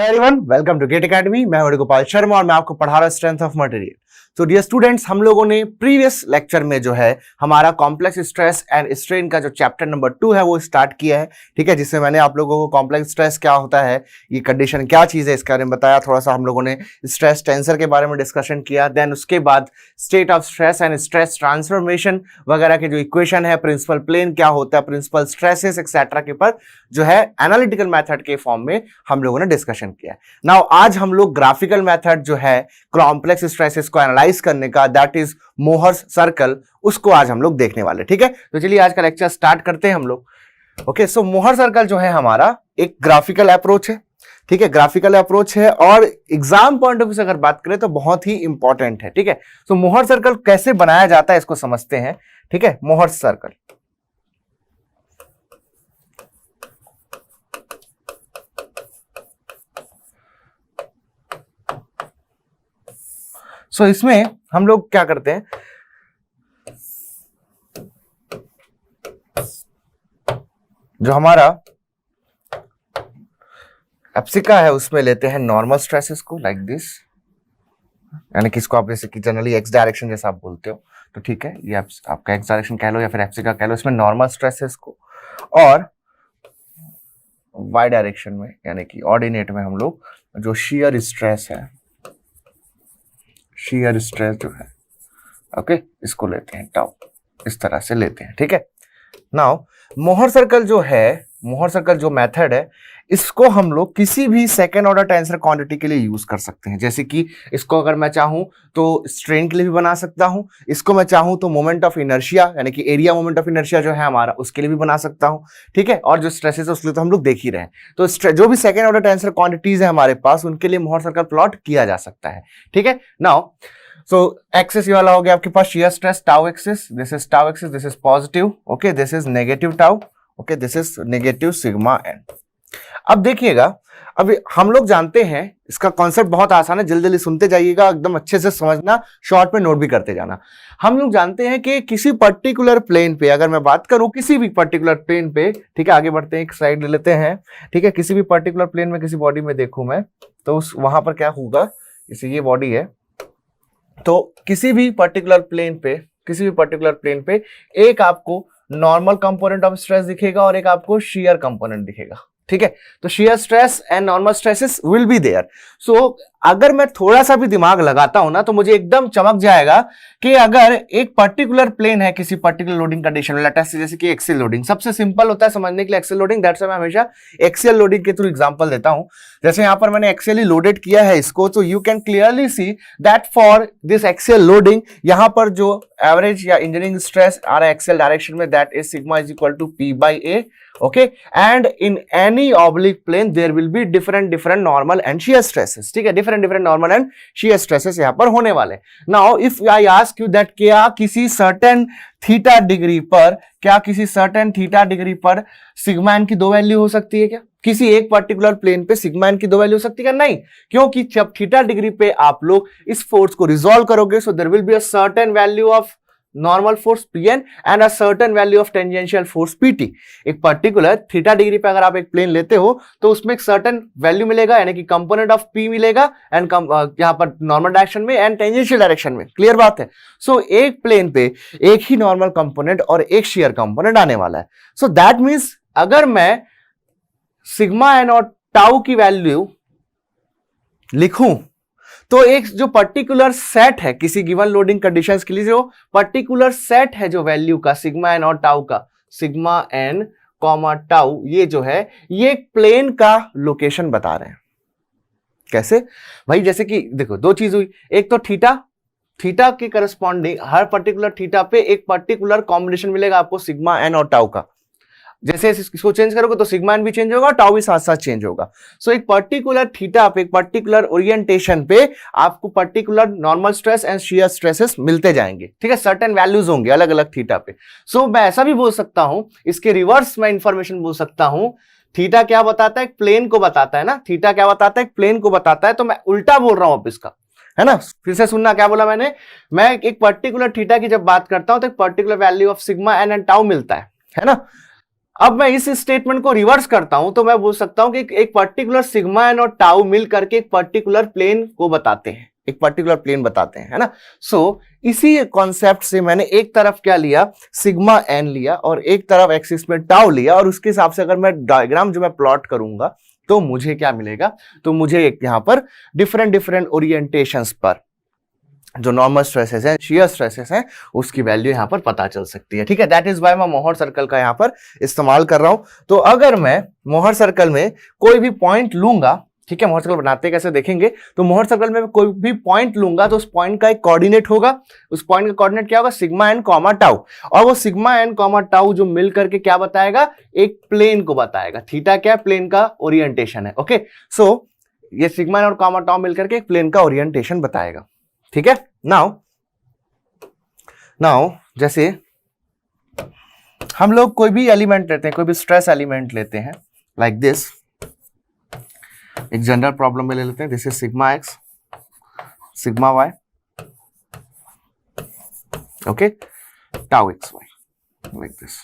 Hello everyone, welcome to GATE academy. मैं हूं गोपाल शर्मा और मैं आपको पढ़ा रहा हूं स्ट्रेंथ ऑफ मटेरियल। तो डियर स्टूडेंट्स, हम लोगों ने प्रीवियस लेक्चर में जो है हमारा कॉम्प्लेक्स स्ट्रेस एंड स्ट्रेन का जो चैप्टर नंबर 2 है वो स्टार्ट किया है, ठीक है, जिसमें मैंने आप लोगों को कॉम्प्लेक्स स्ट्रेस क्या होता है, ये कंडीशन क्या चीज है, इसके बारे में बताया। थोड़ा सा हम लोगों ने स्ट्रेस टेंसर के बारे में डिस्कशन किया। देन उसके बाद state of stress and stress transformation वगैरह के जो इक्वेशन है, प्रिंसिपल प्लेन क्या होता है, प्रिंसिपल स्ट्रेसेस एक्सेट्रा के पर जो है एनालिटिकल मेथड के फॉर्म में हम लोगों ने डिस्कशन किया। नाउ आज हम लोग ग्राफिकल मेथड जो है कॉम्प्लेक्स स्ट्रेसेस को एनालाइज करने का, दैट इज मोहर्स सर्कल, उसको आज हम लोग देखने वाले। ठीक है, तो चलिए आज का लेक्चर स्टार्ट करते हैं हम लोग। ओके, सो मोहर सर्कल जो है हमारा एक ग्राफिकल अप्रोच है। ठीक है, ग्राफिकल अप्रोच है और एग्जाम पॉइंट ऑफ व्यू से अगर बात करें तो बहुत ही इंपॉर्टेंट है। ठीक है, सो मोहर सर्कल कैसे बनाया जाता है इसको समझते हैं। ठीक है, मोहर सर्कल सो इसमें हम लोग क्या करते हैं, जो हमारा एप्सिका है उसमें लेते हैं नॉर्मल स्ट्रेसेस को लाइक दिस, यानी कि इसको आप जैसे कि जनरली एक्स डायरेक्शन जैसा आप बोलते हो तो ठीक है, ये आपका एक्स डायरेक्शन कह लो या फिर एप्सिका कह लो, इसमें नॉर्मल स्ट्रेसेस को, और वाई डायरेक्शन में यानी कि ऑर्डिनेट में हम लोग जो शियर स्ट्रेस है, शियर स्ट्रेस जो है, ओके, इसको लेते हैं टाउ, इस तरह से लेते हैं। ठीक है, नाउ मोहर सर्कल जो है, मोहर सर्कल जो मेथड है, इसको हम लोग किसी भी सेकेंड ऑर्डर टेंसर क्वांटिटी के लिए यूज कर सकते हैं। जैसे कि इसको अगर मैं चाहूं तो स्ट्रेन के लिए भी बना सकता हूं, इसको मैं चाहूं तो मोमेंट ऑफ इनर्शिया यानी कि एरिया मोमेंट ऑफ इनर्शिया जो है हमारा, उसके लिए भी बना सकता हूं। ठीक है, और जो स्ट्रेसेस है उसके लिए तो हम लोग देख ही रहे हैं। तो जो भी सेकेंड ऑर्डर टेंसर क्वांटिटीज है हमारे पास, उनके लिए मोहर सर्कल प्लॉट किया जा सकता है। ठीक है, नाउ सो एक्सिस ये वाला हो गया आपके पास shear stress tau axis, this is tau axis, this is positive, okay, this is negative tau, okay, this is negative sigma n. अब देखिएगा, अभी हम लोग जानते हैं इसका कॉन्सेप्ट बहुत आसान है, जल्दी जल्दी सुनते जाइएगा, एकदम अच्छे से समझना, शॉर्ट में नोट भी करते जाना। हम लोग जानते हैं कि किसी पर्टिकुलर प्लेन पे, अगर मैं बात करूं किसी भी पर्टिकुलर प्लेन पे, ठीक है, आगे बढ़ते हैं, एक स्लाइड ले लेते हैं। ठीक है, किसी भी पर्टिकुलर प्लेन में किसी बॉडी में देखूं मैं तो उस वहां पर क्या होगा, जैसे ये बॉडी है तो किसी भी पर्टिकुलर प्लेन पे एक आपको नॉर्मल कंपोनेंट ऑफ स्ट्रेस दिखेगा और एक आपको शियर कंपोनेंट दिखेगा। ठीक है, तो shear stress and normal stresses will be there. So अगर मैं थोड़ा सा भी दिमाग लगाता हूं ना तो मुझे एकदम चमक जाएगा कि अगर एक पर्टिकुलर प्लेन है किसी पर्टिकुलर लोडिंग कंडीशन में, लेटेस्ट जैसे कि एक्सियल लोडिंग, सबसे सिंपल होता है समझने के लिए एक्सियल लोडिंग, दैट्स व्हाई मैं हमेशा एक्सियल लोडिंग के थ्रू एग्जांपल देता हूं। जैसे यहां पर मैंने एक्सियली लोडेड किया है इसको, तो you can clearly see that for this axial loading, यहां पर जो एवरेज या इंजीनियरिंग स्ट्रेस आ रहा है एक्सियल डायरेक्शन में, that is sigma is equal to P by A, okay, and in any oblique plane there will be different normal and shear stresses. ठीक है, different normal and shear stresses यहां पर होने वाले। Now if I ask you that क्या किसी certain theta degree पर sigma N की दो वैल्यू हो सकती है क्या? किसी एक पर्टिकुलर प्लेन पे सिग्मा एन की दो वैल्यू हो सकती है क्या? नहीं, क्योंकि जब थीटा डिग्री पे आप लोग इस फोर्स को रिजॉल्व करोगे, so there will be a certain value of normal force Pn and a certain value of tangential force Pt। एक पर्टिकुलर थीटा डिग्री पे अगर आप एक प्लेन लेते हो तो उसमें एक सर्टेन वैल्यू मिलेगा, यानी कि कंपोनेंट ऑफ P मिलेगा एंड यहां पर नॉर्मल डायरेक्शन में एंड टेंजेंशियल डायरेक्शन में। क्लियर बात है? सो एक प्लेन पे एक ही नॉर्मल कंपोनेंट और एक शियर कंपोनेंट आने वाला है। सो दैट मींस अगर मैं सिग्मा एन और टाउ की वैल्यू लिखूं तो एक जो पर्टिकुलर सेट है किसी गिवन लोडिंग कंडीशंस के लिए, जो पर्टिकुलर सेट है जो वैल्यू का सिग्मा एन और टाउ का, सिग्मा एन कॉमा टाउ, ये जो है ये प्लेन का लोकेशन बता रहे हैं। कैसे भाई? जैसे कि देखो दो चीज हुई, एक तो थीटा के करस्पॉन्डिंग हर पर्टिकुलर थीटा पे एक पर्टिकुलर कॉम्बिनेशन मिलेगा आपको सिग्मा एन और टाउ का। जैसे इसको चेंज करोगे तो सिग्मा एन भी चेंज होगा, टाउ भी साथ साथ चेंज होगा। सो एक पर्टिकुलर थीटा पे, एक पर्टिकुलर ओरिएंटेशन पे आपको particular normal stress and shear stresses मिलते जाएंगे। ठीक है, सर्टेन वैल्यूज होंगे अलग अलग थीटा पे। सो मैं ऐसा भी बोल सकता हूं, इसके रिवर्स में इंफॉर्मेशन बोल सकता हूं, थीटा क्या बताता है? एक प्लेन को बताता है ना, थीटा क्या बताता है? एक प्लेन को बताता है। तो मैं उल्टा बोल रहा हूं अब इसका, है ना, फिर से सुनना क्या बोला मैंने। मैं एक पर्टिकुलर थीटा की जब बात करता हूं तो एक particular value of sigma N and tau मिलता है ना। अब मैं इस स्टेटमेंट को रिवर्स करता हूं तो मैं बोल सकता हूं कि एक पर्टिकुलर सिग्मा एन और टाउ मिल करके एक पर्टिकुलर प्लेन को बताते हैं, एक पर्टिकुलर प्लेन बताते हैं, है ना। सो इसी कॉन्सेप्ट से मैंने एक तरफ क्या लिया, सिग्मा एन लिया, और एक तरफ एक्सिस में टाउ लिया, और उसके हिसाब से अगर मैं डायग्राम जो मैं प्लॉट करूंगा तो मुझे क्या मिलेगा, तो मुझे एक यहां पर डिफरेंट डिफरेंट ओरिएंटेशंस पर जो नॉर्मल स्ट्रेसेस हैं, शियर स्ट्रेसेस हैं, उसकी वैल्यू यहां पर पता चल सकती है। ठीक है, दैट इज वाई मैं मोहर सर्कल का यहां पर इस्तेमाल कर रहा हूं। तो अगर मैं मोहर सर्कल में कोई भी पॉइंट लूंगा, ठीक है, मोहर सर्कल बनाते कैसे देखेंगे, तो मोहर सर्कल में कोई भी पॉइंट लूंगा तो उस पॉइंट का एक कोऑर्डिनेट होगा, उस पॉइंट का कोऑर्डिनेट क्या होगा, सिग्मा एन कॉमा टाउ, और वो सिग्मा एन कॉमा टाउ जो मिल करके क्या बताएगा, एक प्लेन को बताएगा। थीटा क्या है, प्लेन का ओरिएंटेशन है। ओके, सो ये सिग्मा एन और कॉमा टाउ मिलकर के एक प्लेन का ओरिएंटेशन बताएगा। ठीक है, नाउ जैसे हम लोग कोई भी एलिमेंट लेते हैं, कोई भी स्ट्रेस एलिमेंट लेते हैं, लाइक दिस, एक जनरल प्रॉब्लम में ले लेते हैं, this is sigma x, sigma Y, okay, tau x Y, like this,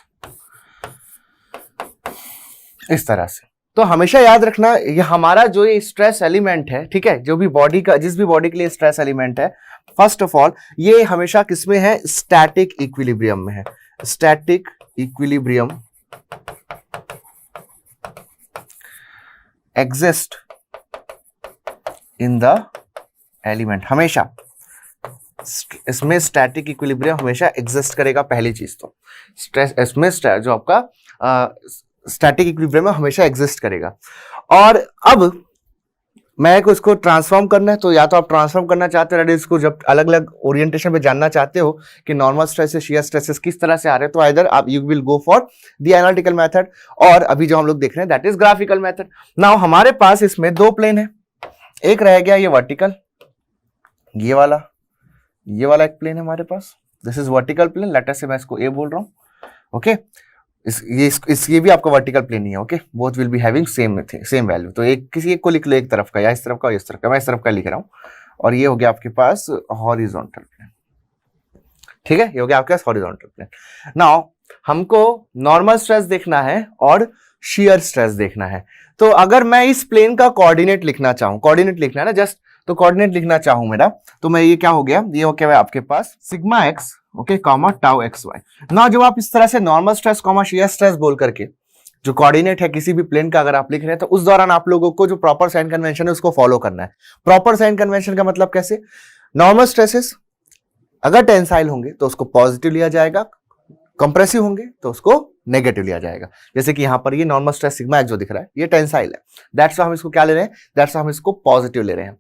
इस तरह से। तो हमेशा याद रखना, ये हमारा जो ये स्ट्रेस एलिमेंट है, ठीक है, जो भी बॉडी का, जिस भी बॉडी के लिए स्ट्रेस एलिमेंट है, फर्स्ट ऑफ ऑल ये हमेशा किसमें है, स्टैटिक इक्विलिब्रियम में है। Static equilibrium exist in the element, हमेशा इसमें स्टैटिक इक्विलिब्रियम हमेशा एग्जिस्ट करेगा। पहली चीज तो स्ट्रेस इसमें जो आपका स्टैटिक इक्विलिब्रियम हमेशा एग्जिस्ट करेगा। और अब मैं को इसको ट्रांसफॉर्म करना है, तो या तो आप ट्रांसफॉर्म करना चाहते हो, इसको जब अलग अलग ओरिएंटेशन पे जानना चाहते हो कि नॉर्मल स्ट्रेसेस, शियर स्ट्रेसेस किस तरह से आ रहे हैं, तो आइदर आप you will go for the analytical method, और अभी जो हम लोग देख रहे हैं that is graphical method. Now हमारे पास इसमें दो प्लेन है, एक रह गया ये वर्टिकल, ये वाला एक प्लेन है हमारे पास, this is vertical plane, later से मैं इसको ए बोल रहा हूं। ओके, ये भी आपका वर्टिकल प्लेन ही है। Okay, both will be having same value. तो एक किसी एक को लिख लो, एक तरफ का, या इस तरफ का, इस तरफ का, मैं इस तरफ का लिख रहा हूं, और ये हो गया आपके पास हॉरिजॉन्टल प्लेन। ठीक है, ये हो गया आपके पास हॉरिजॉन्टल प्लेन। नाउ हमको नॉर्मल स्ट्रेस देखना है और शियर स्ट्रेस देखना है। तो अगर मैं इस प्लेन का कोऑर्डिनेट लिखना चाहूं, कोऑर्डिनेट लिखना है ना जस्ट, तो कोऑर्डिनेट लिखना चाहूं मेरा, तो मैं ये क्या हो गया, ये हो गया आपके पास sigma x, okay, comma tau x y. ना जब आप इस तरह से normal stress comma shear stress बोल करके जो कोऑर्डिनेट है किसी भी प्लेन का अगर आप लिख रहे हैं, तो उस दौरान आप लोगों को जो प्रॉपर साइन कन्वेंशन है उसको फॉलो करना है। प्रॉपर साइन कन्वेंशन का मतलब कैसे, नॉर्मल स्ट्रेसेस अगर टेंसाइल होंगे तो उसको पॉजिटिव लिया जाएगा, कंप्रेसिव होंगे तो उसको नेगेटिव लिया जाएगा। जैसे कि यहां पर ये नॉर्मल स्ट्रेस सिग्मा एक्स जो दिख रहा है ये टेंसाइल है, दैट्स हम इसको क्या ले रहे हैं, दैट्स हम इसको पॉजिटिव ले रहे हैं।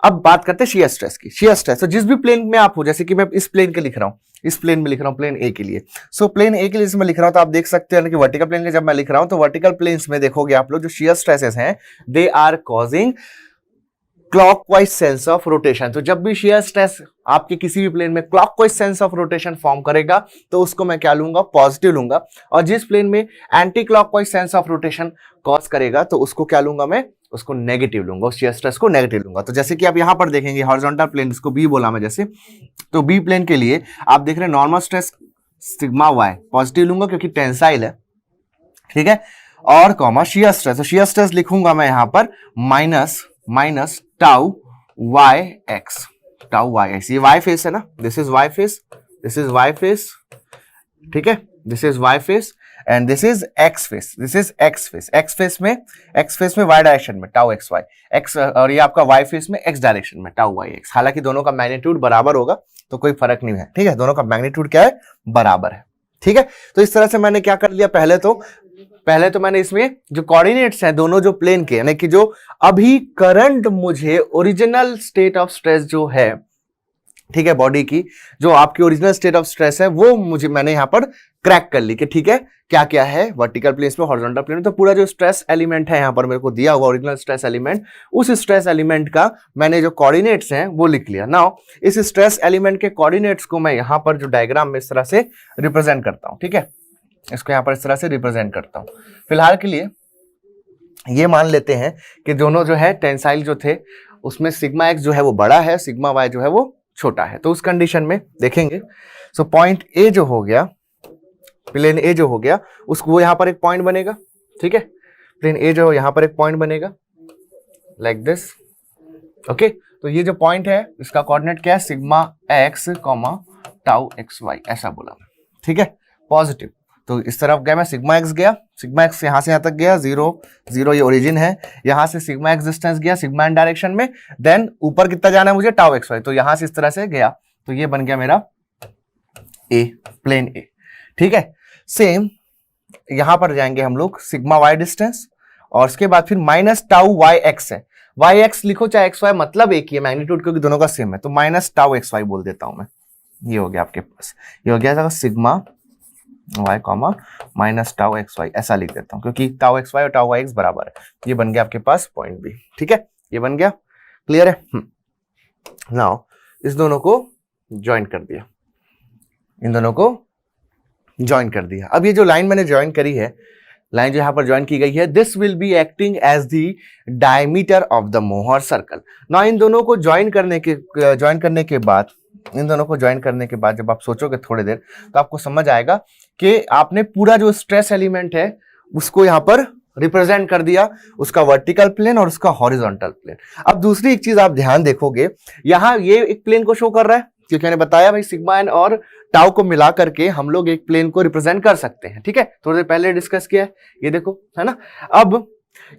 अब बात करते हैं शियर स्ट्रेस की। शियर स्ट्रेस तो जिस भी प्लेन में आप हो, जैसे कि मैं इस प्लेन के लिख रहा हूं, इस प्लेन में लिख रहा हूं, प्लेन ए के लिए। सो प्लेन ए के लिए मैं लिख रहा हूं, तो आप देख सकते हैं कि वर्टिकल प्लेन के जब मैं लिख रहा हूं तो वर्टिकल प्लेन्स में देखोगे आप लोग जो शियर स्ट्रेसेस हैं they are causing clockwise sense of rotation. तो जब भी शियर स्ट्रेस आपके किसी भी प्लेन में clockwise sense of rotation form करेगा तो उसको मैं क्या लूंगा, पॉजिटिव लूंगा, और जिस प्लेन में anti clockwise sense of rotation cause करेगा तो उसको क्या लूंगा, मैं उसको नेगेटिव लूंगा, उस शियर स्ट्रेस को नेगेटिव लूंगा। तो जैसे कि आप यहां पर देखेंगे हॉरिजॉन्टल प्लेन, इसको बी बोला मैं जैसे, तो बी प्लेन के लिए आप देख रहे हैं normal stress sigma Y positive लूंगा क्योंकि टेंसाइल है, ठीक है, और कॉमा शियर स्ट्रेस, तो शियर स्ट्रेस लिखूंगा मैं यहां पर minus tau Y X, tau Y X, ये वाई फेस है ना, this is Y face, this is Y face, ठीक है, this is Y face and this is X face, this is X face. X face में Y direction में tau x Y x, और ये आपका Y face में x direction में tau Y x. हालांकि दोनों का मैग्नीट्यूड बराबर होगा तो कोई फर्क नहीं है, ठीक है, दोनों का मैग्नीट्यूड क्या है, बराबर है, ठीक है। तो इस तरह से मैंने क्या कर लिया, पहले तो मैंने इसमें जो कोऑर्डिनेट्स हैं दोनों जो प्लेन के, यानी कि जो अभी करंट मुझे ओरिजिनल स्टेट ऑफ स्ट्रेस जो है, ठीक है, बॉडी की जो आपकी ओरिजिनल स्टेट ऑफ स्ट्रेस है वो मैंने यहां पर क्रैक कर ली कि ठीक है क्या क्या है वर्टिकल प्लेन में, हॉरिजॉन्टल प्लेन में। तो पूरा जो स्ट्रेस एलिमेंट है यहां पर मेरे को दिया हुआ ओरिजिनल स्ट्रेस एलिमेंट, उस स्ट्रेस एलिमेंट का मैंने जो कोऑर्डिनेट्स हैं वो लिख लिया। नाउ इस स्ट्रेस एलिमेंट के कोऑर्डिनेट्स को मैं यहां पर जो डायग्राम में इस तरह से रिप्रेजेंट करता हूं, ठीक है, इसको यहां पर इस तरह से रिप्रेजेंट करता हूं। फिलहाल के लिए ये मान लेते हैं कि दोनों जो है टेंसाइल जो थे उसमें सिग्मा एक्स जो है वो बड़ा है, सिग्मा वाई जो है वो छोटा है। तो उस कंडीशन में देखेंगे, सो पॉइंट ए जो हो गया, प्लेन ए जो हो गया उसको वो यहाँ पर एक पॉइंट बनेगा, ठीक है, प्लेन ए जो यहाँ पर एक पॉइंट बनेगा लाइक दिस, ओके। तो ये जो पॉइंट है इसका कोऑर्डिनेट क्या है, sigma x comma tau x Y, ऐसा बोला, ठीक है, पॉजिटिव। तो इस तरफ गया मैं, सिग्मा एक्स गया, सिग्मा एक्स यहां से यहां तक गया, 0 0 ये ओरिजिन है, यहां से सिग्मा एक्स डिस्टेंस गया सिग्मा एन डायरेक्शन में, देन ऊपर कितना जाना है मुझे, टाउ एक्स वाई, तो यहां से इस तरह से गया, तो ये बन गया मेरा ए, प्लेन ए, ठीक है। सेम यहां पर जाएंगे हम लोग, सिग्मा वाई डिस्टेंस और उसके बाद फिर माइनस टाउ वाई एक्स है, वाई एक्स लिखो चाहे एक्स वाई, मतलब एक ही है मैग्नीट्यूड, क्योंकि दोनों का सेम है, तो माइनस टाउ एक्स वाई बोल देता हूं मैं, ये हो गया आपके पास, ये हो गया sigma Y comma minus tau x Y, ऐसा लिख देता हूं क्योंकि टाउ एक्स वाई और टाउ वाई एक्स बराबर है, ये बन गया आपके पास पॉइंट बी, ठीक है, ये बन गया, क्लियर है। नाउ इस दोनों को ज्वाइन कर दिया, इन दोनों को ज्वाइन कर दिया। अब ये जो लाइन मैंने ज्वाइन करी है, लाइन जो यहां पर ज्वाइन की गई है, this will be acting as the diameter of the Mohr circle. ना इन दोनों को ज्वाइन करने के बाद, इन दोनों को ज्वाइन करने के बाद जब आप सोचोगे थोड़ी देर, तो आपको समझ आएगा कि आपने पूरा जो स्ट्रेस एलिमेंट है उसको यहां पर रिप्रेजेंट कर दिया, उसका वर्टिकल प्लेन और उसका हॉरिजॉन्टल प्लेन। अब दूसरी एक चीज आप ध्यान देखोगे, यहां ये एक प्लेन को शो कर रहा है, क्योंकि मैंने बताया भाई सिग्मा एन और टाउ को मिला करके हम लोग एक प्लेन को रिप्रेजेंट कर सकते हैं, ठीक है, थोड़ी देर पहले डिस्कस किया है, ये देखो, है ना। अब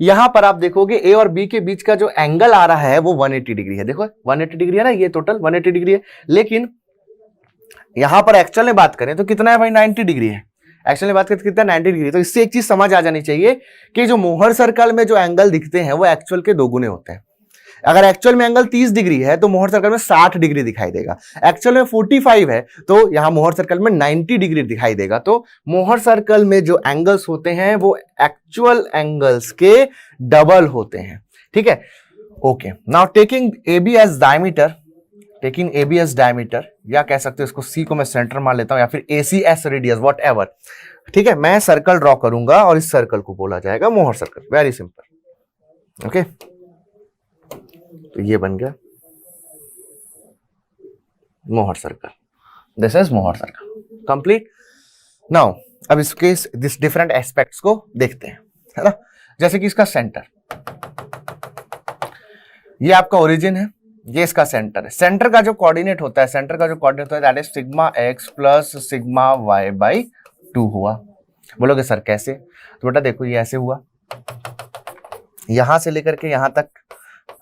यहां पर आप देखोगे ए और बी के बीच का जो एंगल आ रहा है वो 180 डिग्री है, देखो 180 डिग्री है ना, ये टोटल 180 डिग्री है, लेकिन यहां पर एक्चुअल में बात करें तो कितना है भाई, 90 डिग्री है, एक्चुअली बात करते कितना 90 डिग्री। तो इससे एक चीज समझ आ जानी चाहिए कि जो मोहर सर्कल में जो एंगल दिखते हैं वो एक्चुअल के 2 गुने होते हैं। अगर एक्चुअल में एंगल 30 डिग्री है तो मोहर सर्कल में 60 डिग्री दिखाई देगा, एक्चुअल में 45 है तो यहां मोहर सर्कल में 90 डिग्री दिखाई देगा। तो मोहर सर्कल में जो एंगल्स होते हैं वो एक्चुअल एंगल्स के डबल होते हैं, ठीक है, okay. Now taking AB as diameter, taking AB as diameter, या कह सकते हो इसको C को मैं सेंटर मान लेता हूं, या फिर AC S radius, what ever, ठीक है। मैं सर्कल ड्रॉ करूंगा और इस सर्कल को बोला जाएगा Mohr circle, very simple, okay. तो ये बन गया मोहर circle, this is Mohr circle, complete. Now अब इसके दिस डिफरेंट एस्पेक्ट्स को देखते हैं, है ना। जैसे कि इसका सेंटर, ये आपका ओरिजिन है, ये इसका सेंटर है। सेंटर का जो कोऑर्डिनेट होता है, सेंटर का जो कोऑर्डिनेट होता है that is sigma X plus sigma Y by 2 हुआ। बोलोगे सर कैसे, तो बेटा देखो ये ऐसे हुआ, यहां से लेकर के यहां तक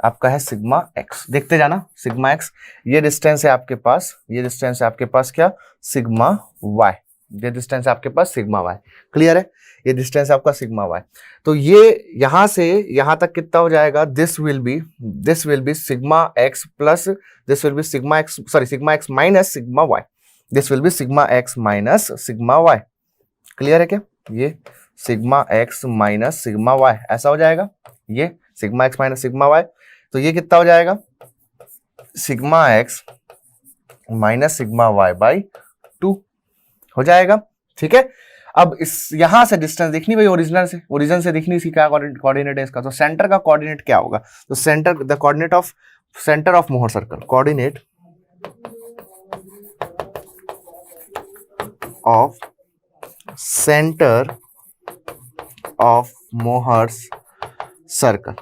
आपका है सिग्मा एक्स, देखते जाना सिग्मा एक्स, ये डिस्टेंस है आपके पास, ये डिस्टेंस है आपके पास क्या, सिग्मा वाई, ये डिस्टेंस है आपके पास सिग्मा वाई, क्लियर है, ये डिस्टेंस आपका सिग्मा वाई। तो ये यहां से यहां तक कितना हो जाएगा, this will be sigma X plus this will be sigma X, sorry sigma x minus sigma Y, this will be sigma x minus sigma Y, clear है क्या, ये sigma x minus sigma Y ऐसा हो जाएगा, ये sigma x minus sigma Y, तो ये कितना हो जाएगा, sigma x minus sigma Y by 2 हो जाएगा, ठीक है। अब इस यहां से डिस्टेंस देखनी भाई, ओरिजिन से देखनी, इसकी क्या कोऑर्डिनेट है इसका, तो सेंटर का कोऑर्डिनेट क्या होगा, तो centre the coordinate of centre of Mohr circle, coordinate of centre of Mohr circle,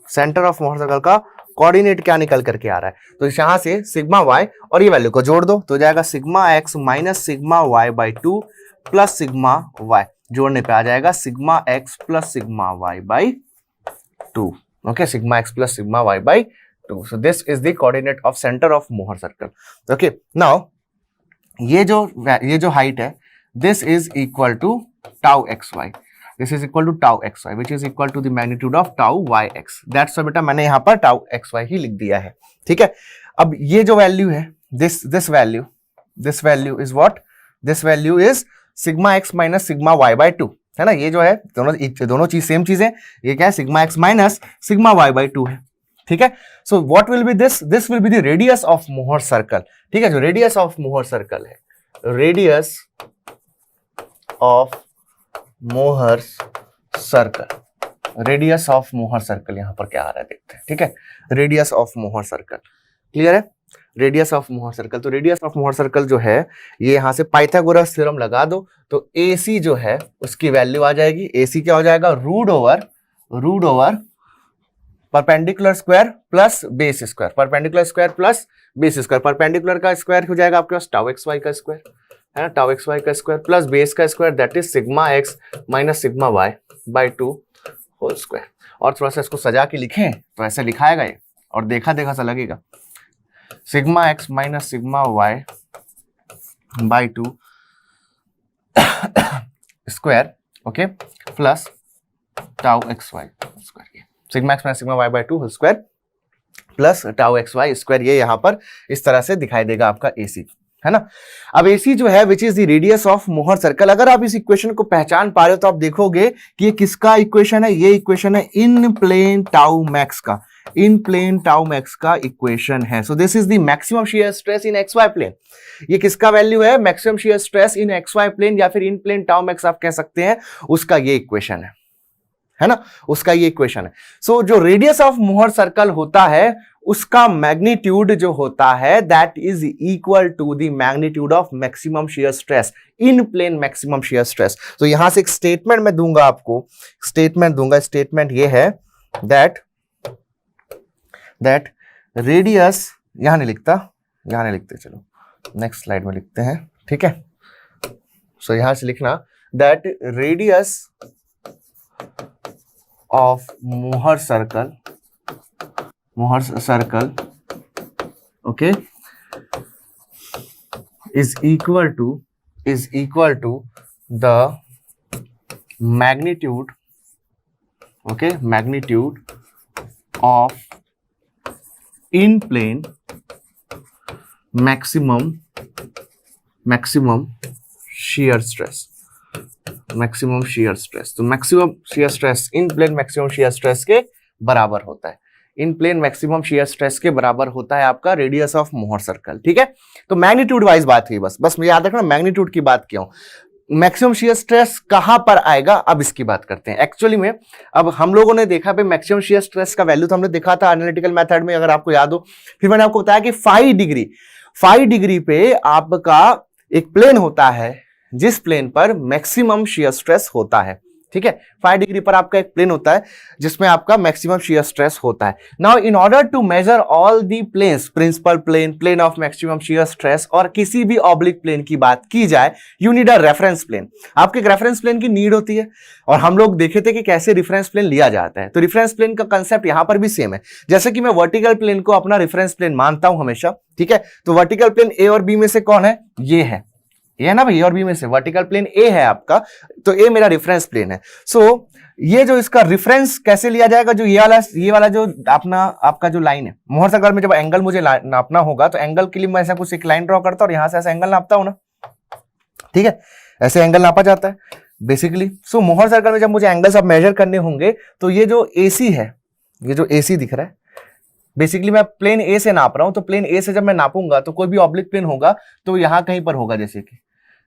centre of Mohr circle का कोऑर्डिनेट क्या निकल करके आ रहा है, तो यहां से सिग्मा वाई और ये वैल्यू को जोड़ दो तो जाएगा sigma x minus sigma Y by 2 plus sigma Y, जोड़ने पे आ जाएगा sigma X plus sigma Y by 2, okay, sigma X plus sigma Y by 2। So this is the coordinate of centre of Mohr circle, okay. Now ये जो height है this is equal to tau x Y, this is equal to tau xy which is equal to the magnitude of tau yx, that's why बेटा मैंने यहाँ पर tau xy ही लिख दिया है, ठीक है। अब ये जो वैल्यू है this value is what, this value is sigma x minus sigma y by 2, है ना, ये जो है दोनों चीज सेम चीज है, ये क्या है sigma x minus sigma y by 2 है, ठीक है। So what will be this will be the radius of Mohr circle, ठीक है, जो रेडियस ऑफ मोहर सर्कल है, radius of Mohr circle, radius of Mohr circle यहां पर क्या आ रहा है देखते हैं, ठीक है, radius of Mohr circle, clear है। Radius of Mohr circle. तो रेडियस ऑफ मोहर सर्कल जो है ये यहां से पाइथागोरस थ्योरम लगा दो तो AC जो है उसकी वैल्यू आ जाएगी। AC क्या हो जाएगा, root over perpendicular square plus base square, perpendicular square plus base square. Perpendicular का स्क्वायर हो जाएगा आपके पास टाउ एक्स वाई का स्क्वायर, है ना, टाउ एक्स वाई का स्क्वायर प्लस बेस का square, that is sigma x minus sigma Y by 2 whole square. और थोड़ा सा इसको सजा के लिखें तो ऐसे लिखाएगा ये, और देखा देखा सा लगेगा, sigma x minus sigma Y by 2 square, okay, plus tau x Y square, sigma x minus sigma Y by 2 whole square plus tau x Y square. ये यहां पर इस तरह से दिखाई देगा आपका AC, है ना। अब AC जो है which is the radius of Mohr circle. अगर आप इस इक्वेशन को पहचान पा रहे हो तो आप देखोगे कि ये किसका इक्वेशन है, ये इक्वेशन है इन प्लेन टाउ मैक्स का, इन प्लेन टाउ मैक्स का इक्वेशन है। So this is the maximum shear stress in XY plane. ये किसका वैल्यू है, maximum shear stress in XY plane या फिर इन प्लेन टाउ मैक्स आप कह सकते हैं, उसका ये इक्वेशन है ना, उसका ये इक्वेशन है। सो जो रेडियस ऑफ मोहर सर्कल होता है उसका मैग्नीट्यूड जो होता है that is equal to the magnitude of maximum shear stress in plane maximum shear stress. तो यहां से एक स्टेटमेंट मैं दूंगा आपको, स्टेटमेंट दूंगा, स्टेटमेंट ये है दैट रेडियस, यहां नहीं लिखते, चलो नेक्स्ट स्लाइड में लिखते हैं, ठीक है। सो यहां से लिखना that radius of Mohr circle okay is equal to the magnitude of in plane maximum shear stress, maximum shear stress. तो maximum shear stress in plane maximum shear stress के बराबर होता है, in plane maximum shear stress के बराबर होता है आपका रेडियस ऑफ मोहर सर्कल, ठीक है। तो मैग्नीट्यूड वाइज बात हुई, बस मुझे याद रखना मैग्नीट्यूड की बात क्यों, मैक्सिमम शियर स्ट्रेस कहां पर आएगा, अब इसकी बात करते हैं। एक्चुअली में अब हम लोगों ने देखा पे मैक्सिमम शियर स्ट्रेस का वैल्यू तो हमने देखा था एनालिटिकल मेथड में, अगर आपको याद हो। फिर मैंने आपको बताया कि 5 डिग्री पे आपका एक प्लेन होता है जिस प्लेन पर मैक्सिमम शियर स्ट्रेस होता है, ठीक है। 5 डिग्री पर आपका एक प्लेन होता है जिसमें आपका मैक्सिमम शियर स्ट्रेस होता है। Now in order to measure all the planes, principal plane, plane of maximum shear stress और किसी भी ऑब्लिक प्लेन की बात की जाए, you need a reference plane. आपके एक रेफरेंस प्लेन की नीड होती है, और हम लोग देखे थे कि कैसे रेफरेंस प्लेन लिया जाता है। तो रेफरेंस प्लेन का कंसेप्ट यहां पर भी सेम है, जैसे कि मैं वर्टिकल प्लेन को अपना रेफरेंस प्लेन मानता हूं हमेशा, ठीक है। तो वर्टिकल प्लेन A और B में से कौन है, ये है ना भाई, और बी में से वर्टिकल प्लेन A है आपका, तो A मेरा रेफरेंस प्लेन है। सो ये जो इसका रेफरेंस कैसे लिया जाएगा, जो ये वाला जो आपका जो लाइन है मोहर सर्कल में, जब एंगल मुझे नापना होगा तो एंगल के लिए मैं ऐसा कुछ एक लाइन ड्रॉ करता हूं और यहां से ऐसा एंगल नापता हूं ना, ठीक है, ऐसे एंगल नापा जाता है बेसिकली। सो मोहर सर्कल में जब मुझे एंगल सब मेजर करने होंगे तो ये जो AC है, ये जो AC दिख रहा है, बेसिकली मैं प्लेन A से नाप रहा हूं, तो प्लेन A से जब मैं नापूंगा तो कोई भी ऑब्लिक प्लेन होगा तो यहां कहीं पर होगा, जैसे कि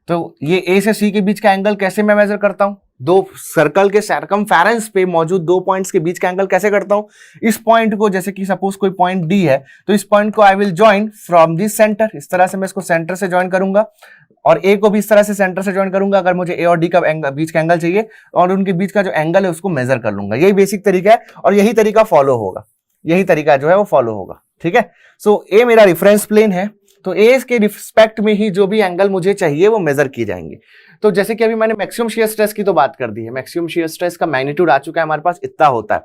तो ये A से C के बीच का एंगल कैसे मैं मेजर करता हूं, दो सर्कल के सर्कमफेरेंस पे मौजूद दो पॉइंट्स के बीच का एंगल कैसे करता हूं। इस पॉइंट को, जैसे कि सपोज कोई पॉइंट D है, तो इस पॉइंट को I will join from this centre, इस तरह से मैं इसको सेंटर से ज्वाइन करूंगा, और A को भी इस तरह से सेंटर से ज्वाइन करूंगा अगर मुझे A और D का बीच का एंगल चाहिए, और उनके बीच का जो एंगल है उसको मेजर कर लूंगा। यही बेसिक तरीका है और यही तरीका फॉलो होगा, यही तरीका जो है वो फॉलो होगा, ठीक है। सो A मेरा रेफरेंस प्लेन है, तो A के रिस्पेक्ट में ही जो भी एंगल मुझे चाहिए वो मेजर किए जाएंगे। तो जैसे कि अभी मैंने मैक्सिमम शियर स्ट्रेस की तो बात कर दी है, मैक्सिमम शियर स्ट्रेस का मैग्नीट्यूड आ चुका है हमारे पास, इतना होता है।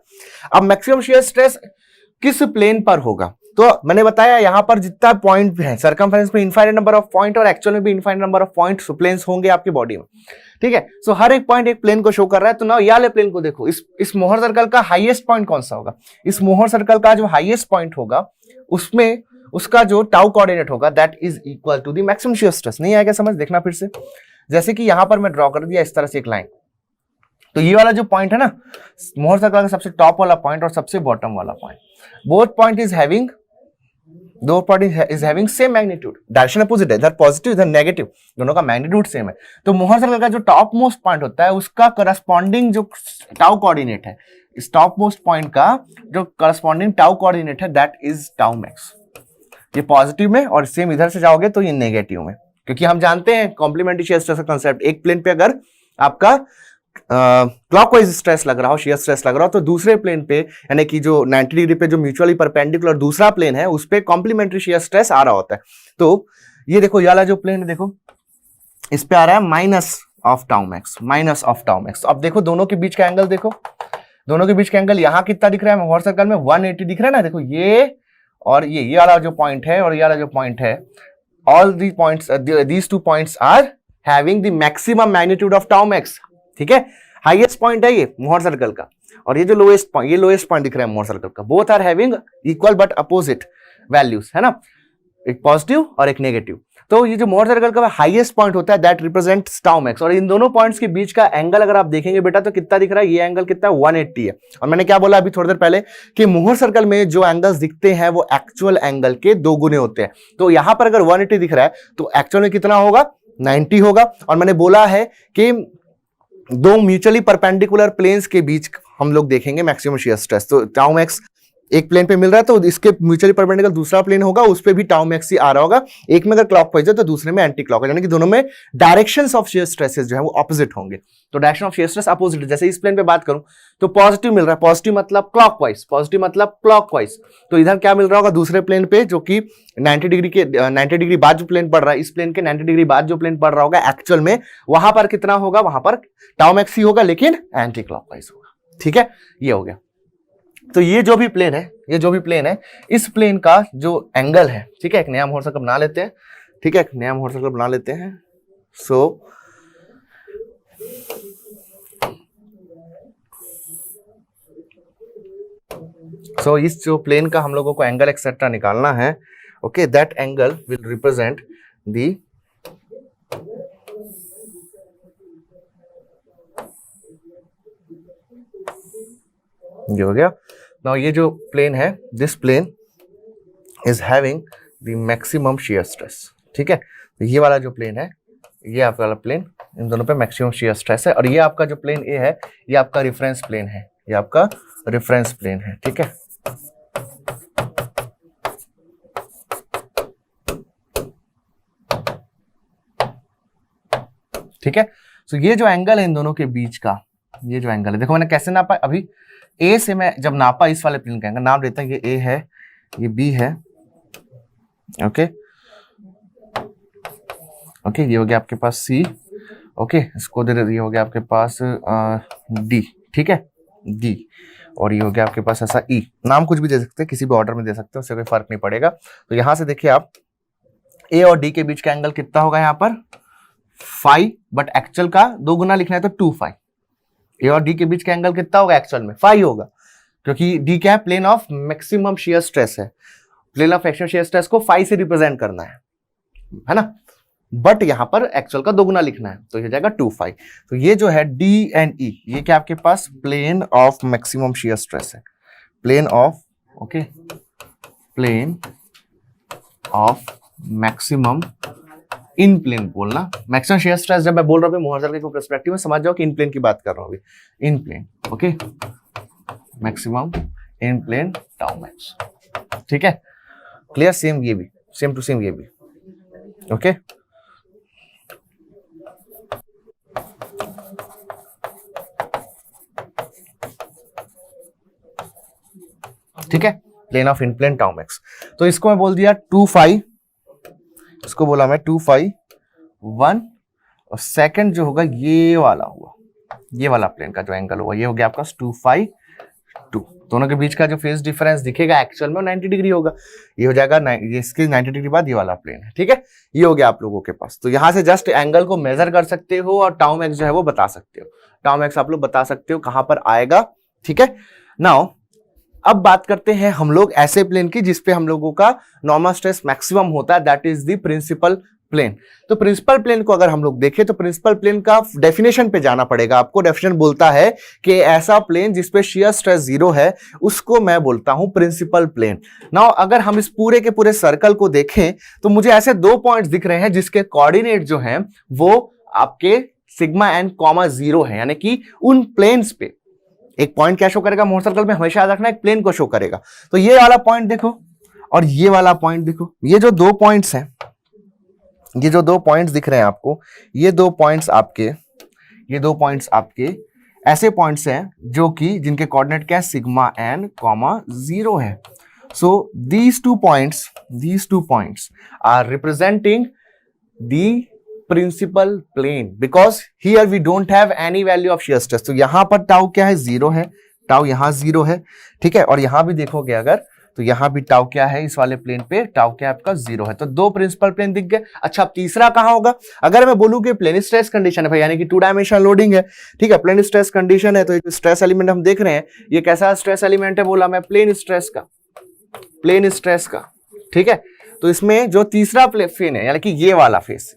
अब मैक्सिमम शियर स्ट्रेस किस प्लेन पर होगा, तो मैंने बताया यहां पर जितना पॉइंट है सर्कमफेरेंस में इनफाइनाइट नंबर ऑफ पॉइंट और एक्चुअल में भी infinite number of point planes होंगे आपकी बॉडी में, ठीक है। सो हर एक पॉइंट एक प्लेन को शो कर रहा है। तो ना ये वाले प्लेन को देखो, इस मोहर सर्कल का हाईएस्ट पॉइंट कौन सा होगा, इस मोहर सर्कल का जो हाईएस्ट पॉइंट होगा उसमें उसका जो टाउ कोऑर्डिनेट होगा that is equal to the maximum shear stress. नहीं आएगा समझ, देखना फिर से, जैसे कि यहां पर मैं ड्रॉ कर दिया इस तरह से एक लाइन, तो ये वाला जो पॉइंट है ना मोहर सर्कल का सबसे टॉप वाला पॉइंट और सबसे बॉटम वाला point, both point is having same magnitude, direction opposite है, इधर पॉजिटिव इधर नेगेटिव, दोनों का मैग्नीट्यूड सेम है। तो मोहर सर्कल का जो टॉप मोस्ट पॉइंट होता है उसका करस्पॉन्डिंग जो टाउ कोऑर्डिनेट है, इस टॉप मोस्ट पॉइंट का जो करस्पॉन्डिंग टाउ कोऑर्डिनेट है दैट इज टाउ मैक्स, ये पॉजिटिव में, और सेम इधर से जाओगे तो ये नेगेटिव में, क्योंकि हम जानते हैं कॉम्प्लीमेंट्री शियर स्ट्रेस का कंसेप्ट, एक प्लेन पे अगर आपका क्लॉकवाइज स्ट्रेस लग रहा हो, शियर स्ट्रेस लग रहा हो, तो दूसरे प्लेन पे यानी कि जो 90 डिग्री पे जो म्यूचुअली परपेंडिकुलर दूसरा प्लेन है उस पे कॉम्प्लीमेंट्री शियर स्ट्रेस आ रहा होता है। तो ये देखो, ये वाला जो प्लेन है देखो, इस पे आ रहा है minus of tau max, minus of tau max. अब देखो दोनों के बीच का एंगल देखो, दोनों के बीच का एंगल यहां कितना दिख रहा है मोहर सर्कल में, 180 दिख रहा है ना। देखो ये और ये वाला जो पॉइंट है और ये वाला जो पॉइंट है, all the points, these two points are having the maximum magnitude of tau max. ठीक है, हाईएस्ट पॉइंट है ये मोहर सर्कल का, और ये जो लोएस्ट पॉइंट, ये लोएस्ट पॉइंट दिख रहा है मोहर सर्कल का। Both are having equal but opposite values, है ना, एक पॉजिटिव और एक नेगेटिव। तो ये जो मोहर सर्कल का हाईएस्ट पॉइंट होता है दैट रिप्रेजेंट्स टाउ मैक्स, और इन दोनों पॉइंट्स के बीच का एंगल अगर आप देखेंगे बेटा तो कितना दिख रहा है, ये एंगल कितना है, 180 है। और मैंने क्या बोला अभी थोड़ी देर पहले कि मोहर सर्कल में जो एंगल्स दिखते हैं वो एक्चुअल एंगल के 2 गुने होते हैं। तो यहां पर अगर 180 दिख रहा है तो एक्चुअल में कितना होगा, 90 होगा। और मैंने बोला है कि दो म्यूचुअली परपेंडिकुलर प्लेन्स के बीच हम लोग देखेंगे मैक्सिमम शियर स्ट्रेस, तो टाउ मैक्स एक प्लेन पे मिल रहा है तो इसके म्यूचुअली परपेंडिकुलर दूसरा प्लेन होगा, उस पे भी टाउ मैक्स ही आ रहा होगा। एक में अगर क्लॉकवाइज है तो दूसरे में एंटी क्लॉकवाइज, यानी कि दोनों में डायरेक्शंस ऑफ शियर स्ट्रेसेस जो है वो ऑपोजिट होंगे। तो direction of shear stress opposite, जैसे इस प्लेन पे बात करूं तो पॉजिटिव मिल रहा है, पॉजिटिव मतलब क्लॉकवाइज, पॉजिटिव मतलब क्लॉकवाइज। तो इधर क्या मिल रहा होगा दूसरे प्लेन पे, जो कि 90 डिग्री बाद जो प्लेन पड़ रहा है, इस प्लेन के 90 डिग्री बाद जो प्लेन पड़ रहा होगा एक्चुअल में, वहां पर कितना होगा, वहां पर टाउ मैक्स ही होगा लेकिन एंटी क्लॉकवाइज होगा। ठीक है, ये हो गया। तो ये जो भी प्लेन है, ये जो भी प्लेन है, इस प्लेन का जो एंगल है, ठीक है, एक नया मोहर सर्कल बना लेते हैं। ठीक है, एक नया मोहर सर्कल बना लेते हैं। सो इस जो प्लेन का हम लोगों को एंगल एक्सेट्रा निकालना है, okay, that angle will represent the ये हो गया। नाउ ये जो प्लेन है, this plane is having the maximum shear stress. ठीक है, तो ये वाला जो प्लेन है, ये आपका वाला प्लेन, इन दोनों पे मैक्सिमम शियर स्ट्रेस है। और ये आपका जो प्लेन ए है, ये आपका रेफरेंस प्लेन है, ये आपका रेफरेंस प्लेन है। ठीक है, ठीक है। तो ये जो एंगल है इन दोनों के बीच का, ये जो एंगल है, देखो मैंने कैसे नापा, अभी ए से मैं जब नापा इस वाले प्लेन का एंगल, नाप देता हूं, ये ए है, ये बी है, ओके ओके, ये हो गया आपके पास सी, ओके, इसको दे दे, ये हो गया आपके पास डी। ठीक है, डी, और ये हो गया आपके पास ऐसा ई। नाम कुछ भी दे सकते हैं, किसी भी ऑर्डर में दे सकते हैं, उससे कोई फर्क नहीं पड़ेगा। तो यहां से देखिए आप, ए और डी के बीच का एंगल कितना होगा यहाँ पर 5, बट एक्चुअल का 2 गुना लिखना है तो 2π। ए और डी के बीच का एंगल कितना होगा, एक्चुअल में 5 होगा, क्योंकि डी क्या है, plane of maximum shear stress है। Plane of maximum shear stress को 5 से रिप्रेजेंट करना है ना, बट यहां पर एक्चुअल का 2 गुना लिखना है, तो ये जाएगा 2π। तो ये जो है डी एंड ई, ये क्या आपके पास plane of maximum shear stress है, plane of, okay, plane of maximum in plane बोलना। मैक्सिमम शियर स्ट्रेस जब मैं बोल रहा हूँ मोहर सर्कल के पर्सपेक्टिव में, समझ जाओ कि इन प्लेन की बात कर रहा हूँ अभी, in plane, okay, maximum in plane tau max. ठीक है, क्लियर, सेम ये भी, सेम टू सेम ये भी, ओके। ठीक है, plane of in plane tau max. तो इसको मैं बोल दिया 2π, इसको बोला मैं 2π1, और सेकंड जो होगा ये वाला हुआ, ये वाला प्लेन का जो एंगल हुआ, ये हो गया आपका 2π2। दोनों के बीच का जो फेज डिफरेंस दिखेगा एक्चुअल में 90 डिग्री होगा, ये हो जाएगा ये इसके 90 डिग्री बाद ये वाला प्लेन है। ठीक है, ये हो गया आप लोगों के पास। तो यहां से जस्ट एंगल को मेजर कर सकते हो और टाउ मैक्स जो है वो बता सकते हो, टाउ मैक्स आप लोग बता सकते हो कहां पर आएगा। ठीक है, नाउ अब बात करते हैं हम लोग ऐसे प्लेन की जिसपे हम लोगों का नॉर्मल स्ट्रेस मैक्सिमम होता है, that is the principal plane. तो प्रिंसिपल प्लेन को अगर हम लोग देखें तो प्रिंसिपल प्लेन का डेफिनेशन पे जाना पड़ेगा आपको। डेफिनेशन बोलता है कि ऐसा प्लेन जिसपे शियर स्ट्रेस 0 है उसको मैं बोलता हूं प्रिंसिपल प्लेन। नाउ अगर हम इस पूरे के पूरे सर्कल को देखें तो मुझे ऐसे 2 पॉइंट्स दिख रहे हैं जिसके कोऑर्डिनेट जो हैं वो आपके सिग्मा एन कॉमा 0 है, यानी कि उन प्लेन्स पे एक पॉइंट क्या शो करेगा मोहर सर्कल में, हमेशा याद रखना एक प्लेन को शो करेगा। तो ये वाला पॉइंट देखो और ये वाला पॉइंट देखो, ये जो 2 पॉइंट्स हैं, ये जो 2 पॉइंट्स दिख रहे हैं आपको, ये 2 पॉइंट्स आपके ऐसे पॉइंट्स हैं जो कि जिनके कोऑर्डिनेट क्या है, सिग्मा n, 0 है. So these two points are representing the principal plane because here we don't have any value of shear stress. तो यहां पर टाउ क्या है, 0 है, टाउ यहां 0 है, ठीक है. और यहां भी देखोगे अगर तो यहां भी टाउ क्या है, इस वाले प्लेन पे टाउ क्या है आपका, 0 है. तो 2 प्रिंसिपल प्लेन दिख गए. अच्छा, अब तीसरा कहां होगा? अगर मैं बोलूं कि प्लेन स्ट्रेस कंडीशन है भाई, यानी कि 2 डायमेंशनल लोडिंग है, ठीक है, प्लेन स्ट्रेस कंडीशन है, तो ये स्ट्रेस एलिमेंट हम देख रहे हैं, ये कैसा स्ट्रेस एलिमेंट है, बोला मैं प्लेन स्ट्रेस का, ठीक है. तो इसमें जो तीसरा प्लेन है, यानी कि ये वाला फेस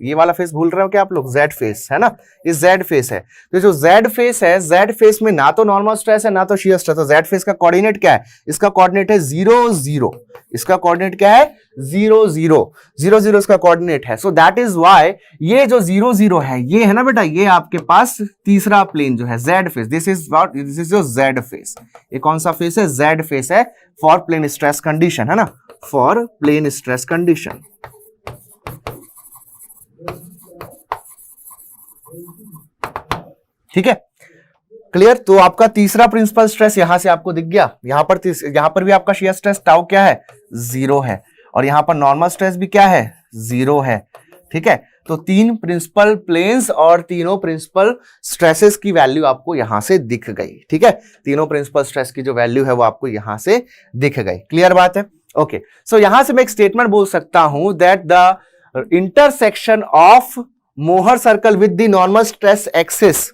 भूल रहे हो क्या आप लोग, जेड फेस है ना, ये जेड फेस है. तो जो जेड फेस है, जेड फेस में ना तो नॉर्मल स्ट्रेस है ना तो शियर स्ट्रेस. तो जेड फेस का कोऑर्डिनेट क्या है, इसका कोऑर्डिनेट है 0 0. इसका कोऑर्डिनेट क्या है, 0 0 0 0 इसका कोऑर्डिनेट है. सो दैट इज व्हाई ये जो 0 0 है, ये है ना बेटा, ये आपके पास तीसरा प्लेन जो है जेड फेस, दिस इज जो जेड फेस. ये कौन सा फेस है, जेड फेस है फॉर प्लेन स्ट्रेस कंडीशन, है ना, फॉर प्लेन स्ट्रेस कंडीशन. ठीक है, क्लियर. तो आपका तीसरा प्रिंसिपल स्ट्रेस यहां से आपको दिख गया. यहां पर भी आपका शियर स्ट्रेस टाउ क्या है, 0 है, और यहां पर नॉर्मल स्ट्रेस भी क्या है, 0 है. ठीक है, तो 3 प्रिंसिपल प्लेन्स और तीनों प्रिंसिपल स्ट्रेसेस की वैल्यू आपको यहां से दिख गई. ठीक है, तीनों प्रिंसिपल स्ट्रेस की जो वैल्यू है वो आपको यहां से दिख गई. क्लियर बात है. ओके, सो यहां से मैं एक स्टेटमेंट बोल सकता हूं that the intersection of Mohr circle with the normal stress axis,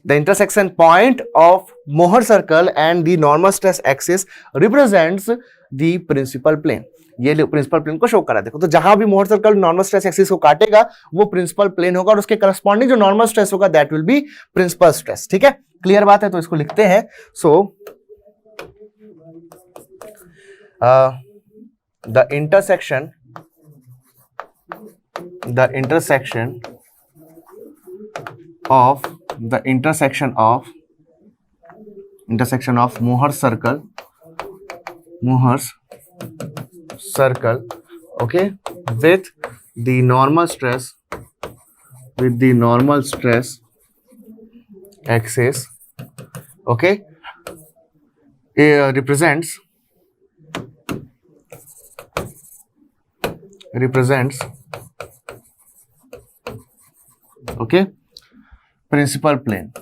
the intersection point of Mohr circle and the normal stress axis represents the principal plane. ये प्रिंसिपल प्लेन को शो करा. देखो, तो जहां भी Mohr circle normal stress axis को काटेगा वो प्रिंसिपल प्लेन होगा और उसके करस्पॉन्डिंग जो नॉर्मल स्ट्रेस होगा that will be principal stress. ठीक है, क्लियर बात है. तो इसको लिखते हैं. So the intersection of Mohr's circle, okay, with the normal stress axis, okay, represents okay, principal plane,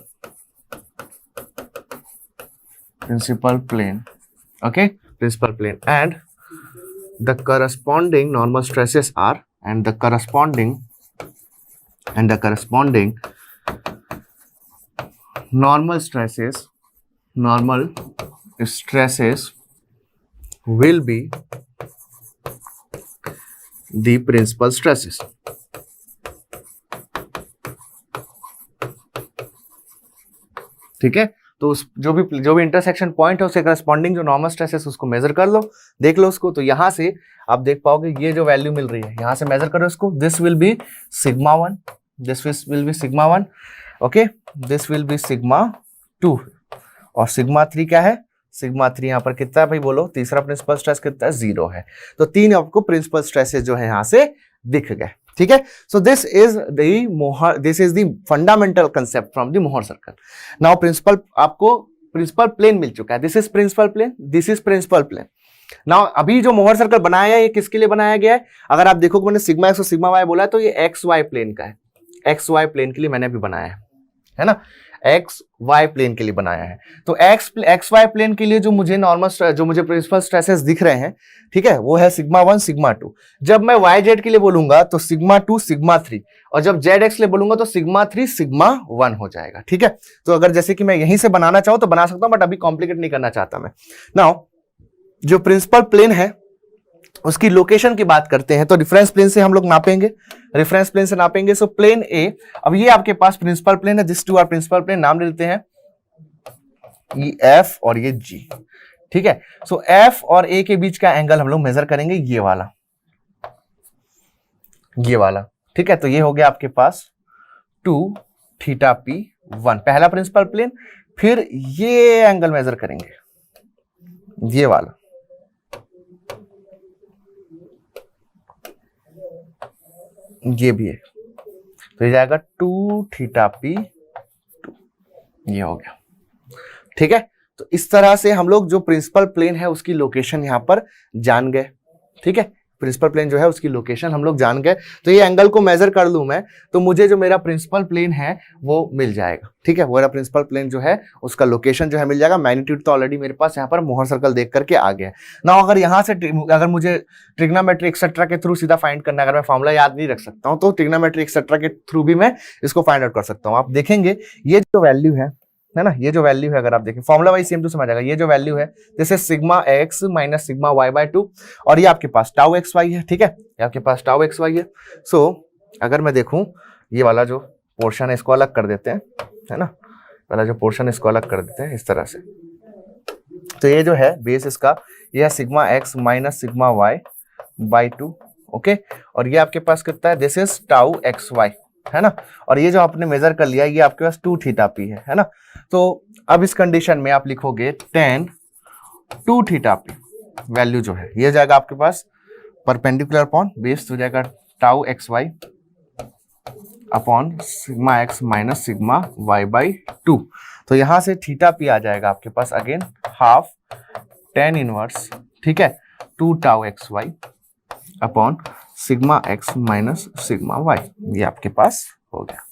okay, principal plane, and the corresponding normal stresses are, and the corresponding normal stresses will be the principal stresses. ठीक है, तो जो भी intersection point है उसके corresponding जो normal stress है उसको मेजर कर लो, देख लो उसको. तो यहां से आप देख पाओगे ये जो वैल्यू मिल रही है, यहां से मेजर करो इसको. This will be sigma 1, this will be sigma 1, okay, this will be sigma 2, और सिग्मा 3 क्या है, सिग्मा 3 यहां पर कितना है भाई, बोलो. तीसरा प्रिंसिपल स्ट्रेस कितना है, 0 है. तो 3 आपको प्रिंसिपल स्ट्रेसेस जो है यहां से दिख गए. ठीक है, so this is the fundamental concept from the Mohr circle. Now आपको प्रिंसिपल प्लेन मिल चुका है. This is principal plane, this is principal plane. Now अभी जो मोहर सर्कल बनाया है ये किसके लिए बनाया गया है, अगर आप देखोगे मैंने सिग्मा एक्स और सिग्मा वाई बोला है, तो ये एक्स वाई प्लेन का है. एक्स वाई प्लेन के लिए मैंने अभी बनाया है ना, एक्स वाई प्लेन के लिए बनाया है. तो एक्स वाई प्लेन के लिए जो मुझे प्रिंसिपल स्ट्रेसेस दिख रहे हैं, ठीक है, वो है सिग्मा 1 सिग्मा 2. जब मैं वाई जेड के लिए बोलूंगा तो सिग्मा 2 सिग्मा 3, और जब जेड एक्स के लिए बोलूंगा तो सिग्मा 3 सिग्मा 1 हो जाएगा. ठीक है, तो अगर जैसे कि मैं यहीं से बनाना चाहूं तो बना सकता हूं, बट अभी कॉम्प्लिकेट नहीं करना चाहता मैं. नाउ जो प्रिंसिपल प्लेन है उसकी लोकेशन की बात करते हैं, तो रिफरेंस प्लेन से हम लोग नापेंगे. सो प्लेन ए, अब ये आपके पास प्रिंसिपल प्लेन है, this two are principal plane, नाम ले लेते हैं ये एफ और ये जी. ठीक है, सो एफ और ए के बीच का एंगल हम लोग मेजर करेंगे, ये वाला. ठीक है, तो ये हो गया आपके पास 2 थीटा पी 1, पहला प्रिंसिपल प्लेन. फिर ये एंगल मेजर करेंगे, ये वाला. ये भी है, तो ये जाएगा 2 थीटा पी 2, ये हो गया। ठीक है, तो इस तरह से हम लोग जो प्रिंसिपल प्लेन है उसकी लोकेशन यहां पर जान गए। ठीक है, प्रिंसिपल प्लेन जो है उसकी लोकेशन हम लोग जान गए। तो ये एंगल को मेजर कर लूं मैं, तो मुझे जो मेरा प्रिंसिपल प्लेन है वो मिल जाएगा। ठीक है, मेरा प्रिंसिपल प्लेन जो है उसका लोकेशन जो है मिल जाएगा। मैग्नीट्यूड तो ऑलरेडी मेरे पास यहाँ पर मोहर सर्कल देख करके आ गया है ना। अगर यहाँ से अगर मुझे ट्रिग्नोमेट्री एक्सेट्रा के थ्रू सीधा फाइंड करना है, अगर मैं फॉर्मूला याद नहीं रख सकता हूँ, तो ट्रिग्नोमेट्री एक्सेट्रा के थ्रू भी मैं इसको फाइंड आउट कर सकता हूँ। आप देखेंगे ये जो वैल्यू है ना, ये जो वैल्यू है अगर आप देखें formula wise same to same आ जाएगा। ये जो वैल्यू है जैसे sigma x minus sigma y by 2, और ये आपके पास टाउ एक्स वाई है। ठीक है, ये आपके पास टाउ एक्स वाई है। सो अगर मैं देखूं ये वाला जो पोर्शन है इसको अलग कर देते हैं, है ना, वाला जो पोर्शन इसको अलग कर देते हैं इस तरह से। तो ये जो है बेस इसका ये है sigma x minus sigma y by 2। Okay, और ये आपके पास कितना है, this is tau x y, है ना। और ये जो आपने मेजर कर लिया ये आपके पास 2 थीटा पी है ना। तो अब इस कंडीशन में आप लिखोगे tan 2 थीटा पी वैल्यू जो है ये जाएगा आपके पास परपेंडिकुलर अपॉन बेस, तो जाएगा tau x y upon sigma x minus sigma Y by 2। तो यहां से थीटा पी आ जाएगा आपके पास अगेन हाफ tan इनवर्स, ठीक है, 2 tau x y upon sigma x minus sigma y, ये आपके पास हो गया।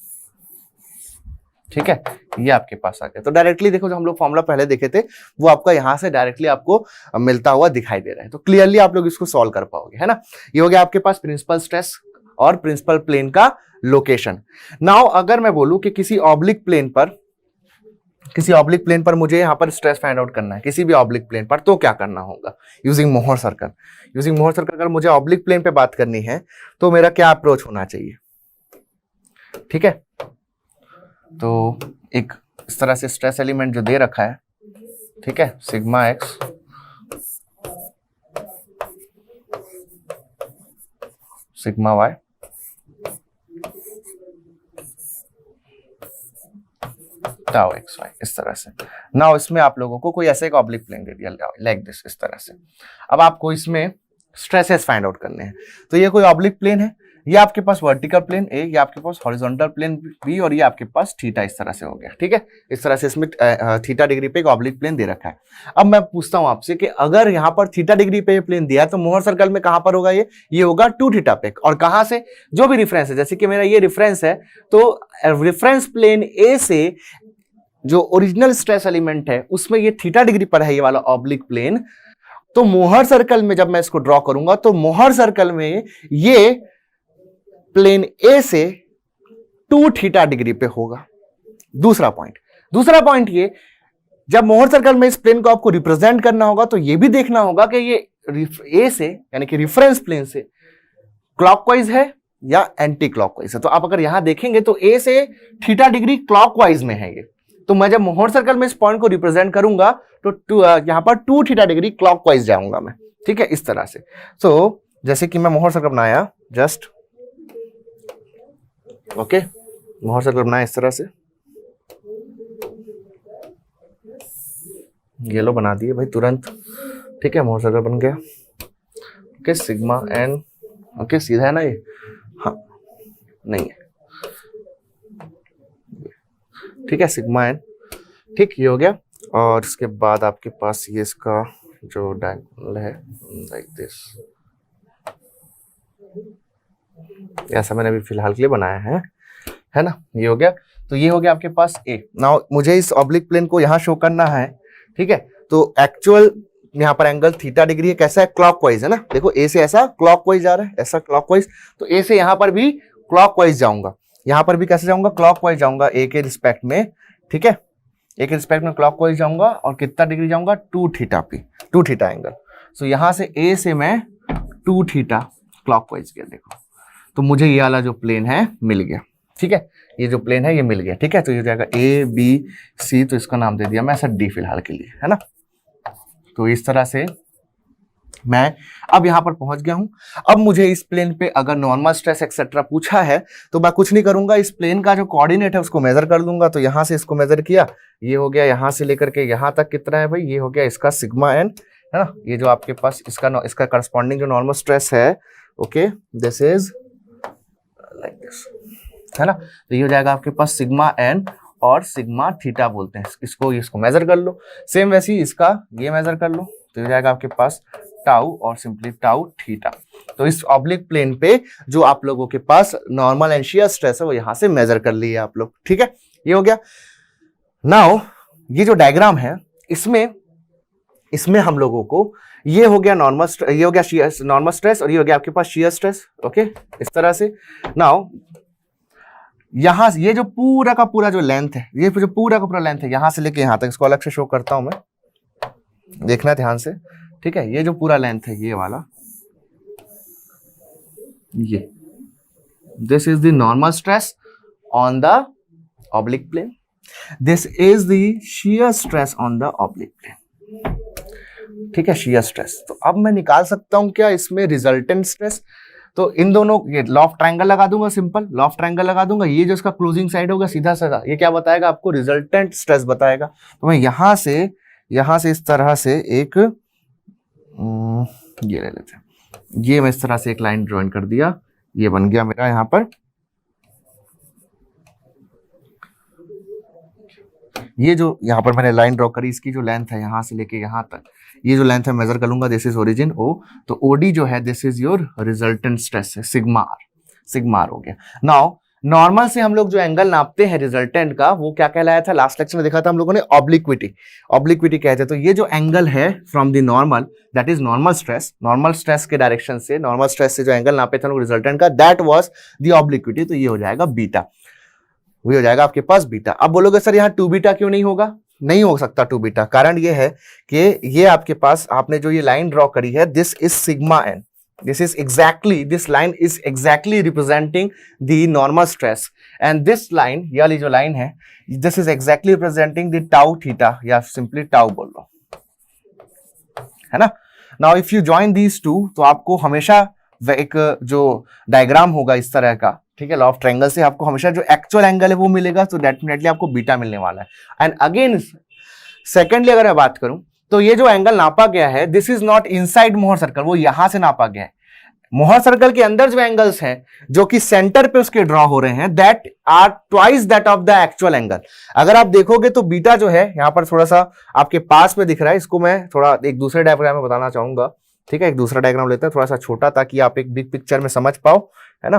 ठीक है, ये आपके पास आ गया। तो डायरेक्टली देखो जो हम लोग फॉर्मूला पहले देखे थे वो आपका यहां से डायरेक्टली आपको मिलता हुआ दिखाई दे रहा है। तो क्लियरली आप लोग इसको सॉल्व कर पाओगे, है ना। ये हो गया आपके पास प्रिंसिपल स्ट्रेस और प्रिंसिपल प्लेन का लोकेशन। नाउ अगर मैं बोलूं कि किसी ऑब्लिक प्लेन पर मुझे यहाँ पर स्ट्रेस फाइंड आउट करना है, किसी भी ऑब्लिक प्लेन पर, तो क्या करना होगा, using Mohr circle. Using Mohr circle अगर मुझे ऑब्लिक प्लेन पे बात करनी है तो मेरा क्या अप्रोच होना चाहिए। ठीक है, तो एक इस तरह से स्ट्रेस एलिमेंट जो दे रखा है, ठीक है, sigma x sigma y tau x y, इस तरह से। नाउ इसमें आप लोगों को कोई ऐसे एक ऑब्लिक प्लेन दे दिया लाइक दिस, इस तरह से। अब आपको इसमें स्ट्रेसेस फाइंड आउट करने हैं। तो ये कोई ऑब्लिक प्लेन है, ये आपके पास वर्टिकल प्लेन ए, ये आपके पास हॉरिजॉन्टल प्लेन बी, और ये आपके पास थीटा, इस तरह से हो गया। ठीक है, इस तरह से इसमें थीटा डिग्री पे एक ऑब्लिक प्लेन दे रखा है। अब मैं पूछता हूं आपसे कि अगर यहाँ पर थीटा डिग्री पे प्लेन दिया है तो मोहर सर्कल में कहां पर होगा, ये होगा 2 थीटा पे, और कहां से, जो भी रिफरेंस है, जैसे कि मेरा ये रिफरेंस है, तो रिफरेंस प्लेन ए से जो ओरिजिनल स्ट्रेस एलिमेंट है उसमें ये थीटा डिग्री पर है, ये वाला ऑब्लिक प्लेन। तो मोहर सर्कल में जब मैं इसको ड्रॉ करूंगा तो मोहर सर्कल में ये प्लेन ए से 2 थीटा डिग्री पे होगा। दूसरा पॉइंट ये, जब मोहर सर्कल में इस प्लेन को आपको रिप्रेजेंट करना होगा तो ये भी देखना होगा कि ये ए से यानी कि रिफरेंस प्लेन से क्लॉकवाइज है या एंटी क्लॉकवाइज है। तो आप अगर यहां देखेंगे तो ए से थीटा डिग्री क्लॉकवाइज में है ये, तो मैं जब मोहर सर्कल में इस पॉइंट को रिप्रेजेंट करूंगा तो यहां पर 2 थीटा डिग्री क्लॉकवाइज जाऊंगा मैं। ठीक है, इस तरह से। तो जैसे कि मैं मोहर सर्कल बनाया, जस्ट ओके, मोहर सर्कल बनाया इस तरह से, ये लो बना दिए भाई तुरंत। ठीक है, मोहर सर्कल बन गया। ओके, सिग्मा एन, ओके, सीधा है ना ये, हाँ नहीं है, ठीक है, सिग्मा एन, ठीक, ये हो गया। और इसके बाद आपके पास ये इसका जो डायगोनल है लाइक दिस, ऐसा मैंने अभी फिलहाल के लिए बनाया है ना, ये हो गया। तो ये हो गया आपके पास ए। नाउ मुझे इस ऑब्लिक प्लेन को यहां शो करना है, ठीक है, तो एक्चुअल यहाँ पर एंगल थीटा डिग्री है, कैसा है, क्लॉकवाइज है ना। देखो ए से ऐसा क्लॉकवाइज जा रहा है, ऐसा क्लॉकवाइज, तो ए से यहां पर भी क्लॉकवाइज जाऊंगा, यहां पर भी कैसे जाऊंगा, क्लॉकवाइज जाऊंगा ए के रिस्पेक्ट में। ठीक है, ए के रिस्पेक्ट में क्लॉकवाइज जाऊंगा, और कितना डिग्री जाऊंगा, 2 थीटा पी, 2 थीटा एंगल। सो यहां से ए से मैं 2 थीटा क्लॉकवाइज गया, देखो, तो मुझे ये वाला जो प्लेन है मिल गया। ठीक है, ये जो प्लेन है ये मिल गया। ठीक है, तो ये जाएगा ए बी सी, तो इसका नाम दे दिया मैं ऐसा डी फिलहाल के लिए, है ना। तो इस तरह से मैं अब यहां पर पहुंच गया हूं। अब मुझे इस प्लेन पे अगर नॉर्मल स्ट्रेस एक्सेट्रा पूछा है तो मैं कुछ नहीं करूंगा, इस प्लेन का जो कोऑर्डिनेट है उसको मेजर कर दूंगा। तो यहां से इसको मेजर किया, ये हो गया, यहां से लेकर के यहां तक कितना है भाई, ये हो गया इसका सिग्मा एन, है ना। ये जो आपके पास इसका करस्पॉन्डिंग जो नॉर्मल स्ट्रेस है, okay, this is like this, है ना। तो ये हो जाएगा आपके पास सिग्मा एन और सिग्मा थीटा बोलते हैं इसको मेजर कर लो। सेम वैसे ही इसका ये मेजर कर लो, तो ये हो जाएगा आपके पास टाउ और सिंपली टाउ थीटा। तो इस ऑब्लिक प्लेन पे जो आप लोगों के पास नॉर्मल एंड शियर स्ट्रेस है वो यहां से मेजर कर लिए आप लोग, ठीक है। ये हो गया। नाउ ये जो डायग्राम है इसमें हम लोगों को ये हो गया नॉर्मल, ये हो गया नॉर्मल स्ट्रेस और ये हो गया आपके पास शियर स्ट्रेस, ओके, इस तरह से। नाउ यहां ये जो पूरा का पूरा जो लेंथ है, ये जो पूरा का पूरा लेंथ है यहां से लेके यहां तक, इसको अलग से शो करता हूं मैं, देखना ध्यान से, ठीक है। ये जो पूरा लेंथ है ये वाला, ये this is the normal stress on the oblique plane, this is the shear stress on the oblique plane, ठीक है, शियर स्ट्रेस। तो अब मैं निकाल सकता हूं क्या इसमें रिजल्टेंट स्ट्रेस। तो इन दोनों ये लॉ ऑफ ट्रायंगल लगा दूंगा, सिंपल लॉ ऑफ ट्रायंगल लगा दूंगा। ये जो इसका क्लोजिंग साइड होगा सीधा सीधा ये क्या बताएगा आपको, रिजल्टेंट स्ट्रेस बताएगा। तो मैं यहां से इस तरह से एक ये ले लेते हैं, ये मैं इस तरह से एक लाइन ड्रॉइन कर दिया, ये बन गया मेरा यहां पर, ये जो यहां पर मैंने लाइन ड्रॉ करी इसकी जो लेंथ है यहां से लेके यहां तक, ये जो लेंथ है मेजर कर लूंगा, दिस इज ओरिजिन ओ, तो ओडी जो है this is your resultant stress है, सिग्मा आर हो गया। नाउ नॉर्मल से हम लोग जो एंगल नापते हैं रिजल्टेंट का वो क्या कहलाया था, लास्ट लेक्चर में देखा था हम लोगों ने, ऑब्लिक्विटी कहते हैं। तो ये जो एंगल है from the normal, that is normal stress के डायरेक्शन से, नॉर्मल स्ट्रेस से जो एंगल नापे थे हम लोग रिजल्टेंट का, दैट वाज द ऑब्लिक्विटी। तो ये हो जाएगा बीटा, वही हो जाएगा आपके पास बीटा। अब बोलोगे सर यहाँ 2 बीटा क्यों नहीं होगा, नहीं हो सकता 2 बीटा। कारण ये है कि ये आपके पास आपने जो ये लाइन ड्रॉ करी है, this is sigma n, this line is exactly representing the normal stress, and this line, ये वाली जो लाइन है, this is exactly representing the tau theta, या simply tau बोल लो, है ना। Now if you join these two, तो आपको हमेशा एक जो डायग्राम होगा इस तरह का, ठीक है, लॉ ऑफ ट्रायंगल से आपको हमेशा जो एक्चुअल एंगल है वो मिलेगा, तो डेफिनेटली आपको बीटा मिलने वाला है। एंड अगेन सेकेंडली अगर मैं बात करूं तो ये जो एंगल नापा गया है, this is not inside Mohr circle, वो यहां से नापा गया है। मोहर सर्कल के अंदर जो एंगल्स हैं जो कि सेंटर पे उसके ड्रॉ हो रहे हैं, that are twice that of the actual angle. अगर आप देखोगे तो बीटा जो है यहां पर थोड़ा सा आपके पास में दिख रहा है, इसको मैं थोड़ा एक दूसरे डायग्राम में बताना चाहूंगा, ठीक है। एक दूसरा डायग्राम लेते हैं थोड़ा सा छोटा, ताकि आप एक बिग पिक्चर में समझ पाओ, है ना।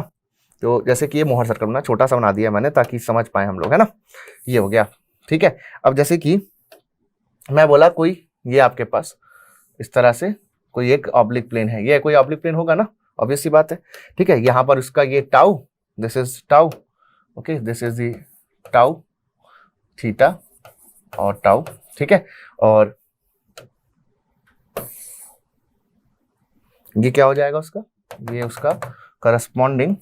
तो जैसे कि ये मोहर सर्कल ना छोटा सा बना दिया मैंने ताकि समझ पाए हम लोग, है ना। ये हो गया, ठीक है। अब जैसे कि मैं बोला कोई ये आपके पास इस तरह से कोई एक ऑब्लिक प्लेन है, ये कोई ऑब्लिक प्लेन होगा ना, ऑब्वियस सी बात है, ठीक है। यहां पर उसका ये tau, this is tau, okay, this is the tau theta और टाउ, ठीक है। और ये क्या हो जाएगा उसका, ये उसका करस्पॉन्डिंग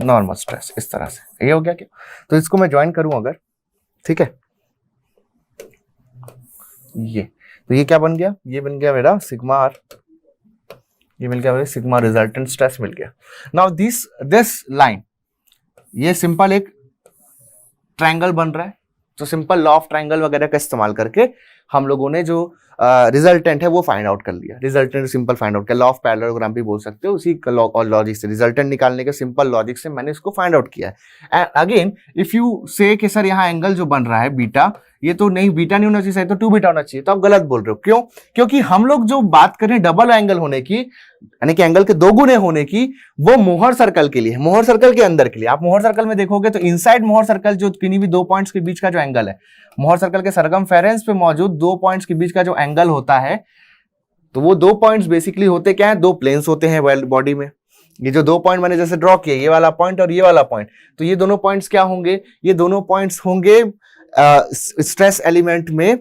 नॉर्मल स्ट्रेस, इस तरह से ये हो गया क्या। तो इसको मैं ज्वाइन करूं अगर, ठीक है, ये तो ये क्या बन गया, ये बन गया मेरा सिग्मा आर, ये मिल गया मेरे सिग्मा रिजल्टेंट स्ट्रेस मिल गया। नाउ दिस लाइन, ये सिंपल एक ट्रायंगल बन रहा है, तो सिंपल लॉ ऑफ ट्रायंगल वगैरह का इस्तेमाल करके हम लोगों ने जो रिजल्टेंट है वो फाइंड आउट कर लिया। रिजल्टेंट सिंपल फाइंड आउट किया, लॉ ऑफ पैरेललोग्राम भी बोल सकते हो, उसी लॉजिक से रिजल्टेंट निकालने के सिंपल लॉजिक से मैंने इसको फाइंड आउट किया है। एंड अगेन इफ यू से कि सर यहाँ एंगल जो बन रहा है बीटा, ये तो नहीं, बीटा नहीं होना चाहिए, तो 2 बीटा होना चाहिए, तो आप गलत बोल रहे हो। क्यों? क्योंकि हम लोग जो बात कर रहे हैं डबल एंगल होने की, यानी कि एंगल के 2 गुने होने की, वो मोहर सर्कल के लिए, मोहर सर्कल के अंदर के लिए। आप मोहर सर्कल में देखोगे तो इनसाइड मोहर सर्कल जो किन्हीं भी 2 पॉइंट्स के बीच का जो एंगल है, मोहर सर्कल के सरकमफेरेंस पे मौजूद 2 पॉइंट्स के बीच का जो एंगल होता है, तो वो 2 पॉइंट्स बेसिकली होते क्या है, 2 प्लेन्स होते हैं बॉडी में। ये जो 2 पॉइंट मैंने जैसे ड्रॉ किए, ये वाला पॉइंट और ये वाला पॉइंट, तो ये दोनों पॉइंट्स क्या होंगे, ये दोनों पॉइंट्स होंगे स्ट्रेस एलिमेंट में,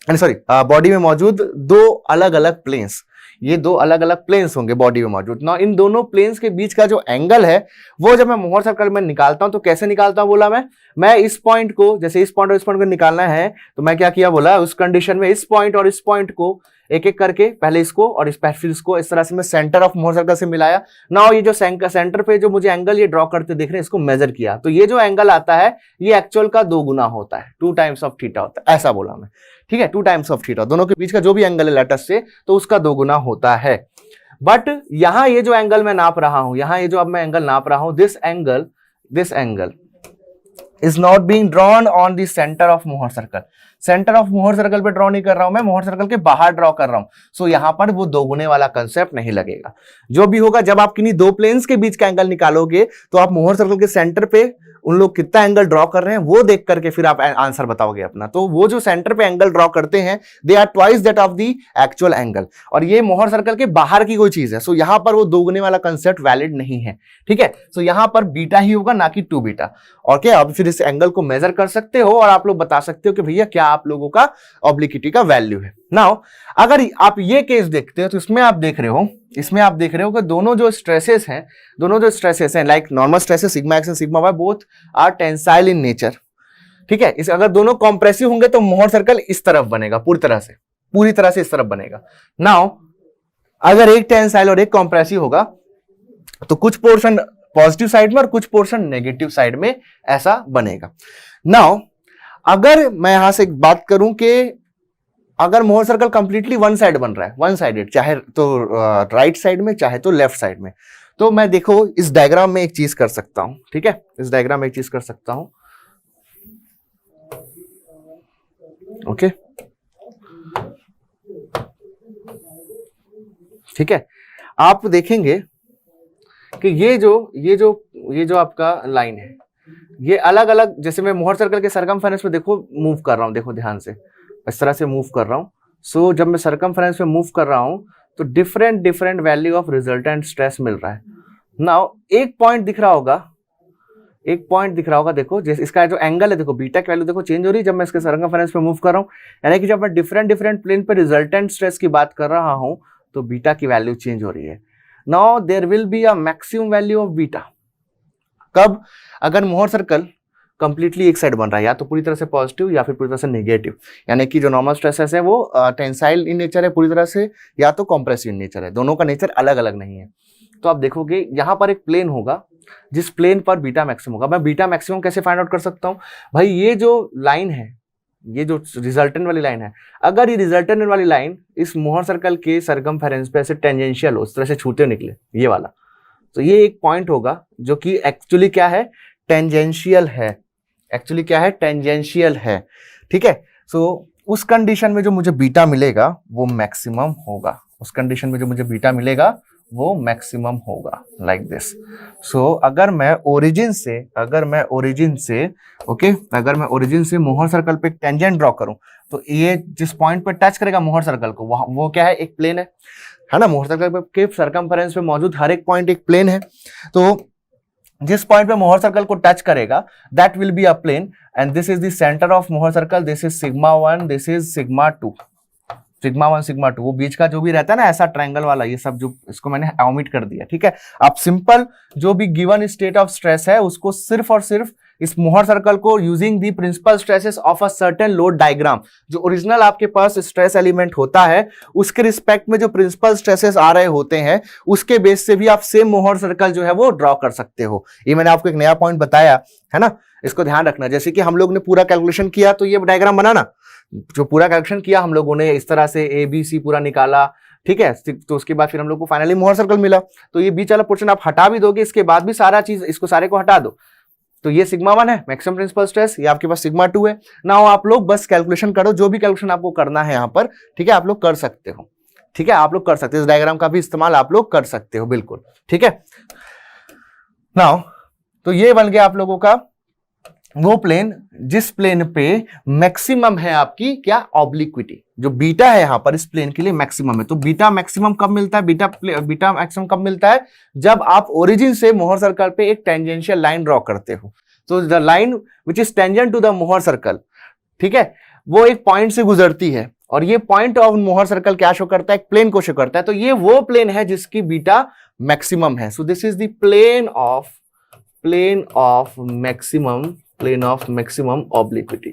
सॉरी बॉडी में मौजूद 2 अलग अलग प्लेन्स, ये 2 अलग अलग प्लेन्स होंगे बॉडी में मौजूद ना। इन दोनों प्लेन्स के बीच का जो एंगल है वो जब मैं मोहर सर्कल में निकालता हूं तो कैसे निकालता हूं बोला मैं इस पॉइंट को, जैसे इस पॉइंट और इस पॉइंट को निकालना है, तो मैं क्या किया बोला, उस कंडीशन में इस पॉइंट और इस पॉइंट को एक एक करके, पहले इसको और फिर इसको, इस तरह से मैं सेंटर ऑफ मोहर सर्कल से मिलाया ना। ये जो सेंटर पे जो मुझे एंगल ये ड्रॉ करते देख रहे हैं, इसको मेजर किया, तो ये जो एंगल आता है ये एक्चुअल का 2 गुना होता है, 2 टाइम्स ऑफ थीटा होता है, ऐसा बोला मैं, ठीक है। 2 टाइम्स ऑफ थीटा, दोनों के बीच का जो भी एंगल है लेटस से, तो उसका 2 गुना होता है। बट यहां ये जो एंगल मैं नाप रहा हूं, यहां ये जो अब मैं एंगल नाप रहा हूं, this angle is not being drawn on the centre of Mohr circle. Centre of Mohr circle पे ड्रॉ नहीं कर रहा हूं मैं, मोहर सर्कल के बाहर ड्रॉ कर रहा हूं। सो यहां पर वो दोगुने वाला कंसेप्ट नहीं लगेगा। जो भी होगा, जब आप किन्हीं दो प्लेन्स के बीच का एंगल निकालोगे तो आप मोहर सर्कल के सेंटर पे उन लोग कितना एंगल ड्रॉ कर रहे हैं वो देख करके फिर आप आंसर बताओगे अपना। तो वो जो सेंटर पे एंगल ड्रॉ करते हैं, they are twice that of the actual angle, और ये मोहर सर्कल के बाहर की कोई चीज है। सो यहां पर वो दोगुने वाला कंसेप्ट वैलिड नहीं है, ठीक है। सो यहां पर बीटा ही होगा, ना कि 2 बीटा। और क्या आप फिर इस एंगल को मेजर कर सकते हो और आप लोग बता सकते हो कि भैया क्या आप लोगों का ऑब्लिक्विटी का वैल्यू है। नाउ अगर आप ये केस देखते हो तो इसमें आप देख रहे हो कि दोनों जो स्ट्रेसेस हैं like normal stresses sigma x and sigma y both are tensile in nature, ठीक है। इस अगर दोनों कॉम्प्रेसिव होंगे तो मोहर सर्कल इस तरफ बनेगा, पूरी तरह से इस तरफ बनेगा। नाउ अगर एक टेंसाइल और एक कॉम्प्रेसिव होगा तो कुछ पोर्शन पॉजिटिव साइड में और कुछ पोर्शन नेगेटिव साइड में ऐसा बनेगा। नाउ अगर मैं यहां से एक बात करूं कि अगर Mohr circle completely one side बन रहा है, वन साइडेड, चाहे तो राइट साइड में चाहे तो लेफ्ट साइड में, तो मैं देखो इस डायग्राम में एक चीज कर सकता हूं, ठीक है। इस डायग्राम में एक चीज कर सकता हूं, ओके, ठीक है। आप देखेंगे कि ये जो आपका लाइन है, ये अलग अलग, जैसे मैं मोहर सर्कल के सरकमफेरेंस में देखो मूव कर रहा हूं, देखो ध्यान से इस तरह से मूव कर रहा हूं। सो जब मैं सरकमफेरेंस में मूव कर रहा हूं तो different value of resultant stress मिल रहा है। नाउ एक पॉइंट दिख रहा होगा, देखो जैसे इसका जो एंगल है, देखो बीटा की वैल्यू देखो चेंज हो रही है जब मैं इसके सरकमफेरेंस पे मूव कर रहा हूं। यानी कि जब मैं डिफरेंट प्लेन पे रिजल्टेंट स्ट्रेस की बात कर रहा हूं तो बीटा की वैल्यू चेंज हो रही है। Now there will be a maximum value of beta. कब? अगर मोहर सर्कल कंप्लीटली एक साइड बन रहा है, या तो पूरी तरह से पॉजिटिव या फिर पूरी तरह से नेगेटिव, यानी कि जो नॉर्मल स्ट्रेसेस है वो टेंसाइल इन नेचर है पूरी तरह से, या तो कॉम्प्रेसिव इन नेचर है, दोनों का नेचर अलग अलग नहीं है। तो आप देखोगे यहां पर एक प्लेन होगा जिस प्लेन पर बीटा मैक्सिमम होगा। मैं बीटा मैक्सिमम कैसे फाइंड आउट कर सकता हूं भाई? ये जो लाइन है, ये जो रिजल्टेंट वाली लाइन है, अगर ये रिजल्टेंट वाली लाइन इस मोहर सर्कल के सरकमफेरेंस पे ऐसे टेंजेंशियल हो, इस तरह से छूते निकले ये वाला, तो ये एक पॉइंट होगा जो कि एक्चुअली क्या है? टेंजेंशियल है, ठीक है। सो उस कंडीशन में जो मुझे बीटा मिलेगा वो मैक्सिमम होगा, लाइक दिस। सो अगर मैं ओरिजिन से मोहर सर्कल पे एक टेंजेंट ड्रॉ करूं तो ये जिस पॉइंट पे टच करेगा मोहर सर्कल को, वो क्या है? एक प्लेन है ना। मोहर सर्कल के सरकमफेरेंस पे मौजूद हर एक पॉइंट एक प्लेन है। तो जिस पॉइंट पे मोहर सर्कल को टच करेगा that will be a plane, and this is the centre of Mohr circle, this is sigma 1, this is sigma 2, वो बीच का जो भी रहता है ना ऐसा ट्रायंगल वाला, ये सब जो इसको मैंने ओमिट कर दिया, ठीक है। आप सिंपल जो भी गिवन स्टेट ऑफ स्ट्रेस है उसको सिर्फ और सिर्फ इस मोहर सर्कल को using the principal stresses of a certain load diagram, जो ओरिजिनल आपके पास स्ट्रेस एलिमेंट होता है उसके रिस्पेक्ट में जो प्रिंसिपल स्ट्रेसेस आ रहे होते हैं उसके बेस से भी आप सेम मोहर सर्कल जो है वो ड्रॉ कर सकते हो। ये मैंने आपको एक नया पॉइंट बताया है ना, इसको ध्यान रखना। जैसे कि हम लोग ने पूरा कैलकुलेशन किया तो ये डायग्राम बना ना, जो पूरा कैलकुलेशन किया हम लोगों ने इस तरह से ABC पूरा निकाला, ठीक है। तो उसके बाद फिर हम लोग को फाइनली मोहर सर्कल मिला। तो ये बीच वाला पोर्शन आप हटा भी दोगे, इसके बाद भी सारा चीज इसको सारे को हटा दो, तो ये सिग्मा 1 है मैक्सिमम प्रिंसिपल स्ट्रेस, ये आपके पास सिग्मा 2 है। नाउ आप लोग बस कैलकुलेशन करो, जो भी कैलकुलेशन आपको करना है यहाँ पर, ठीक है, आप लोग कर सकते हो, ठीक है, आप लोग कर सकते हो। इस डायग्राम का भी इस्तेमाल आप लोग कर सकते हो, बिल्कुल, ठीक है। नाउ तो ये बन गया आप लोगों का वो प्लेन जिस प्लेन पे मैक्सिमम है आपकी क्या? ऑब्लिक्विटी। जो बीटा है यहां पर इस प्लेन के लिए मैक्सिमम है। तो बीटा मैक्सिमम कब मिलता है? बीटा मैक्सिमम कब मिलता है? जब आप ओरिजिन से मोहर सर्कल पे एक टेंजेंशियल लाइन ड्रॉ करते हो। तो the line which is tangent to the Mohr circle, ठीक है, वो एक पॉइंट से गुजरती है, और ये पॉइंट ऑफ मोहर सर्कल क्या शो करता है? एक प्लेन को शो करता है। तो ये वो प्लेन है जिसकी बीटा मैक्सिमम है। So this is the plane of maximum obliquity,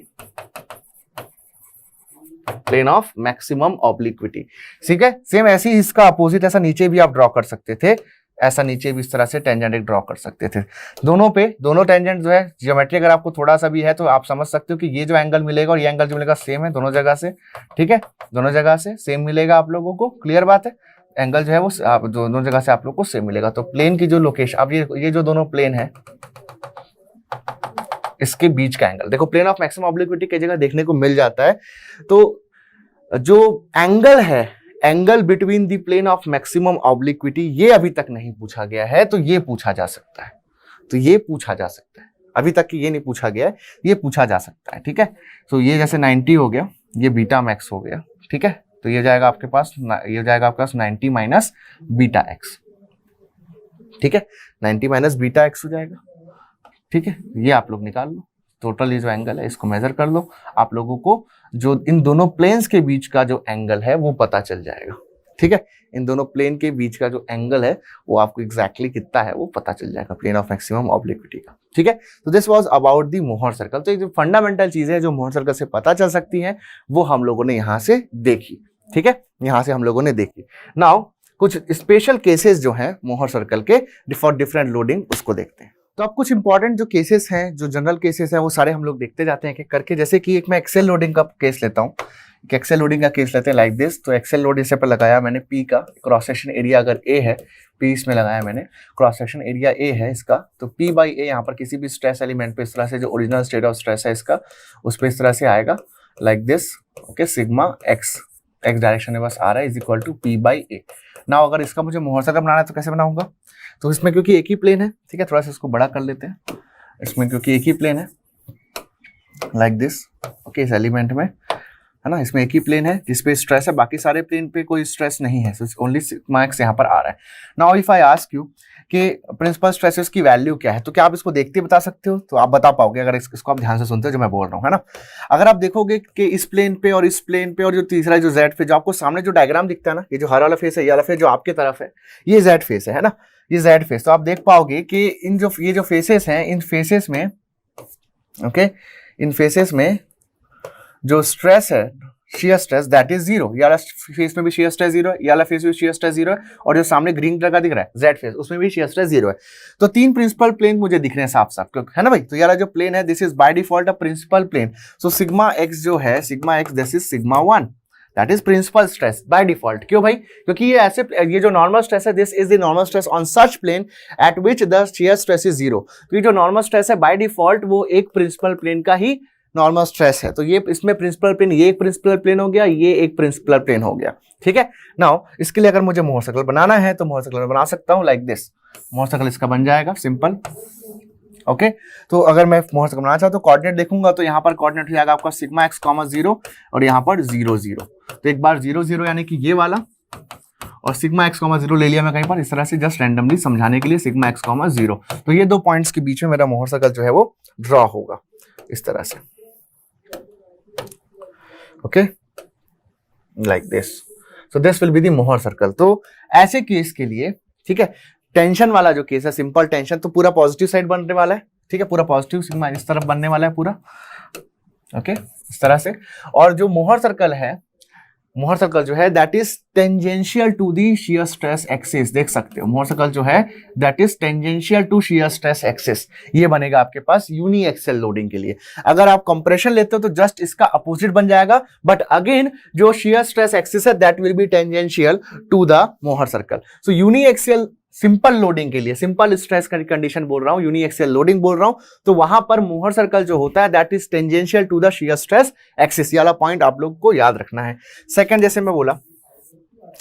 ठीक है। सेम ऐसे ही इसका अपोजिट ऐसा नीचे भी आप ड्रॉ कर सकते थे, ऐसा नीचे भी इस तरह से टेंजेंट एक ड्रॉ कर सकते थे। दोनों टेंजेंट जो है ज्योमेट्री अगर आपको थोड़ा सा भी है तो आप समझ सकते हो कि ये जो एंगल मिलेगा और ये एंगल जो मिलेगा सेम है दोनों जगह से, ठीक है, दोनों जगह से सेम मिलेगा आप लोगों को। क्लियर बात है? एंगल जो है वो आप दोनों जगह से आप लोग को सेम मिलेगा। तो प्लेन की जो लोकेशन, अब ये जो दोनों प्लेन है इसके बीच का एंगल देखो, प्लेन ऑफ मैक्सिमम ऑब्लिक्विटी कई जगह देखने को मिल जाता है। तो जो एंगल है, angle between the plane of maximum obliquity, ये अभी तक नहीं पूछा गया है, तो ये पूछा जा सकता है। तो ये पूछा जा सकता है, अभी तक ये नहीं पूछा गया है, ये पूछा जा सकता है। ठीक है, तो ये जैसे 90 हो गया, ये बीटा मैक्स हो गया। ठीक है, तो ये जाएगा आपके पास, ये जाएगा आपके पास 90 माइनस बीटा एक्स। ठीक है, 90 माइनस बीटा एक्स हो जाएगा। ठीक है, ये आप लोग निकाल लो, टोटल ये जो एंगल है इसको मेजर कर लो, आप लोगों को जो इन दोनों प्लेन्स के बीच का जो एंगल है वो पता चल जाएगा। ठीक है, इन दोनों प्लेन के बीच का जो एंगल है वो आपको एग्जैक्टली कितना है वो पता चल जाएगा, प्लेन ऑफ मैक्सिमम ऑब्लिक्विटी का। ठीक है, तो this was about the Mohr circle. तो ये जो फंडामेंटल चीजें हैं जो मोहर सर्कल से पता चल सकती हैं वो हम लोगों ने यहाँ से देखी। ठीक है, यहाँ से हम लोगों ने देखी। नाउ कुछ स्पेशल केसेस जो हैं मोहर सर्कल के फॉर डिफरेंट लोडिंग, उसको देखते हैं। तो अब कुछ इंपॉर्टेंट जो केसेस हैं, जो जनरल केसेस हैं, वो सारे हम लोग देखते जाते हैं करके। जैसे कि एक मैं एक्सेल लोडिंग का केस लेता हूँ, एक्सेल लोडिंग का केस लेते हैं लाइक दिस। तो एक्सेल लोड इससे पर लगाया मैंने पी का, क्रॉस सेक्शन एरिया अगर ए है, पी इसमें लगाया मैंने, क्रॉस सेक्शन एरिया ए है इसका, तो पी बाई ए यहाँ पर किसी भी स्ट्रेस एलिमेंट पे इस तरह से जो ओरिजिनल स्टेट ऑफ स्ट्रेस है इसका, उस पर इस तरह से आएगा like this. Okay, sigma x, x direction में बस आ रहा है, is equal to P by a. Now अगर इसका मुझे मोहर सर्कल बनाना है तो कैसे बनाऊंगा? तो इसमें क्योंकि एक ही प्लेन है, ठीक है, थोड़ा सा इसको बड़ा कर लेते हैं। इसमें क्योंकि एक ही प्लेन है लाइक दिस, ओके, इस एलिमेंट में है ना, इसमें एक ही प्लेन है जिसपे स्ट्रेस है, बाकी सारे प्लेन पे कोई स्ट्रेस नहीं है, ओनली सिग्मा एक्स यहाँ पर आ रहा है। Now if I ask you कि प्रिंसिपल स्ट्रेसेस की वैल्यू क्या है, तो क्या आप इसको देखते बता सकते हो? तो आप बता पाओगे अगर इसको आप ध्यान से सुनते हो जो मैं बोल रहा हूँ, है ना। अगर आप देखोगे कि इस प्लेन पे और इस प्लेन पे और जो तीसरा जो जेड पे, जो आपको सामने जो डायग्राम दिखता है ना, ये जो हरा वाला फेस है, ये वाला फेस जो आपके तरफ है, ये जेड फेस है ना, ये जेड फेस। तो आप देख पाओगे कि इन जो ये जो फेसेस हैं, इन फेसेस में, ओके, इन फेसेस में जो स्ट्रेस है, shear stress that is zero, ये वाला फेस में भी shear stress जीरो है, ये वाला फेस में shear stress जीरो है, और जो सामने ग्रीन कलर का दिख रहा है Z फेस, उसमें भी shear stress जीरो है। तो तीन प्रिंसिपल प्लेन मुझे दिख रहे हैं साफ साफ, है ना भाई। तो ये वाला जो प्लेन है, this is by default a principal plane. So sigma x जो है, sigma x this is sigma 1, that is principal stress by default. क्यों भाई? क्योंकि ये ऐसे, ये जो नॉर्मल स्ट्रेस है, this is the normal stress on such plane at which the shear stress is zero। तो ये जो नॉर्मल स्ट्रेस है बाय डिफॉल्ट वो एक प्रिंसिपल प्लेन का ही नॉर्मल स्ट्रेस है। तो ये इसमें प्रिंसिपल प्लेन, ये एक प्रिंसिपल प्लेन हो गया, ये एक प्रिंसिपल प्लेन हो गया। ठीक है, नाउ इसके लिए अगर मुझे मोहर सर्कल बनाना है तो मोहर सर्कल मैं बना सकता हूं लाइक दिस। मोहर सर्कल इसका बन जाएगा सिंपल। ओके, तो अगर मैं मोहर सर्कल बनाना चाहूँ तो कोऑर्डिनेट देखूंगा, तो यहाँ पर कोऑर्डिनेट हो जाएगा आपका सिग्मा एक्स कॉमा 0 और यहाँ पर 0 0। तो एक बार 0 0 यानी कि ये वाला, और सिग्मा एक्स कॉमा 0 ले लिया मैं कहीं पर, इस तरह से जस्ट रैंडमली समझाने के लिए सिग्मा एक्स कॉमा 0। तो ये दो पॉइंट्स के बीच में मेरा मोहर सर्कल जो है वो ड्रॉ होगा इस तरह से। Okay, like this. So this will be the Mohr circle. तो ऐसे केस के लिए, ठीक है, टेंशन वाला जो केस है, सिंपल टेंशन, तो पूरा पॉजिटिव साइड बनने वाला है। ठीक है, पूरा पॉजिटिव सिग्मा इस तरफ बनने वाला है पूरा। ओके, इस तरह से। और जो मोहर सर्कल है, मोहर सर्कल जो है that is tangential to the shear stress axis. देख सकते हो मोहर सर्कल जो है that is tangential to shear stress axis. ये बनेगा आपके पास यूनी एक्सेल लोडिंग के लिए। अगर आप कंप्रेशन लेते हो तो जस्ट इसका अपोजिट बन जाएगा, बट अगेन जो shear stress एक्सिस है that will be tangential to the Mohr circle. So uniaxial simple loading के लिए, सिंपल स्ट्रेस का कंडीशन बोल रहा हूं, यूनी एक्सियल लोडिंग बोल रहा हूं, तो वहां पर मोहर सर्कल जो होता है that is tangential to the shear stress axis. ये वाला पॉइंट आप लोग को याद रखना है। सेकंड, जैसे मैं बोला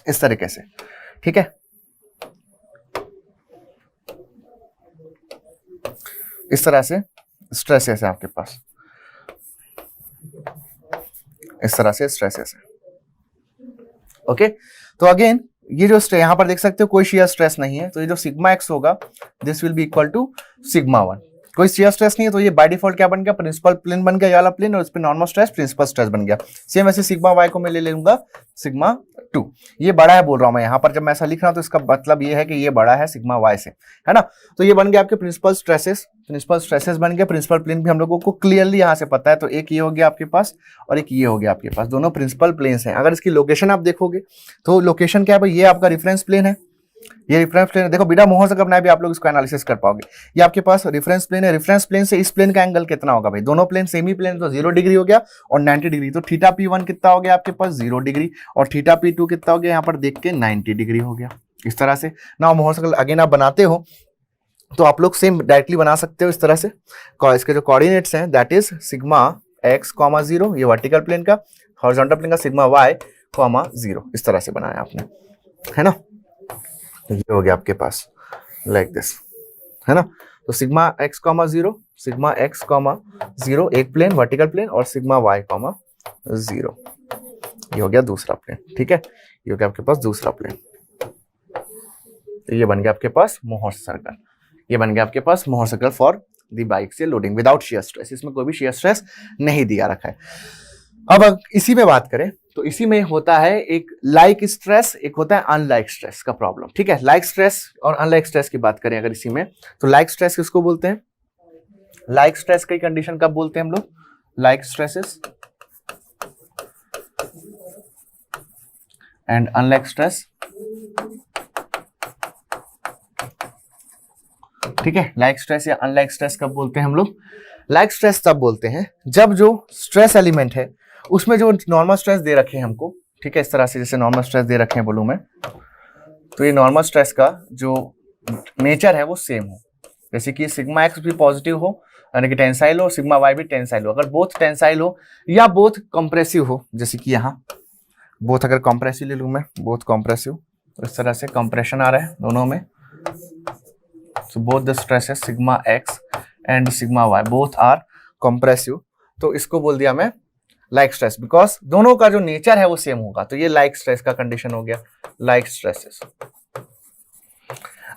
इस तरीके से, ठीक है, इस तरह से स्ट्रेसेस है आपके पास, इस तरह से स्ट्रेसेस है। ओके, तो अगेन ये जो यहाँ पर देख सकते हो कोई shear स्ट्रेस नहीं है, तो ये जो सिग्मा एक्स होगा this will be equal to sigma 1। कोई shear स्ट्रेस नहीं है, तो ये बाय डिफॉल्ट क्या बन गया? प्रिंसिपल प्लेन बन गया, ये वाला प्लेन, और इस पे नॉर्मल स्ट्रेस प्रिंसिपल स्ट्रेस बन गया। सेम ऐसे सिग्मा वाई को मैं ले लूंगा सिग्मा 2। ये बड़ा है बोल रहा हूं मैं, यहाँ पर जब मैं ऐसा लिख रहा हूं तो इसका मतलब ये है कि ये बड़ा है सिग्मा वाई से, है ना। तो ये बन गया आपके प्रिंसिपल स्ट्रेसेस, प्रिंसिपल स्ट्रेसेस बन गया। प्रिंसिपल प्लेन भी हम लोगों को क्लियरली यहाँ से पता है, तो एक ये हो गया आपके पास और एक ये हो गया आपके पास, दोनों प्रिंसिपल प्लेन्स हैं। अगर इसकी लोकेशन आप देखोगे तो लोकेशन क्या है भाई? ये आपका रेफरेंस प्लेन है, ये रेफरेंस प्लेन है, देखो बिना मोहर सर्कल बनाए भी आप लोग इसको एनालिसिस कर पाओगे। ये आपके पास रेफरेंस प्लेन है, रेफरेंस प्लेन से इस प्लेन का एंगल कितना होगा भाई, दोनों प्लेन सेमी प्लेन तो 0 डिग्री हो गया और 90 डिग्री, तो थीटा P1 कितना हो गया आपके पास 0 डिग्री और थीटा P2 कितना हो गया यहाँ पर देख के 90 डिग्री हो गया। इस तरह से ना मोहर सर्कल अगेन आप बनाते हो तो आप लोग सेम डायरेक्टली बना सकते हो इस तरह से। इसके जो कोऑर्डिनेट्स हैं दैट इज सिग्मा x, 0, ये वर्टिकल प्लेन का, हॉरिजॉन्टल प्लेन का सिग्मा y, 0, इस तरह से बनाया आपने, है ना। ये हो गया आपके पास लाइक दिस, है ना। तो सिग्मा x, 0, सिग्मा x, 0 एक प्लेन वर्टिकल प्लेन और सिग्मा y, 0, ये हो गया दूसरा प्लेन, ठीक है। ये हो गया आपके पास दूसरा प्लेन, तो ये बन गया आपके पास मोहर सर्कल, ये बन गया आपके पास Mohr circle for the biaxial loading without shear stress, इसमें कोई भी शियर स्ट्रेस नहीं दिया रखा है। अब इसी में बात करें तो इसी में होता है एक लाइक स्ट्रेस, एक होता है अनलाइक स्ट्रेस का प्रॉब्लम, ठीक है। लाइक स्ट्रेस और अनलाइक स्ट्रेस की बात करें अगर इसी में, तो लाइक स्ट्रेस किसको बोलते हैं, लाइक स्ट्रेस की कंडीशन कब बोलते हैं हम लोग, like stresses and unlike stress, ठीक है। लाइक स्ट्रेस या अनलाइक स्ट्रेस कब बोलते हैं हम लोग, लाइक स्ट्रेस तब बोलते हैं जब जो स्ट्रेस एलिमेंट है उसमें जो नॉर्मल स्ट्रेस दे रखे हैं हमको, ठीक है, इस तरह से जैसे नॉर्मल स्ट्रेस दे रखे हैं बोलूं मैं, तो ये नॉर्मल स्ट्रेस का जो नेचर है वो सेम हो, जैसे कि सिग्मा एक्स भी पॉजिटिव हो यानी कि टेंसाइल हो, सिग्मा वाई भी टेंसाइल हो। अगर बोथ टेंसाइल हो या बोथ कंप्रेसिव हो, जैसे कि यहाँ बोथ अगर कंप्रेसिव ले लूं मैं, बोथ कंप्रेसिव, तो इस तरह से कंप्रेशन आ रहा है दोनों में, so both the stresses sigma x and sigma y both are compressive, तो इसको बोल दिया मैं लाइक स्ट्रेस, बिकॉज दोनों का जो नेचर है वो सेम होगा, तो ये लाइक स्ट्रेस का कंडीशन हो गया, लाइक स्ट्रेसेस।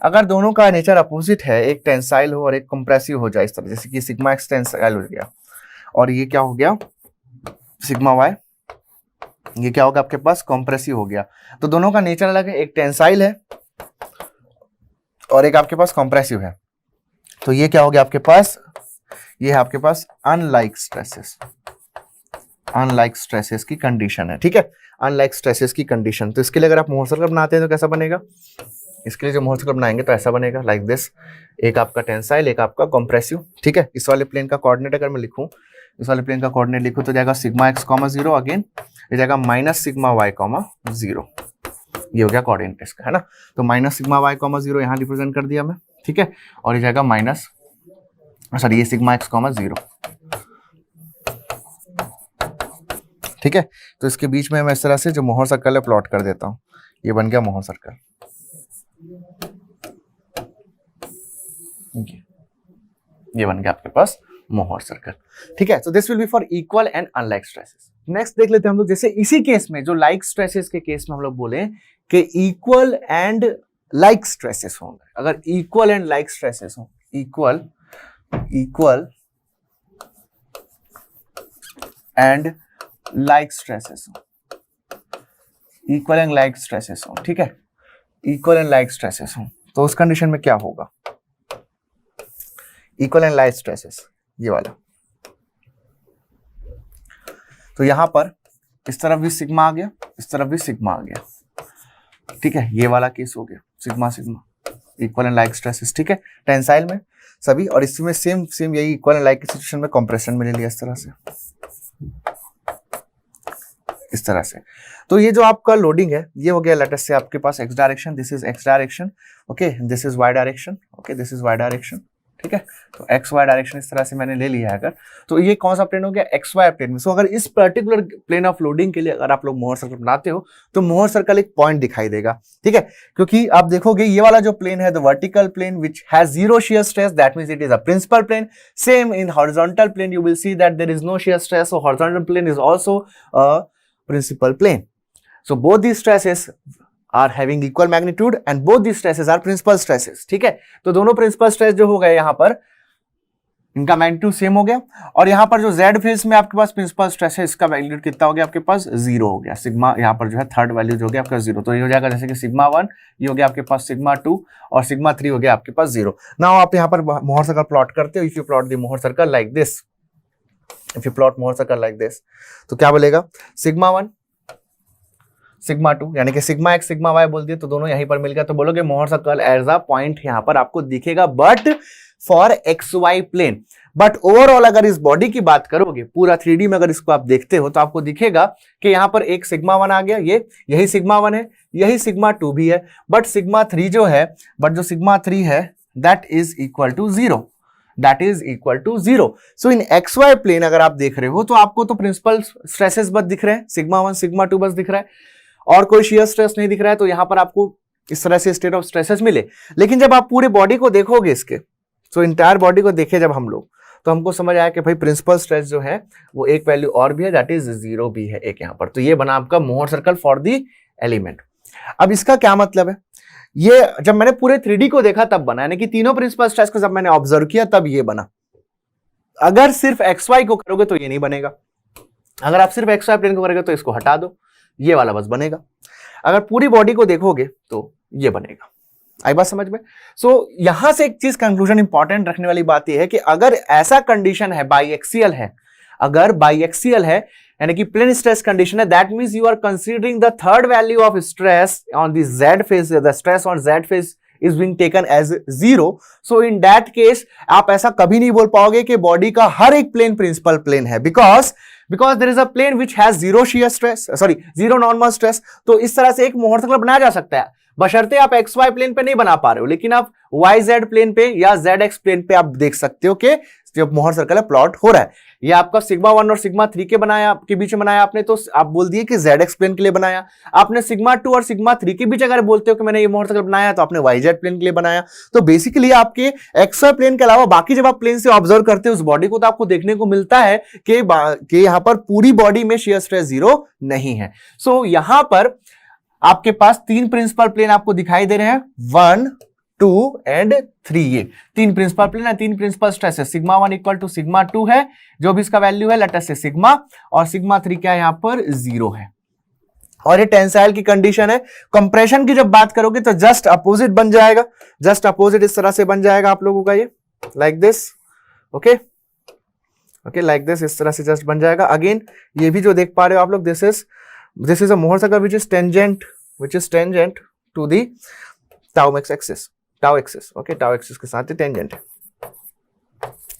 अगर दोनों का नेचर अपोजिट है, एक टेंसाइल हो और एक कंप्रेसिव हो जाए इस तरह, जैसे कि सिग्मा एक्स टेंसाइल हो गया और ये क्या हो गया सिग्मा वाई, ये क्या होगा आपके पास कंप्रेसिव हो गया, तो दोनों का नेचर अलग है, एक टेंसाइल है और एक आपके पास कंप्रेसिव है, तो ये क्या हो गया आपके पास, ये है आपके पास अनलाइक स्ट्रेसेस, अनलाइक स्ट्रेसेस की कंडीशन है, ठीक है, अनलाइक स्ट्रेसेस की कंडीशन। तो इसके लिए अगर आप मोहर सर्कल बनाते हैं तो कैसा बनेगा, इसके लिए जो मोहर सर्कल बनाएंगे तो ऐसा बनेगा लाइक दिस, एक आपका टेंसाइल एक आपका कंप्रेसिव, ठीक है। इस वाले प्लेन का कोऑर्डिनेट अगर मैं लिखूं, इस वाले प्लेन का कोऑर्डिनेट लिखूं तो जाएगा सिग्मा एक्स, 0, अगेन ये जाएगा माइनस सिग्मा वाई, 0, ये हो गया कोऑर्डिनेट इसका, है ना। तो माइनस सिग्मा वाई, 0 यहाँ रिप्रेजेंट कर दिया मैं, ठीक है, और ये जाएगा माइनस, सॉरी ये सिग्मा एक्स, 0, ठीक है। तो इसके बीच में मैं इस तरह से जो मोहर सर्कल है प्लॉट कर देता हूं, ये बन गया मोहर सर्कल, ये बन गया आपके पास मोहर सर्कल, ठीक है। So this will B for equal and unlike stresses. Next देख लेते हैं हम लोग, जैसे इसी केस में जो लाइक स्ट्रेसेस के केस में हम लोग बोले कि इक्वल एंड लाइक स्ट्रेसेस होंगे, अगर इक्वल एंड लाइक स्ट्रेसेस हो, इक्वल एंड लाइक स्ट्रेसेस हो, इक्वल एंड लाइक स्ट्रेसेस हो, ठीक है, इक्वल एंड लाइक स्ट्रेसेस हो, तो उस कंडीशन में क्या होगा, इक्वल एंड लाइक स्ट्रेसेस ये वाला, तो यहां पर इस तरफ भी सिग्मा आ गया, इस तरफ भी सिग्मा आ गया, ठीक है, ये वाला केस हो गया sigma sigma, equal and like stresses, ठीक है, टेंसाइल में सभी, और इसमें सेम यही इक्वल एंड लाइक की सिचुएशन में कंप्रेशन में ले लिया इस तरह से, इस तरह से। तो ये जो आपका लोडिंग है ये हो गया लेट अस से आपके पास x direction, this is x direction, okay, this is y direction, okay, this is y direction, ठीक है। तो एक्स वाई डायरेक्शन इस तरह से मैंने ले लिया है अगर, तो ये कौन सा प्लेन हो गया, एक्स वाई प्लेन में। सो अगर इस पर्टिकुलर प्लेन ऑफ लोडिंग के लिए अगर आप लोग मोहर सर्कल बनाते हो तो मोहर सर्कल एक पॉइंट दिखाई देगा, ठीक है, क्योंकि आप देखोगे ये वाला जो प्लेन है the vertical plane which has zero shear stress, that means it is a principal plane. Same in horizontal plane you will see that there is no shear stress, so horizontal plane is also a principal plane. So both these stresses are having equal magnitude and both these stresses are principal stresses, ठीक है। तो दोनों principal stress जो हो गए यहाँ पर इनका मैग्नीट्यूड सेम हो गया, और यहाँ पर जो z फेज में आपके पास प्रिंसिपल स्ट्रेस है इसका मैग्नीट्यूड कितना हो गया आपके पास 0 हो गया, सिग्मा यहाँ पर जो है थर्ड वैल्यू जो हो गया आपका 0, तो ये हो जाएगा जैसे कि सिग्मा 1 ये हो गया आपके पास सिग्मा 2 और सिग्मा 3 हो गया आपके पास 0। नाउ आप यहाँ पर मोहर सर्कल प्लॉट करते हो, if you plot the Mohr circle like this, if you plot Mohr circle like this, तो क्या बोलेगा सिग्मा 1, सिग्मा 2, यानी कि सिग्मा x सिग्मा y बोल दिए तो दोनों यहीं पर मिल गया, तो बोलोगे Mohr circle as a point यहां पर आपको दिखेगा but for x y plane. But overall अगर इस बॉडी की बात करोगे पूरा 3D में अगर इसको आप देखते हो तो आपको दिखेगा कि यहां पर एक सिग्मा 1 आ गया, ये यही सिग्मा 1 है, यही सिग्मा 2 भी है, बट सिग्मा 3 जो है, बट जो सिग्मा 3 है that is equal to 0, that is equal to 0। So in x y plane अगर आप देख रहे हो तो आपको तो प्रिंसिपल स्ट्रेसेस बस दिख रहे हैं, सिग्मा 1 सिग्मा 2 बस दिख रहा है और कोई शियर स्ट्रेस नहीं दिख रहा है, तो यहां पर आपको इस तरह से स्टेट ऑफ स्ट्रेसेस मिले। लेकिन जब आप पूरे बॉडी को देखोगे इसके, सो इंटायर बॉडी को देखे जब हम लोग, तो हमको समझ आया कि भाई प्रिंसिपल स्ट्रेस जो है वो एक वैल्यू और भी है, दैट इज 0 भी है एक यहां पर। तो ये बना आपका मोहर सर्कल फॉर दी एलिमेंट। अब इसका क्या मतलब है, ये जब मैंने पूरे 3D को देखा तब बना, यानी कि तीनों प्रिंसिपल स्ट्रेस को जब मैंने ऑब्जर्व किया तब ये बना। अगर सिर्फ एक्स वाई को करोगे तो ये नहीं बनेगा, अगर आप सिर्फ एक्स वाई प्लेन को करोगे तो इसको हटा दो, ये वाला बस बनेगा। अगर पूरी बॉडी को देखोगे तो ये बनेगा। आई बात समझ में? सो यहां से एक चीज कंक्लूजन इंपॉर्टेंट रखने वाली बात यह है कि अगर ऐसा कंडीशन है बाईएक्सियल है, अगर बाईएक्सियल है यानी कि प्लेन स्ट्रेस कंडीशन है, that means you are considering the third value of stress on the z face, the stress on z face is being taken as 0. So in that case आप ऐसा कभी नहीं बोल पाओगे कि बॉडी का हर एक प्लेन प्रिंसिपल प्लेन है, because there is a plane which has zero shear stress, sorry zero normal stress। तो इस तरह से एक मोहर सर्कल बनाया जा सकता है, बशर्ते आप एक्स वाई प्लेन पे नहीं बना पा रहे हो, लेकिन आप वाई जेड प्लेन पे या जेड एक्स प्लेन पे आप देख सकते हो कि जब मोहर सर्कल प्लॉट हो रहा है। ये आपका सिग्मा 1 और सिग्मा 3 के बनाया, के बीच में बनाया आपने, तो आप बोल दिए कि जेड एक्स प्लेन के लिए बनाया। आपने सिग्मा 2 और सिग्मा 3 के बीच अगर बोलते हो कि मैंने ये मोहर सर्कल बनाया तो आपने वाई जेड प्लेन के लिए बनाया। तो बेसिकली आपके एक्स वाई प्लेन के अलावा बाकी जब आप प्लेन से ऑब्जर्व करते हो उस बॉडी को, तो आपको देखने को मिलता है कि यहां पर पूरी बॉडी में शियर स्ट्रेस 0 नहीं है। सो यहां पर आपके पास तीन प्रिंसिपल प्लेन आपको दिखाई दे रहे हैं, 1 2 एंड 3। ये तीन प्रिंसिपल प्लेन है, तीन प्रिंसिपल स्ट्रेस है, सिग्मा 1 इक्वल टू सिग्मा 2 है, जो भी इसका वैल्यू है लेट अस से सिग्मा, और सिग्मा 3 क्या है यहां पर 0 है। और ये टेंसाइल की कंडीशन है। कंप्रेशन की जब बात करोगे तो जस्ट अपोजिट बन जाएगा, जस्ट अपोजिट इस तरह से बन जाएगा आप लोगों का, ये like this, okay okay like this, इस तरह से जस्ट बन जाएगा। अगेन ये भी जो देख पा रहे हो आप लोग, this is a Mohr circle which is tangent to the tau axis, okay, tau axis के साथ ही टेंजेंट है।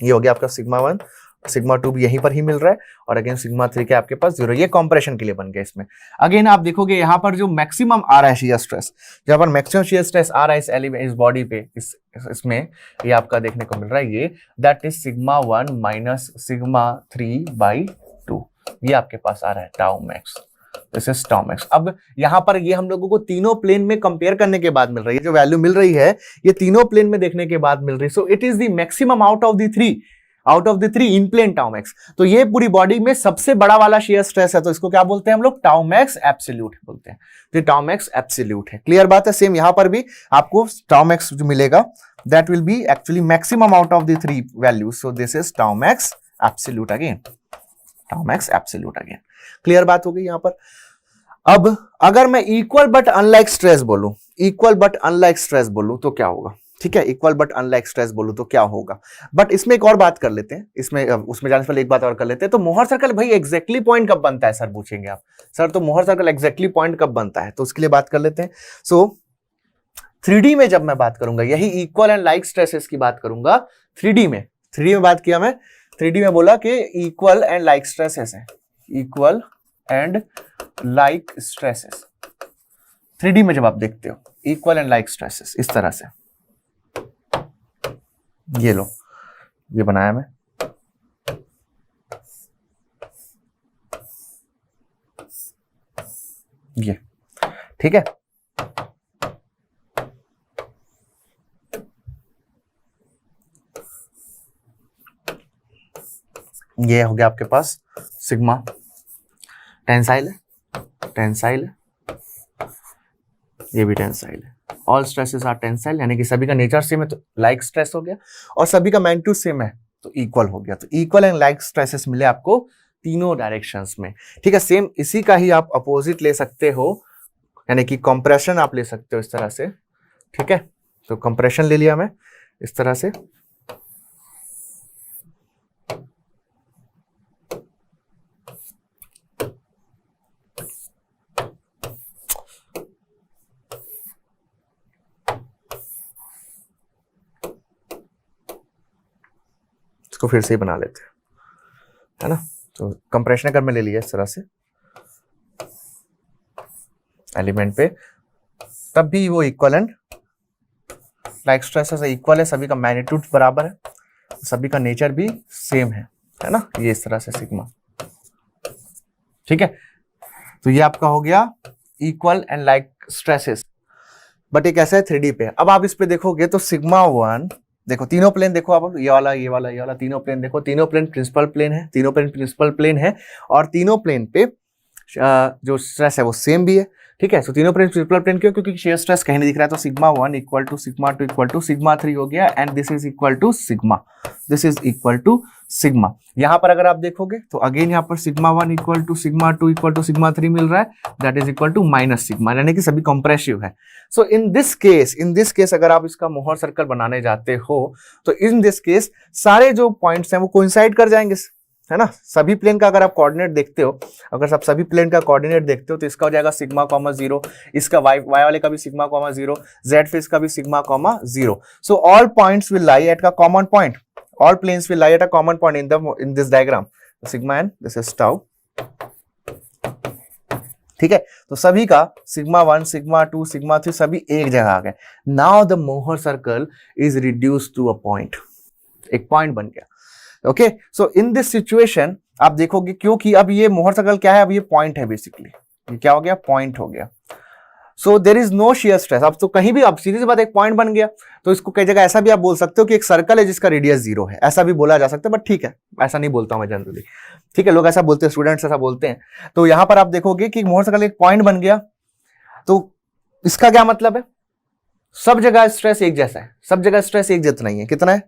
ये हो गया आपका सिग्मा 1, सिग्मा 2 भी यहीं पर ही मिल रहा है, और अगेन सिग्मा 3 के आपके पास 0, ये कंप्रेशन के लिए बन गया। इसमें अगेन आप देखोगे यहाँ पर जो मैक्सिमम आ रहा है शियर स्ट्रेस, जहां पर मैक्सिमम शियर स्ट्रेस आ रहा है इस एलिमेंट, इस बॉडी पे, इसमें ये आपका देखने को मिल रहा है, ये that is sigma 1 minus sigma 3/2, ये आपके पास आ रहा है tau max, this is tau max. अब यहां पर ये हम लोगों को तीनों प्लेन में कंपेयर करने के बाद मिल रही है, जो वैल्यू मिल रही है ये तीनों प्लेन में देखने के बाद मिल रही है। So it is the maximum out of the three in plane tau max. तो ये पूरी बॉडी में सबसे बड़ा वाला शियर स्ट्रेस है, तो इसको क्या बोलते हैं हम लोग, टाउ मैक्स एब्सोल्यूट बोलते हैं। तो टाउ मैक्स एब्सोल्यूट है, क्लियर बात है। सेम यहां पर भी आपको टाउ मैक्स जो मिलेगा that will B actually maximum out of the three values, so this is tau max absolute again, tau max absolute again. Clear बात हो गई यहां पर। अब अगर मैं इक्वल बट अनलाइक स्ट्रेस बोलूं, इक्वल बट अनलाइक स्ट्रेस बोलूं तो क्या होगा, ठीक है, इक्वल बट अनलाइक स्ट्रेस बोलूं तो क्या होगा। बट इसमें एक और बात कर लेते हैं, इसमें उसमें जाने से पहले एक बात और कर लेते हैं। तो मोहर सर्कल भाई एग्जैक्टली पॉइंट कब बनता है सर, पूछेंगे आप, सर तो मोहर सर्कल एग्जैक्टली पॉइंट कब बनता है, तो उसके लिए बात कर लेते हैं। सो 3D में जब मैं बात करूंगा, यही इक्वल एंड लाइक स्ट्रेसेस की बात करूंगा 3D में बात किया मैं, 3D में बोला कि इक्वल एंड लाइक स्ट्रेसेस है, equal and like stresses 3D में जब आप देखते हो इक्वल एंड लाइक स्ट्रेसेस इस तरह से, ये लो, ये बनाया मैं, ये ठीक है। ये हो गया आपके पास सिग्मा, टेंसाइल है, ये भी टेंसाइल है। ऑल स्ट्रेसेस आर टेंसाइल, यानी कि सभी का नेचर सेम है तो लाइक स्ट्रेस हो गया, और सभी का मैग्नीट्यूड सेम है तो इक्वल हो गया। तो इक्वल एंड लाइक स्ट्रेसेस मिले आपको तीनों डायरेक्शंस में, ठीक है। सेम इसी का ही आप अपोजिट ले सकते हो, यानी कि कंप्रेशन आप ले सकते हो इस तरह से, ठीक है। तो कंप्रेशन ले लिया मैं इस तरह से, इसको फिर से ही बना लेते हैं, है ना। तो कंप्रेशन अगर मैं ले लिया इस तरह से एलिमेंट पे, तब भी वो इक्वलेंट लाइक स्ट्रेस है, इक्वल है, सभी का मैग्नीट्यूड बराबर है, सभी का नेचर भी सेम है ना। ये इस तरह से सिग्मा, ठीक है। तो ये आपका हो गया equal and like stresses, but ये कैसा है 3D पे। अब आप इस पे देखोगे तो सिग्मा 1, देखो तीनों प्लेन देखो आप, ये वाला ये वाला ये वाला, तीनों प्लेन देखो, तीनों प्लेन प्रिंसिपल प्लेन है, तीनों प्लेन प्रिंसिपल प्लेन है, और तीनों प्लेन पे जो स्ट्रेस है वो सेम भी है, ठीक है। तो तीनों प्लेन प्रिंसिपल प्लेन क्यों, क्योंकि शेयर स्ट्रेस कहीं नहीं दिख रहा है, तो sigma 1 equal to sigma 2 equal to sigma 3 हो गया, and this is equal to sigma, this is equal to sigma. यहां पर अगर आप देखोगे तो अगेन यहां पर sigma 1 equal to sigma 2 equal to sigma 3 मिल रहा है, that is equal to minus sigma, यानी कि सभी कंप्रेसिव है। सो इन दिस केस अगर आप इसका मोहर सर्कल बनाने जाते हो तो इन दिस केस सारे जो पॉइंट्स हैं वो कोइंसाइड कर जाएंगे, है ना। सभी प्लेन का अगर आप कोऑर्डिनेट देखते हो, अगर आप सभी प्लेन का कोऑर्डिनेट देखते हो तो इसका हो जाएगा सिग्मा कॉमा 0, इसका वाई वाले का भी सिग्मा कॉमा 0, जेड फेस का भी sigma comma 0। So all points will lie at a common point, all planes will lie at a common point in this diagram, sigma n, this is tau, ठीक है। तो सभी का sigma 1 sigma 2 sigma 3 सभी एक जगह आ गए। Now the Mohr circle is reduced to a point, एक पॉइंट बन गया, okay. So in this situation आप देखोगे, क्योंकि अब ये मोहर सर्कल क्या है, अब ये पॉइंट है बेसिकली, ये क्या हो गया, पॉइंट हो गया। So there is no shear stress. अब तो कहीं भी, अब सीधी सी बात, एक पॉइंट बन गया, तो इसको कई जगह ऐसा भी आप बोल सकते हो कि एक सर्कल है जिसका रेडियस 0 है, ऐसा भी बोला जा सकता है, बट ठीक है, ऐसा नहीं बोलता हूं मैं जनरली, ठीक है। लोग ऐसा बोलते हैं, स्टूडेंट्स ऐसा बोलते हैं। तो यहां पर आप देखोगे कि मोहर सर्कल एक पॉइंट बन गया, तो इसका क्या मतलब है, सब जगह स्ट्रेस एक जैसा है, सब जगह स्ट्रेस एक जैसा नहीं है, कितना है,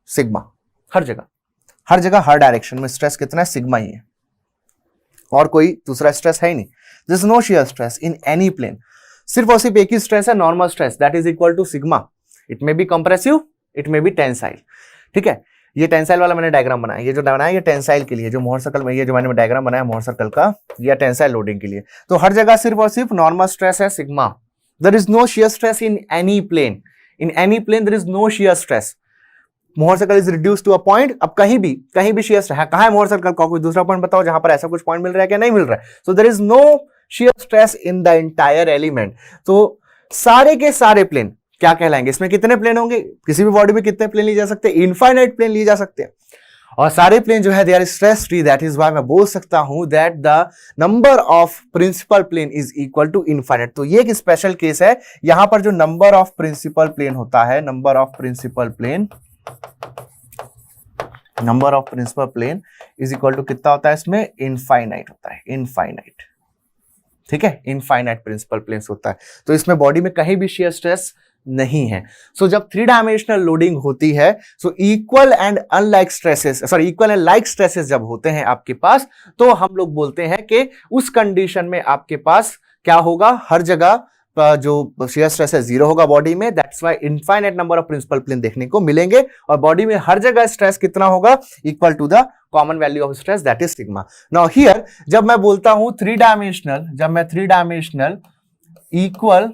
सिग्मा, हर जगह हर डायरेक्शन में स्ट्रेस कितना है, सिग्मा ही है, और कोई दूसरा स्ट्रेस है ही नहीं। This is no shear stress in any plane, सिर्फ और सिर्फ एक ही स्ट्रेस है, normal stress, that is equal to sigma. It may be compressive, it may be tensile, ठीक है। ये टेंसाइल वाला मैंने डायग्राम बनाया, ये जो बनाया ये टेंसाइल के लिए, जो मोहर सर्कल में ये जो मैंने डायग्राम बनाया मोहर सर्कल का, ये टेंसाइल लोडिंग के लिए। तो हर जगह सिर्फ और सिर्फ नॉर्मल स्ट्रेस है sigma, there is no shear stress in any plane, in any plane there is no shear stress. Mohr circle is reduced to a point. अब कहीं भी शेयर स्ट्रेस है, कहां है मोहर सर्कल का, कोई दूसरा पॉइंट बताओ जहां पर ऐसा कुछ पॉइंट मिल रहा है क्या, नहीं मिल रहा है। So there is no shear stress in the entire element. तो सारे के सारे प्लेन क्या कहलाएंगे, इसमें कितने प्लेन होंगे, किसी भी बॉडी में कितने प्लेन लिए जा सकते हैं, इनफाइनाइट प्लेन लिए जा सकते हैं, और सारे प्लेन जो है they are stress free. That is why मैं बोल सकता हूं that the number of principal plane is equal to infinite. तो ये एक स्पेशल केस है, यहां पर जो नंबर ऑफ प्रिंसिपल प्लेन होता है, number of principal plane is equal to कितना होता है, इसमें इनफाइनाइट होता है, इनफाइनाइट, ठीक है, इनफाइनाइट प्रिंसिपल प्लेन्स होता है। तो इसमें बॉडी में कहीं भी शेयर स्ट्रेस नहीं है। सो जब 3 डायमेंशनल लोडिंग होती है, सो equal and unlike stresses, sorry equal and like stresses जब होते हैं आपके पास, तो हम लोग बोलते हैं कि उस कंडीशन में आपके पास क्या होगा, हर जगह जो शेयर स्ट्रेस है 0 होगा बॉडी में, that's why infinite number of principal plane देखने को मिलेंगे, और बॉडी में हर जगह स्ट्रेस कितना होगा, equal to the common value of stress, that is sigma. Now here जब मैं बोलता हूं 3 डायमेंशनल, जब मैं 3 डायमेंशनल इक्वल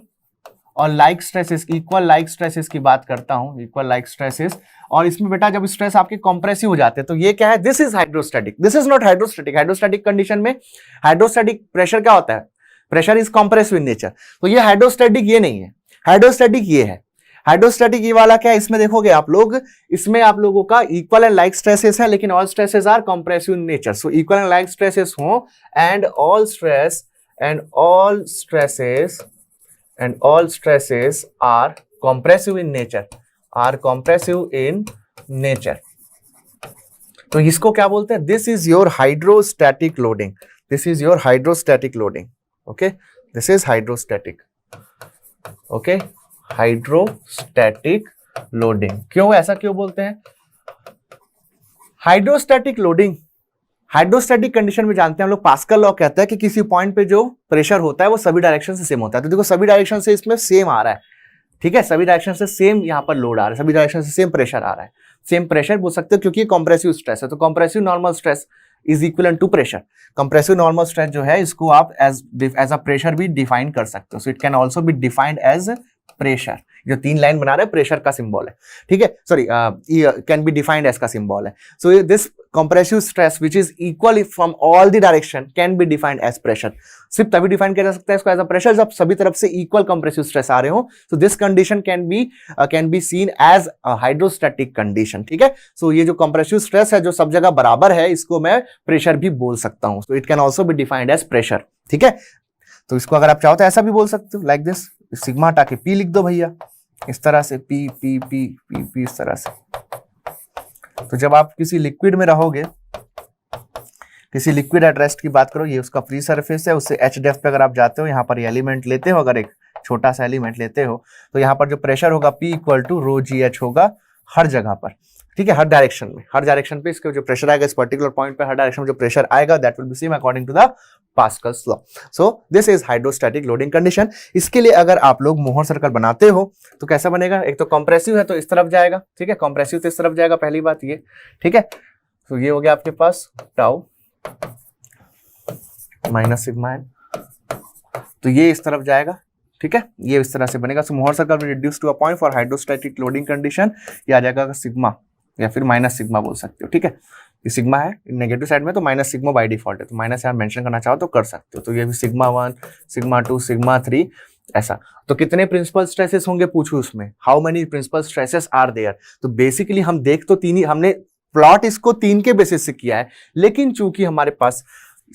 और like stresses, equal like stresses की बात करता हूं, इक्वल लाइक स्ट्रेसेस, और इसमें बेटा जब स्ट्रेस आपके कंप्रेसिव हो जाते हैं, तो ये क्या है, this is hydrostatic, this is not hydrostatic. Hydrostatic condition में हाइड्रोस्टैटिक प्रेशर क्या होता है, pressure is compressive in nature. तो ये हाइड्रोस्टैटिक ये नहीं है, हाइड्रोस्टैटिक ये है। हाइड्रोस्टैटिक ये वाला क्या है, इसमें देखोगे आप लोग, इसमें आप लोगों का इक्वल एंड लाइक स्ट्रेसेस है, लेकिन all stresses are compressive in nature. So equal and like stresses हो, and all stresses are compressive in nature, तो इसको क्या बोलते हैं, this is your hydrostatic loading, this is your hydrostatic loading, okay, this is hydrostatic, okay, hydrostatic loading. क्यों, ऐसा क्यों बोलते हैं हाइड्रोस्टैटिक लोडिंग? हाइड्रोस्टैटिक कंडीशन में जानते हैं हम लोग, पास्कल लॉ कहता है कि किसी पॉइंट पे जो प्रेशर होता है वो सभी डायरेक्शन से सेम होता है। तो देखो सभी डायरेक्शन से इसमें सेम आ रहा है, ठीक है, सभी डायरेक्शन से सेम यहाँ पर लोड आ रहा है, सभी डायरेक्शन से सेम प्रेशर आ रहा है, सेम प्रेशर बोल सकते हो, क्योंकि कंप्रेसिव स्ट्रेस है। तो compressive normal stress is equivalent to pressure. Compressive normal stress जो है इसको आप एज अ प्रेशर भी डिफाइन कर सकते हो। So it can also be defined as pressure, जो 3 लाइन बना रहे हैं प्रेशर का सिंबल है, ठीक है, sorry can be defined as का सिंबल है। So this compressive stress which is equal from all the direction can be defined as pressure. सिर्फ तभी डिफाइन किया जा सकता है इसको एज अ प्रेशर जब सभी तरफ से इक्वल कंप्रेसिव स्ट्रेस आ रहे हो। So this condition can be seen as a hydrostatic condition, ठीक है। सो ये जो कंप्रेसिव स्ट्रेस है जो सब जगह बराबर है, इसको मैं प्रेशर भी बोल सकता हूं। So it can also be defined as pressure, ठीक है। तो इसको अगर आप चाहो तो ऐसा भी बोल सकते हो, लाइक दिस, सिग्मा हटा के पी लिख दो भैया, इस तरह से P P P P P इस तरह से। तो जब आप किसी लिक्विड में रहोगे, किसी लिक्विड एट रेस्ट की बात करो, ये उसका फ्री सरफेस है, उससे एच डेप्थ पे अगर आप जाते हो, यहाँ पर ये एलिमेंट लेते हो, अगर एक छोटा सा एलिमेंट लेते हो तो यहाँ पर जो प्रेशर होगा P equal to rho g h होगा हर जगह पर, ठीक है, हर डायरेक्शन में, हर डायरेक्शन पे इसके जो प्रेशर आएगा इस पर्टिकुलर पॉइंट पे, हर डायरेक्शन में जो प्रेशर आएगा that will be same according to the Pascal's law. So this is hydrostatic loading condition. इसके लिए अगर आप लोग मोहर सर्कल बनाते हो तो कैसा बनेगा, एक तो कंप्रेसिव है तो इस तरफ जाएगा, ठीक है, कंप्रेसिव तो इस तरफ जाएगा, पहली बात ये, ठीक है। तो ये हो गया आपके पास टाउ माइनस सिग्मा एन, तो ये इस तरफ जाएगा, ठीक है, ये इस तरह से बनेगा। So Mohr circle will reduce to a point for hydrostatic loading condition, ये आ जाएगा सिग्मा या फिर माइनस सिग्मा बोल सकते हो, ठीक है। ये सिग्मा है नेगेटिव साइड में तो माइनस सिग्मा बाय डिफॉल्ट है, तो माइनस यहाँ मेंशन करना चाहो तो कर सकते हो। तो ये भी सिग्मा 1 सिग्मा 2 सिग्मा 3 ऐसा। तो कितने प्रिंसिपल स्ट्रेसेस होंगे पूछो उसमें, how many principal stresses are there. तो बेसिकली हम देख तो तीन ही, हमने प्लॉट इसको 3 के बेसिस से किया है, लेकिन चूंकि हमारे पास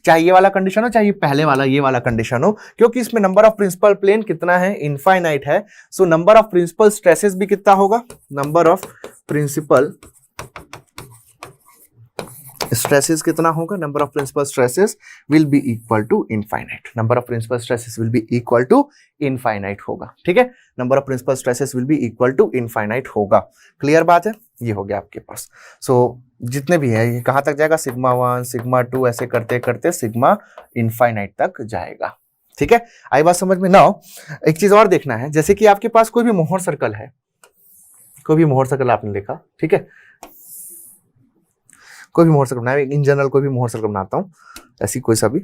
चाहे ये वाला कंडीशन हो चाहे ये पहले वाला ये वाला कंडीशन हो, क्योंकि इसमें नंबर ऑफ प्रिंसिपल प्लेन कितना है, इनफाइनाइट है। So number of principal stresses भी कितना होगा, नंबर ऑफ प्रिंसिपल स्ट्रेसेस कितना होगा, number of principal stresses will be equal to infinite, number of principal stresses will be equal to infinite होगा, ठीक है, number of principal stresses will be equal to infinite होगा। Clear बात है, ये हो गया आपके पास। सो जितने भी है ये कहां तक जाएगा, सिग्मा 1 सिग्मा 2 ऐसे करते करते सिग्मा इनफाइनाइट तक जाएगा, ठीक है। आई बात समझ में। नाउ एक चीज और देखना है, जैसे कि आपके पास कोई भी मोहर सर्कल है, कोई भी मोहर सर्कल आपने लिखा, ठीक है, कोई भी मोहर सर्कल बनाया, इन जनरल कोई भी मोहर सर्कल बनाता हूं, ऐसी कोई सा भी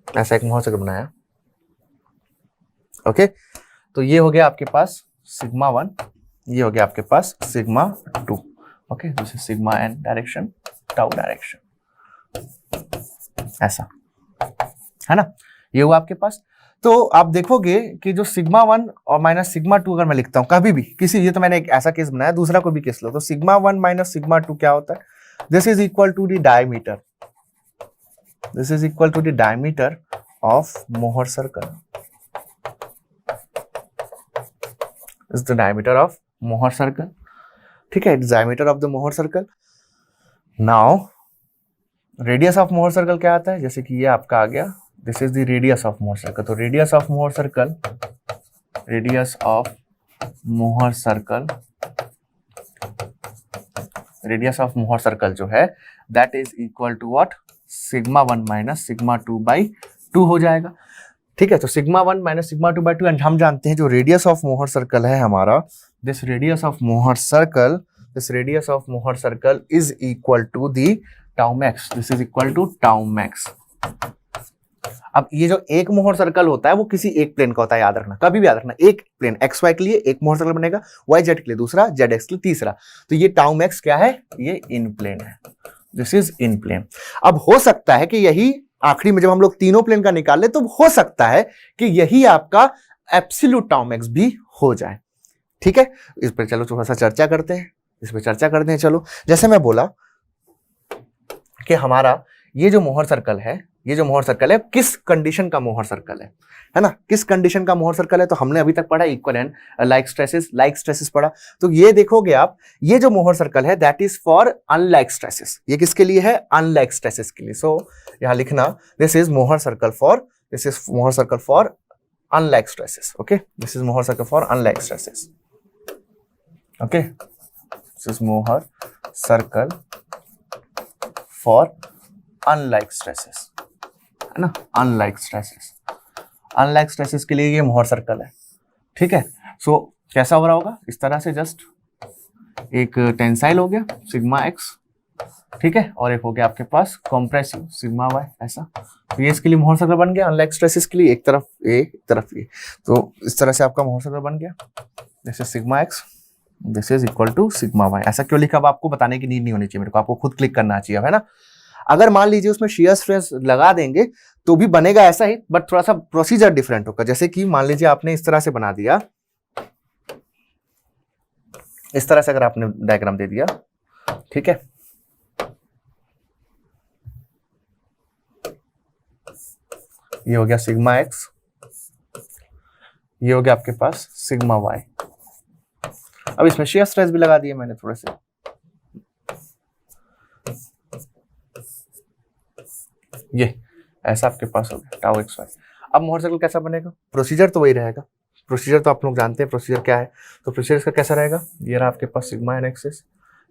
ऐसा एक मोहर सर्कल बनाया, ओके। तो ये हो गया आपके पास सिग्मा 1, ये हो गया आपके पास sigma 2, okay, this is sigma n direction, tau direction, ऐसा है ना, ये हुआ आपके पास। तो आप देखोगे कि जो सिग्मा 1 और माइनस सिग्मा 2 अगर मैं लिखता हूं कभी भी किसी, ये तो मैंने एक ऐसा केस बनाया, दूसरा कोई भी केस लो, तो सिग्मा 1 माइनस सिग्मा 2 क्या होता है, this is equal to the diameter, this is equal to the diameter of Mohr circle, is the diameter of Mohr circle, ठीक है, it's diameter of the Mohr circle. Now radius of Mohr circle क्या आता है, जैसे कि ये आपका आ गया, this is the radius of Mohr circle. तो radius of Mohr circle, radius of Mohr circle, radius of Mohr circle जो है that is equal to what, sigma 1 minus sigma 2 by 2 हो जाएगा, ठीक है। तो sigma 1 minus sigma 2 by 2, and हम जानते हैं जो रेडियस ऑफ मोहर सर्कल है हमारा, this radius of Mohr circle, this radius of Mohr circle is equal to the tau max, this is equal to tau max. अब ये जो एक मोहर सर्कल होता है वो किसी एक प्लेन का होता है, याद रखना, कभी भी याद रखना, एक प्लेन एक्स वाई के लिए एक मोहर सर्कल बनेगा, वाई जेड के लिए दूसरा, जेड एक्स के लिए तीसरा। तो ये टाउ मैक्स क्या है, ये इन प्लेन है, दिस इज इन प्लेन। अब हो सकता है कि यही आखिरी में जब हम लोग तीनों प्लेन का निकाल ले तो हो सकता है कि यही आपका एब्सोल्यूट टाउ मैक्स भी हो जाए, ठीक है। इस पर चलो थोड़ा सा चर्चा करते हैं, इस पर चर्चा करते हैं। चलो, जैसे मैं बोला कि हमारा ये जो मोहर सर्कल है, ये जो मोहर सर्कल है किस कंडीशन का मोहर सर्कल है ना, किस कंडीशन का मोहर सर्कल है, तो हमने अभी तक पढ़ा इक्वल एंड लाइक स्ट्रेसेस पढ़ा। तो ये देखोगे आप, ये जो मोहर सर्कल है that is for unlike stresses, ये किसके लिए है, अनलाइक स्ट्रेसेस के लिए। सो यहां लिखना, दिस इज मोहर सर्कल फॉर, दिस इज मोहर circle for unlike stresses, okay, this is मोहर circle for unlike stresses, okay, this is मोहर सर्कल फॉर अनलाइक स्ट्रेसेस, है ना, अनलाइक स्ट्रेसेस, अनलाइक स्ट्रेसेस के लिए ये मोहर सर्कल है, ठीक है। सो कैसा हो रहा होगा, इस तरह से जस्ट एक टेंसाइल हो गया सिग्मा एक्स, ठीक है, और एक हो गया आपके पास कॉम्प्रेसिव सिग्मा वाई, ऐसा। तो ये इसके लिए मोहर सर्कल बन गया, अनलाइक स्ट्रेसेस के लिए एक तरफ ए एक तरफ ए। तो इस तरह से आपका मोहर सर्कल बन गया। This is sigma x, this is equal to sigma Y. ऐसा क्यों लिखा, अब आपको बताने की नीड नहीं होनी चाहिए मेरे को, आपको खुद क्लिक करना चाहिए, है ना। अगर मान लीजिए उसमें शियर स्ट्रेस लगा देंगे तो भी बनेगा ऐसा ही, बट थोड़ा सा प्रोसीजर डिफरेंट होगा। जैसे कि मान लीजिए आपने इस तरह से बना दिया, इस तरह से अगर आपने डायग्राम दे दिया, ठीक है, ये हो गया सिग्मा एक्स, ये हो गया आपके पास सिग्मा वाई। अब इसमें शियर स्ट्रेस भी लगा दिए मैंने थोड़े से, ये ऐसा आपके पास हो गया टाउ एक्स वाई। अब मोहर सर्कल कैसा बनेगा, प्रोसीजर तो वही रहेगा, प्रोसीजर तो आप लोग जानते हैं प्रोसीजर क्या है। तो प्रोसीजर इसका कैसा रहेगा, ये रहा आपके पास सिग्मा एन एक्सिस,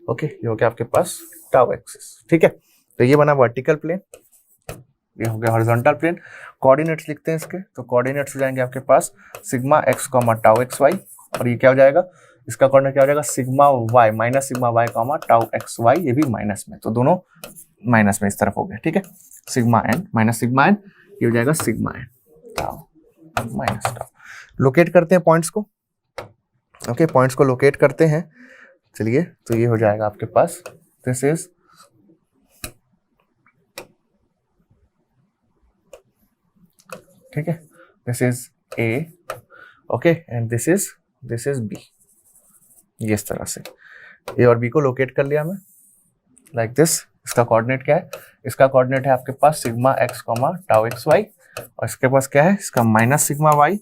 ओके, ये हो गया आपके पास टाउ एक्सिस, ठीक है। तो ये बना वर्टिकल प्लेन, ये हो गया हॉरिजॉन्टल प्लेन। कोऑर्डिनेट्स लिखते हैं इसके, तो कोऑर्डिनेट्स हो जाएंगे आपके पास sigma x comma tau x Y, और ये क्या हो जाएगा, इसका कोऑर्डिनेट क्या हो जाएगा, sigma y minus sigma Y comma tau x y, ये भी माइनस में, तो दोनों माइनस में इस तरफ हो गया, ठीक है। Sigma n minus sigma n, ये हो जाएगा sigma n tau minus tau. Locate करते हैं पॉइंट्स को, ओके, पॉइंट्स को लोकेट करते हैं। चलिए, तो ये हो जाएगा आपके पास, दिस इज ठीक है, this is A, okay, and this is B. ये इस तरह से ए और बी को लोकेट कर लिया मैं, लाइक दिस। इसका कोऑर्डिनेट क्या है, इसका कोऑर्डिनेट है आपके पास sigma x comma tau x Y, और इसके पास क्या है, इसका minus sigma y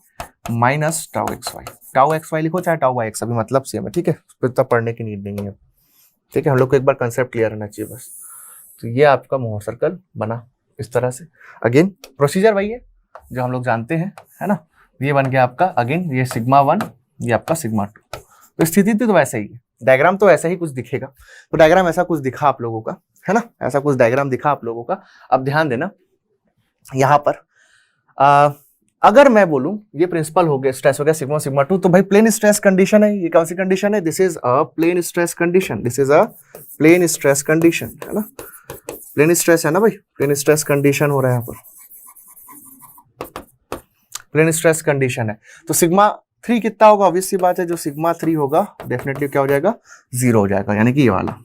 minus tau x y. Tau x y लिखो चाहे टाउ वाई एक्स, अभी मतलब सेम है, ठीक है, उस पर इतना पढ़ने की नीड नहीं है, ठीक है। हम लोग को एक बार कंसेप्ट क्लियर रहना चाहिए बस। तो ये आपका मोहर सर्कल बना इस तरह से। अगेन प्रोसीजर वही है जो हम लोग जानते हैं, है ना। ये बन गया आपका, अगेन ये सिग्मा वन, ये आपका सिग्मा टू। तो स्थिति तो वैसे ही है, डायग्राम तो ऐसा ही कुछ दिखेगा। तो डायग्राम ऐसा कुछ दिखा आप लोगों का, है ना, ऐसा कुछ डायग्राम दिखा आप लोगों का। अब ध्यान देना यहां पर, अगर मैं बोलूं ये प्रिंसिपल हो गया, स्ट्रेस हो गया सिग्मा सिग्मा टू, तो भाई प्लेन स्ट्रेस कंडीशन है। ये कौन सी कंडीशन है, this is a plane stress condition, this is a plane stress condition, है ना। प्लेन स्ट्रेस है ना भाई, प्लेन स्ट्रेस कंडीशन हो रहा है यहाँ पर, प्लेन स्ट्रेस कंडीशन है। तो सिग्मा थ्री कितना होगा, ऑब्वियस सी बात है, जो सिग्मा थ्री होगा डेफिनेटली क्या हो जाएगा, जीरो हो जाएगा, यानी कि ये वाला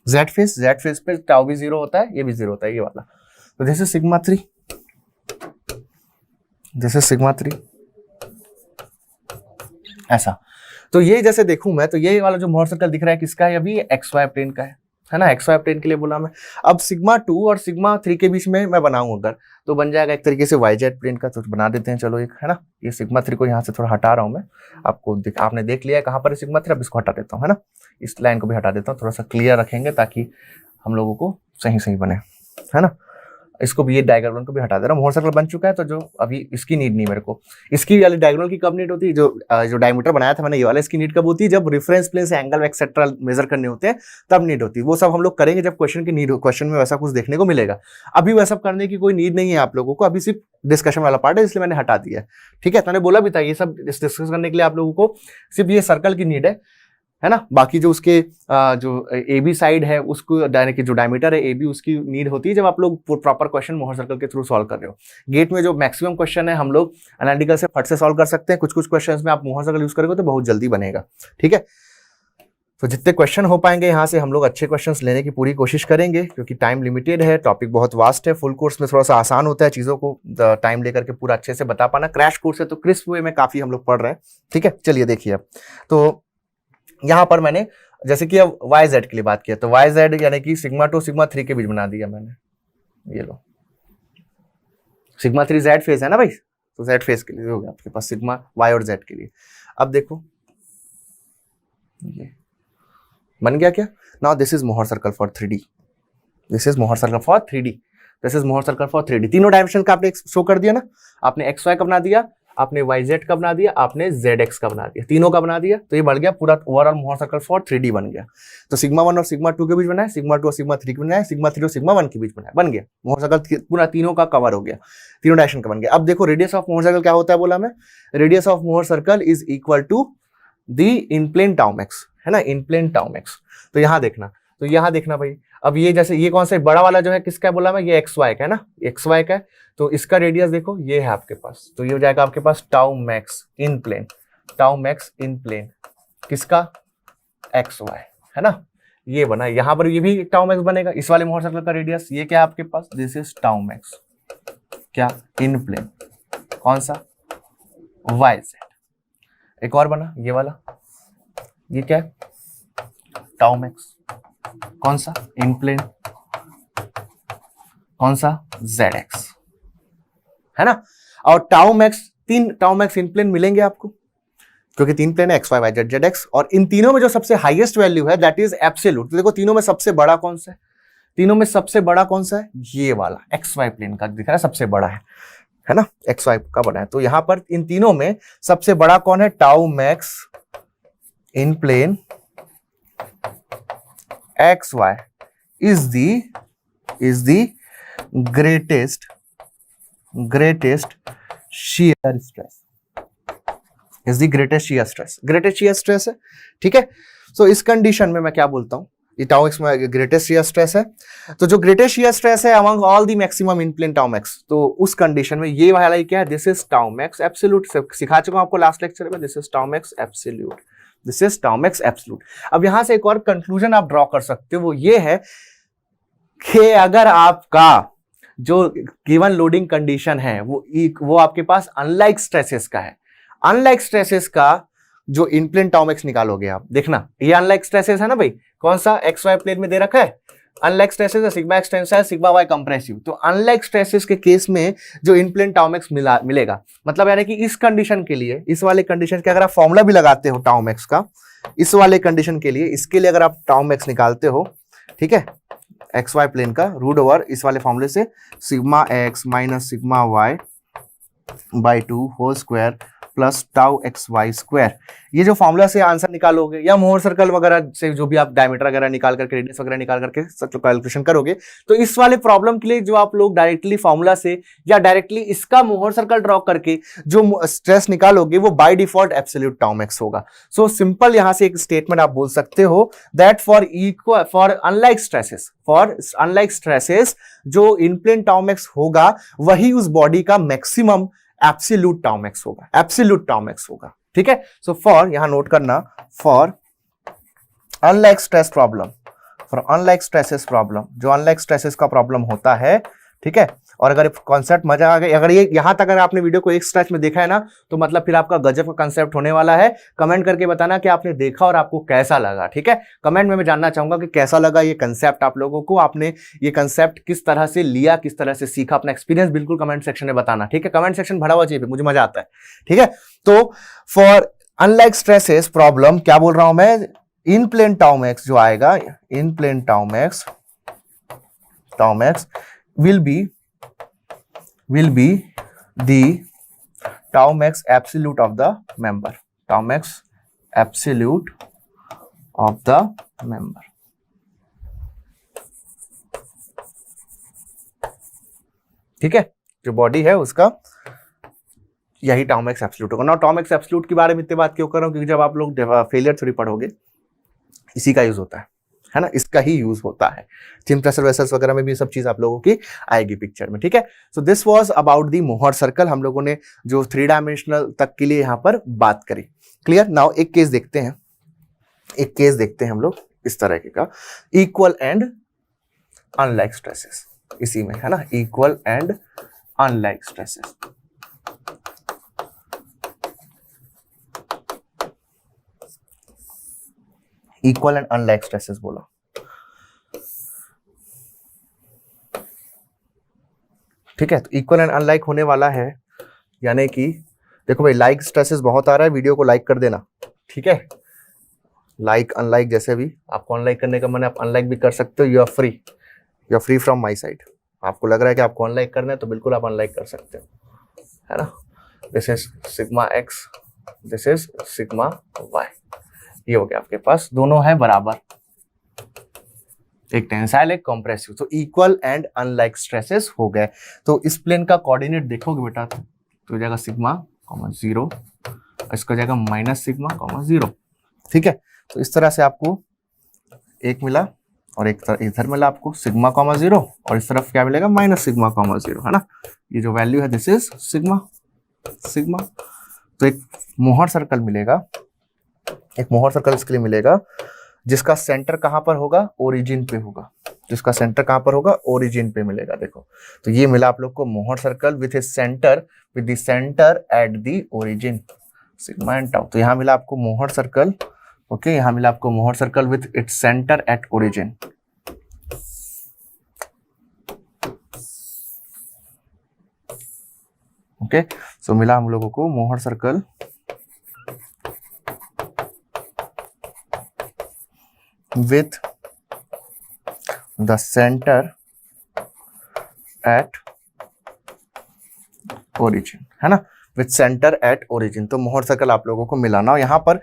जेड फेस पे टाउ भी जीरो होता है, ये भी जीरो होता है, ये वाला। तो this is sigma three, this is sigma three, ऐसा। तो ये जैसे देखूं मैं, तो ये वाला जो मोहर सर्कल दिख रहा है किसका है, अभी एक्स वाई प्लेन का है ना, एक्स वाई प्लेन के लिए बोला मैं। अब सिग्मा टू और सिग्मा थ्री के बीच में मैं बनाऊं अगर, तो बन जाएगा एक तरीके से वाई जेड प्लेन का। तो बना देते हैं चलो एक, है ना। ये सिग्मा थ्री को यहाँ से थोड़ा हटा रहा हूं मैं, आपको आपने देख लिया है कहाँ पर है सिग्मा थ्री, अब इसको हटा देता हूँ, है ना। इस लाइन को भी हटा देता हूँ, थोड़ा सा क्लियर रखेंगे ताकि हम लोगों को सही सही बने, है ना। इसको भी, ये डायगोनल को भी हटा दे रहा हूँ। मोहर सर्कल बन चुका है, तो जो अभी इसकी नीड नहीं मेरे को, इसकी वाली डायगोनल की कब नीड होती है, जो डायमीटर बनाया था मैंने ये वाला, इसकी नीड कब होती है, जब रेफरेंस प्लेन से एंगल एक्सेट्रा मेजर करने होते हैं तब नीड होती है। वो सब हम लोग करेंगे जब क्वेश्चन की नीड हो, क्वेश्चन में वैसा कुछ देखने को मिलेगा। अभी वैसा करने की कोई नीड नहीं है आप लोगों को, अभी सिर्फ डिस्कशन वाला पार्ट है, इसलिए मैंने हटा दिया है, ठीक है। मैंने बोला भी था ये सब डिस्कस करने के लिए आप लोगों को सिर्फ ये सर्कल की नीड है ना। बाकी जो उसके जो ए बी साइड है उसको, यानी कि जो डायमीटर है ए बी, उसकी नीड होती है जब आप लोग प्रॉपर क्वेश्चन मोहर सर्कल के थ्रू सॉल्व कर रहे हो। गेट में जो मैक्सिमम क्वेश्चन है हम लोग एनालिटिकल से फट से सॉल्व कर सकते हैं, कुछ कुछ क्वेश्चंस में आप मोहर सर्कल यूज करोगे तो बहुत जल्दी बनेगा, ठीक है। तो जितने क्वेश्चन हो पाएंगे यहाँ से हम लोग अच्छे क्वेश्चंस लेने की पूरी कोशिश करेंगे, क्योंकि टाइम लिमिटेड है, टॉपिक बहुत वास्ट है। फुल कोर्स में थोड़ा सा आसान होता है चीज़ों को टाइम लेकर के पूरा अच्छे से बता पाना। क्रैश कोर्स है तो क्रिस्प वे में काफ़ी हम लोग पढ़ रहे हैं, ठीक है। चलिए देखिए, अब तो यहाँ पर मैंने जैसे कि अब वाई जेड के लिए बात किया, तो वाई जेड यानी कि सिग्मा टू सिग्मा थ्री के बीच बना दिया मैंने। ये लो, सिग्मा थ्री जेड फेस है ना भाई, तो जेड फेस के लिए हो गया आपके पास सिग्मा वाई और जेड के लिए। अब देखो ये बन गया क्या, नाउ दिस इज मोहर circle for 3D, this is मोहर circle for 3D, this is मोहर सर्कल फॉर 3D। तीनों डायमेंशन का आपने शो कर दिया ना, आपने एक्स वाई का बना दिया, आपने वाई जेड का बना दिया, आपने जेड एक्स का बना दिया, तीनों का बना दिया। तो ये बढ़ गया पूरा ओवरऑल मोहर सर्कल फॉर 3D बन गया। तो सिग्मा वन और सिग्मा टू के बीच बनाया, सिग्मा टू और सिग्मा थ्री के बनाया, सिग्मा थ्री और सिग्मा वन के बीच बनाया, बन गया मोहर सर्कल पूरा, तीनों का कवर हो गया, तीनों डायरेक्शन का बन गया। अब देखो रेडियस ऑफ मोहर सर्कल क्या होता है, बोला मैं, radius of Mohr circle is equal to the in plane tau max, है ना, इन प्लेन टाउ मैक्स। तो यहाँ देखना, तो यहाँ देखना भाई, अब ये जैसे ये कौन सा बड़ा वाला जो है किसका बोला मैं, ये एक्स वाई का है ना, एक्स वाई का है, तो इसका रेडियस देखो ये है आपके पास, तो ये हो जाएगा आपके पास tau max in plane, tau max in plane किसका, एक्स वाई, है ना, ये बना। यहां पर ये भी टाउ मैक्स बनेगा, इस वाले मोहर सर्कल का रेडियस ये क्या है आपके पास, दिस इज टाउ मैक्स, क्या, इन प्लेन, कौन सा, वाई जेड। एक और बना ये वाला, ये क्या है, टाउ मैक्स, कौन सा, इन प्लेन, कौन सा, जेड एक्स, है ना। और टाउ मैक्स, तीन टाउ मैक्स इन प्लेन मिलेंगे आपको, क्योंकि तीन प्लेन है, x y y z z x, और इन तीनों में जो सबसे हाईएस्ट वैल्यू है दैट इज एब्सोल्यूट। तो देखो तीनों में सबसे बड़ा कौन सा है, तीनों में सबसे बड़ा कौन सा है, ये वाला एक्स वाई प्लेन का दिख रहा है सबसे बड़ा है ना, एक्स वाई का बना है। तो यहां पर इन तीनों में सबसे बड़ा कौन है, tau max in plane x y is the greatest shear stress, is the greatest shear stress है, ठीक है। सो इस कंडीशन में मैं क्या बोलता हूं, ये टाउ एक्स में ग्रेटेस्ट shear stress है, तो जो ग्रेटेस्ट shear stress है among all the maximum in plane tau max, तो उस कंडीशन में ये वाला क्या है, this is tau max absolute, सिखा चुका हूं आपको लास्ट लेक्चर में, this is tau max absolute, this is tau max absolute. अब यहां से एक और कंक्लूजन आप ड्रॉ कर सकते हो, वो ये है कि अगर आपका जो गिवन लोडिंग कंडीशन है वो आपके पास अनलाइक स्ट्रेसेस का है, अनलाइक स्ट्रेसेस का जो इन प्लेन टाउ मैक्स निकालोगे आप, देखना ये अनलाइक स्ट्रेसेस है ना भाई, कौन सा, एक्स वाई प्लेन में दे रखा है, अनलाइक स्ट्रेसेस है, sigma x tensile, sigma y compressive. तो अनलाइक स्ट्रेसेस के केस में जो इन प्लेन टाउ मैक्स मिलेगा, मतलब यानी कि इस कंडीशन के लिए, इस वाले कंडीशन के अगर आप फॉर्मूला भी लगाते हो टाउ मैक्स का, इस वाले कंडीशन के लिए, इसके लिए अगर आप टाउ मैक्स निकालते हो, ठीक है, एक्स वाई प्लेन का रूट ओवर इस वाले फॉर्मूले से sigma x minus sigma Y by 2 whole square plus tau x Y square, ये जो फॉर्मूला से आंसर निकालोगे, या मोहर सर्कल वगैरह से जो भी आप डायमीटर वगैरह निकाल करके, रेडियस वगैरह निकाल करके कैलकुलेशन करोगे, तो इस वाले प्रॉब्लम के लिए जो आप लोग डायरेक्टली फॉर्मूला से या डायरेक्टली इसका मोहर सर्कल ड्रॉ करके जो स्ट्रेस निकालोगे वो by default absolute tau max होगा। सो सिंपल यहां से एक स्टेटमेंट आप बोल सकते हो दैट फॉर अनलाइक स्ट्रेसेस जो इन प्लेन टाउ मैक्स होगा वही उस बॉडी का मैक्सिमम एब्सोल्यूट टाउ मैक्स होगा, एब्सोल्यूट टाउ मैक्स होगा, ठीक है। सो फॉर यहां नोट करना, for unlike stress problem, for unlike stresses problem, जो अनलाइक स्ट्रेसेस का प्रॉब्लम होता है, ठीक है। और अगर कॉन्सेप्ट मजा आ गया, अगर ये यहां तक अगर आपने वीडियो को एक स्ट्रेच में देखा है ना, तो मतलब फिर आपका गजब का कंसेप्ट होने वाला है। कमेंट करके बताना कि आपने देखा और आपको कैसा लगा, ठीक है। कमेंट में मैं जानना चाहूंगा कि कैसा लगा ये कंसेप्ट आप लोगों को, आपने ये कंसेप्ट किस तरह से लिया, किस तरह से सीखा, अपना एक्सपीरियंस बिल्कुल कमेंट सेक्शन में बताना, ठीक है। कमेंट सेक्शन भरा हुआ चाहिए, मुझे मजा आता है, ठीक है। तो फॉर अनलाइक स्ट्रेसेस प्रॉब्लम क्या बोल रहा हूं मैं, इन प्लेन टाउ मैक्स जो आएगा, in plane tau max will be the tau max absolute of the member, tau max absolute of the member, ठीक है। जो बॉडी है उसका यही टाउ मैक्स एब्सोल्यूट होगा ना। टाउ मैक्स एब्सोल्यूट के बारे में इतनी बात क्यों कर रहा हूं, क्योंकि जब आप लोग फेलियर थ्योरी पढ़ोगे इसी का यूज होता है ना, इसका ही यूज होता है। चिन प्रेशर वेसल्स वगैरह में भी सब चीज आप लोगों की आएगी पिक्चर में, ठीक है। So this was about the Mohr circle, हम लोगों ने जो 3 डायमेंशनल तक के लिए यहां पर बात करी। क्लियर। नाउ एक केस देखते हैं, एक केस देखते हैं हम लोग इस तरह के का, इक्वल एंड अनलाइक स्ट्रेसेस, इसी में है ना, equal and unlike stresses. Equal and unlike stresses बोला, ठीक है। तो इक्वल एंड अनलाइक होने वाला है, यानी कि देखो भाई लाइक स्ट्रेसेस बहुत आ रहा है, वीडियो को लाइक कर देना, ठीक है। लाइक अनलाइक जैसे भी आपको अनलाइक करने का मन है आप अनलाइक भी कर सकते हो, you are free from my side. आपको लग रहा है कि आपको अनलाइक करना है तो बिल्कुल आप अनलाइक कर सकते हो, है ना। This is sigma x, this is sigma y, ये हो गया आपके पास, दोनों है बराबर, एक टेंसाइल एक कंप्रेसिव। तो इक्वल एंड अनलाइक स्ट्रेसेस हो गए। तो इस प्लेन का कोऑर्डिनेट देखोगे बेटा तो हो जाएगा सिग्मा 0, इसका जाएगा माइनस सिग्मा 0, ठीक है। तो इस तरह से आपको एक मिला और एक इधर मिला आपको सिग्मा कॉमा 0 और इस तरफ क्या मिलेगा माइनस सिग्मा कॉमा 0, है ना। ये जो वैल्यू है दिस इज सिग्मा सिग्मा। तो एक मोहर सर्कल मिलेगा, एक मोहर सर्कल इसके लिए मिलेगा जिसका सेंटर कहां पर होगा, ओरिजिन पे होगा। जिसका सेंटर कहां पर होगा, ओरिजिन पे मिलेगा। देखो तो ये मिला आप लोग को Mohr circle with A centre, with the centre at the origin, sigma and tau. तो यहां मिला आपको मोहर सर्कल, ओके, यहां मिला आपको Mohr circle with its centre at origin. Okay, so मिला हम लोगों को Mohr circle with the center at origin, है ना, विथ सेंटर एट ओरिजिन। तो मोहर सर्कल आप लोगों को मिला ना। यहाँ पर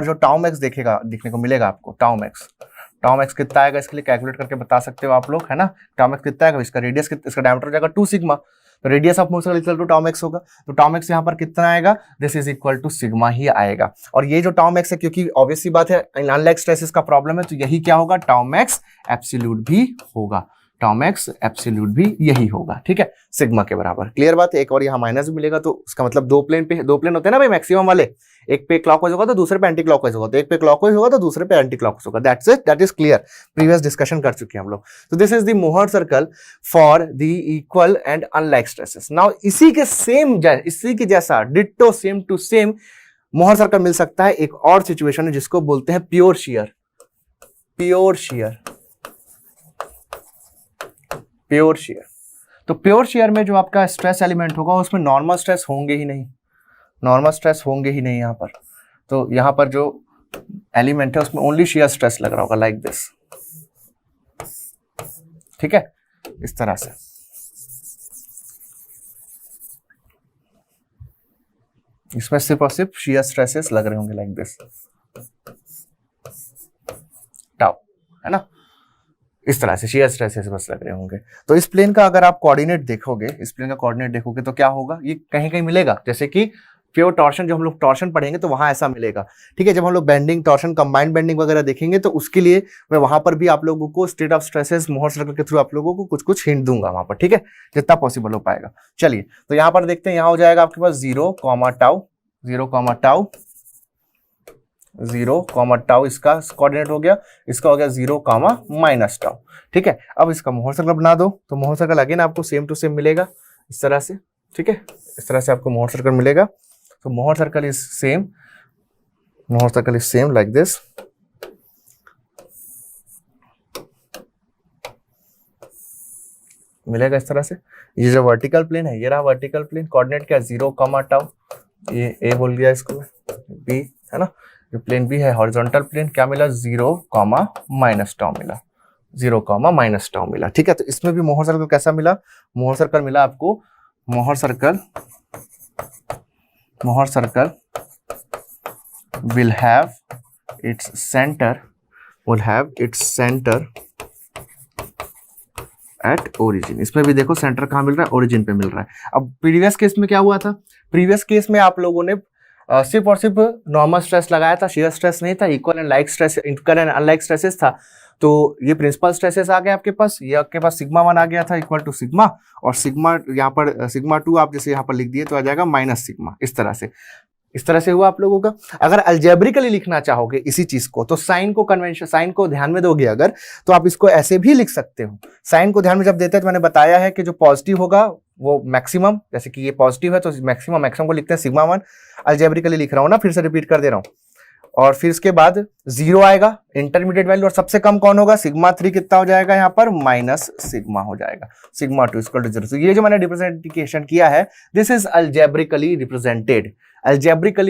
जो टाउ मैक्स देखने को मिलेगा आपको, टाउ मैक्स कितना आएगा इसके लिए कैलकुलेट करके बता सकते हो आप लोग, है ना। टाउ मैक्स कितना आएगा, इसका रेडियस इसका डायमीटर हो जाएगा 2 सिग्मा, तो radius of Mohr circle equal to tau max होगा। तो टाउ मैक्स यहाँ पर कितना आएगा, this is equal to sigma ही आएगा। और ये जो टाउ मैक्स है, क्योंकि ऑब्वियस सी बात है अनलाइक स्ट्रेसेस का प्रॉब्लम है, तो यही क्या होगा, टाउ मैक्स एब्सोल्यूट भी होगा, टाउ मैक्स एब्सोल्यूट भी यही होगा, ठीक है, सिग्मा के बराबर। क्लियर बात है। एक और यहाँ माइनस भी मिलेगा, तो उसका मतलब दो प्लेन होते हैं ना भाई मैक्सिमम वाले, एक पे क्लॉकवाइज होगा तो दूसरे पे एंटी क्लॉकवाइज होगा, तो एक पे क्लॉकवाइज होगा तो दूसरे पे एंटी क्लॉकवाइज होगा। That's it, that is clear, previous discussion कर चुके हैं हम लोग। तो this is the Mohr circle for the equal and unlike stresses. Now इसी के जैसा ditto same to same Mohr circle मिल सकता है एक और सिचुएशन है जिसको बोलते हैं प्योर शियर। तो प्योर शियर में जो आपका स्ट्रेस एलिमेंट होगा उसमें नॉर्मल स्ट्रेस होंगे ही नहीं, यहाँ पर। तो यहाँ पर जो एलिमेंट है उसमें ओनली शियर स्ट्रेस लग रहा होगा, लाइक दिस, ठीक है, इस तरह से। इसमें सिर्फ और सिर्फ शियर स्ट्रेसेस लग रहे होंगे, लाइक दिस, टाउ, है ना, इस तरह से शियर स्ट्रेसेस बस लग रहे होंगे। तो इस प्लेन का अगर आप कोऑर्डिनेट देखोगे, तो क्या होगा, ये कहीं कहीं मिलेगा, जैसे कि प्योर टॉर्शन, जो हम लोग टॉर्शन पढ़ेंगे तो वहां ऐसा मिलेगा, ठीक है। जब हम लोग बेंडिंग, टॉर्शन, कंबाइंड बेंडिंग वगैरह देखेंगे तो उसके लिए मैं वहां पर भी आप लोगों को state of stresses Mohr circle के थ्रू आप लोगों को कुछ कुछ हिंट दूंगा वहां पर, ठीक है, जितना पॉसिबल हो पाएगा। चलिए, तो यहाँ पर देखते हैं, यहाँ हो जाएगा आपके पास 0, टाउ, इसका कोऑर्डिनेट हो गया, इसका हो गया 0, -टाउ, ठीक है। अब इसका मोहर सर्कल बना दो, तो मोहर सर्कल अगेन आपको सेम टू सेम मिलेगा इस तरह से, ठीक है, इस तरह से आपको मोहर सर्कल मिलेगा। तो मोहर circle is same like this, मिलेगा इस तरह से। ये जो वर्टिकल प्लेन है, ये रहा वर्टिकल प्लेन, कोऑर्डिनेट क्या, 0, टाउ, ये ए बोल गया इसको, बी, है ना। जो प्लेन बी है हॉरिजॉन्टल प्लेन, क्या मिला, 0, -टाउ मिला, 0, -टाउ मिला, ठीक है। तो इसमें भी मोहर सर्कल कैसा मिला, मोहर सर्कल मिला आपको, Mohr circle will have its center at origin। इसमें भी देखो सेंटर कहाँ मिल रहा है, ओरिजिन पे मिल रहा है। अब प्रीवियस केस में क्या हुआ था, प्रीवियस केस में आप लोगों ने सिर्फ और सिर्फ नॉर्मल स्ट्रेस लगाया था, शियर स्ट्रेस नहीं था, इक्वल एंड अनलाइक स्ट्रेसेस था। तो ये प्रिंसिपल स्ट्रेसेस आ गए आपके पास, ये आपके पास सिग्मा 1 आ गया था इक्वल टू सिग्मा, और सिग्मा यहाँ पर सिग्मा 2 आप जैसे यहाँ पर लिख दिए तो आ जाएगा माइनस सिग्मा, इस तरह से हुआ आप लोगों का। अगर अलजेब्रिकली लिखना चाहोगे इसी चीज को, तो साइन को ध्यान में दोगे अगर, तो आप इसको ऐसे भी लिख सकते हो। साइन को ध्यान में जब देते हैं तो मैंने बताया है कि जो पॉजिटिव होगा वो मैक्सिमम, जैसे कि ये पॉजिटिव है तो मैक्सिमम को लिखते हैं सिग्मा 1। अलजेब्रिकली लिख रहा हूं ना, फिर से रिपीट कर दे रहा हूं। और फिर इसके बाद 0 आएगा इंटरमीडिएट वैल्यू, और सबसे कम कौन होगा, सिग्मा 3 कितना हो जाएगा यहाँ पर, माइनस सिग्मा हो जाएगा, सिग्मा 2 इक्वल टू 0। तो ये जो मैंने रिप्रेजेंटेशन किया है, दिस इज अलजेब्रिकली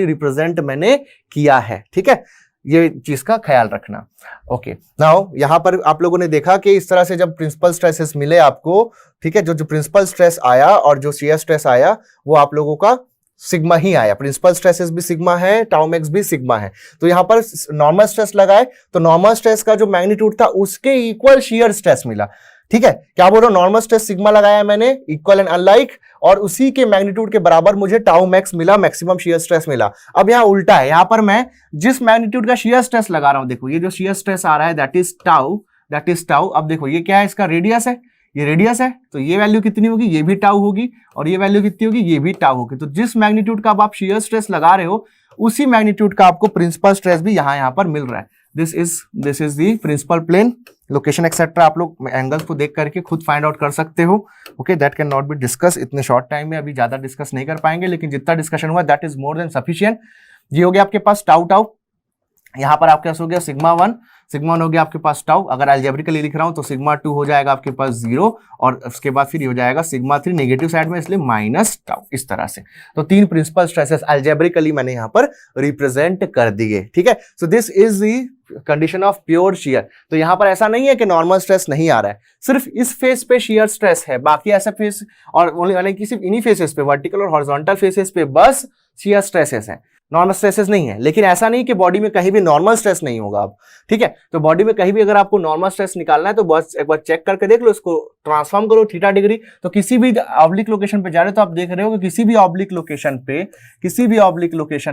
रिप्रेजेंट मैंने किया है, ठीक है, ये चीज का ख्याल रखना। ओके, नाउ यहाँ पर आप लोगों ने देखा कि इस तरह से जब प्रिंसिपल स्ट्रेसेस मिले आपको, ठीक है, जो प्रिंसिपल स्ट्रेस आया और जो शियर स्ट्रेस आया वो आप लोगों का सिग्मा ही आया। प्रिंसिपल स्ट्रेसेस भी सिग्मा है, टाउ मैक्स भी सिग्मा है। तो यहाँ पर नॉर्मल स्ट्रेस लगाए तो नॉर्मल स्ट्रेस का जो मैग्नीट्यूड था उसके इक्वल शियर स्ट्रेस मिला, ठीक है। क्या बोल रहा हूं, नॉर्मल स्ट्रेस सिग्मा लगाया मैंने, इक्वल एंड अनलाइक, और उसी के मैग्नीट्यूड के बराबर मुझे टाउ मैक्स मिला, मैक्सिमम शियर स्ट्रेस मिला। अब यहाँ उल्टा है, यहाँ पर मैं जिस मैग्नीट्यूड का शियर स्ट्रेस लगा रहा हूं, देखो ये जो शियर स्ट्रेस आ रहा है that is tau, that is tau. अब देखो ये क्या है, इसका रेडियस है, ये रेडियस है, तो ये वैल्यू कितनी होगी, ये भी टाउ होगी, और ये वैल्यू कितनी होगी, ये भी टाउ होगी। तो जिस मैग्नीट्यूड का आप शेयर स्ट्रेस लगा रहे हो उसी मैग्नीट्यूड का आपको प्रिंसिपल स्ट्रेस भी यहां पर मिल रहा है। This is the principal plane, location etcetera आप लोग एंगल्स को देख करके खुद फाइंड आउट कर सकते हो। Okay, that can not be discuss इतने शॉर्ट टाइम में, अभी ज्यादा डिस्कस नहीं कर पाएंगे, लेकिन जितना डिस्कशन हुआ that is more than sufficient. ये हो गया आपके पास टाउ टाउ, यहाँ पर आपके पास हो गया सिग्मा 1, सिग्मा 1 हो गया आपके पास टाउ। अगर अलजेब्रिकली लिख रहा हूं तो सिग्मा 2 हो जाएगा आपके पास 0, और उसके बाद फिर हो जाएगा सिग्मा 3 नेगेटिव साइड में, इसलिए माइनस टाउ, इस तरह से। तो 3 प्रिंसिपल स्ट्रेसेस अलजेब्रिकली मैंने यहाँ पर रिप्रेजेंट कर दिए। ठीक है, so this is the condition of pure shear. तो यहाँ पर ऐसा नहीं है कि नॉर्मल स्ट्रेस नहीं आ रहा है, सिर्फ इस फेस पे शियर स्ट्रेस है, बाकी ऐसा फेस और यानी कि सिर्फ इन्हीं फेसेस पे, वर्टिकल और हॉरिजॉन्टल फेसेस पे बस शियर स्ट्रेसेस हैं, नॉर्मल स्ट्रेसेस नहीं है। लेकिन ऐसा नहीं कि बॉडी में कहीं भी नॉर्मल स्ट्रेस नहीं होगा अब, ठीक है। तो बॉडी में कहीं भी अगर आपको नॉर्मल स्ट्रेस निकालना है तो बस एक बार चेक करके देख लो, इसको ट्रांसफॉर्म करो थीटा डिग्री। तो किसी भी ऑब्लिक लोकेशन पे जा रहे हो तो आप देख रहे हो कि किसी भी ऑब्लिक लोकेशन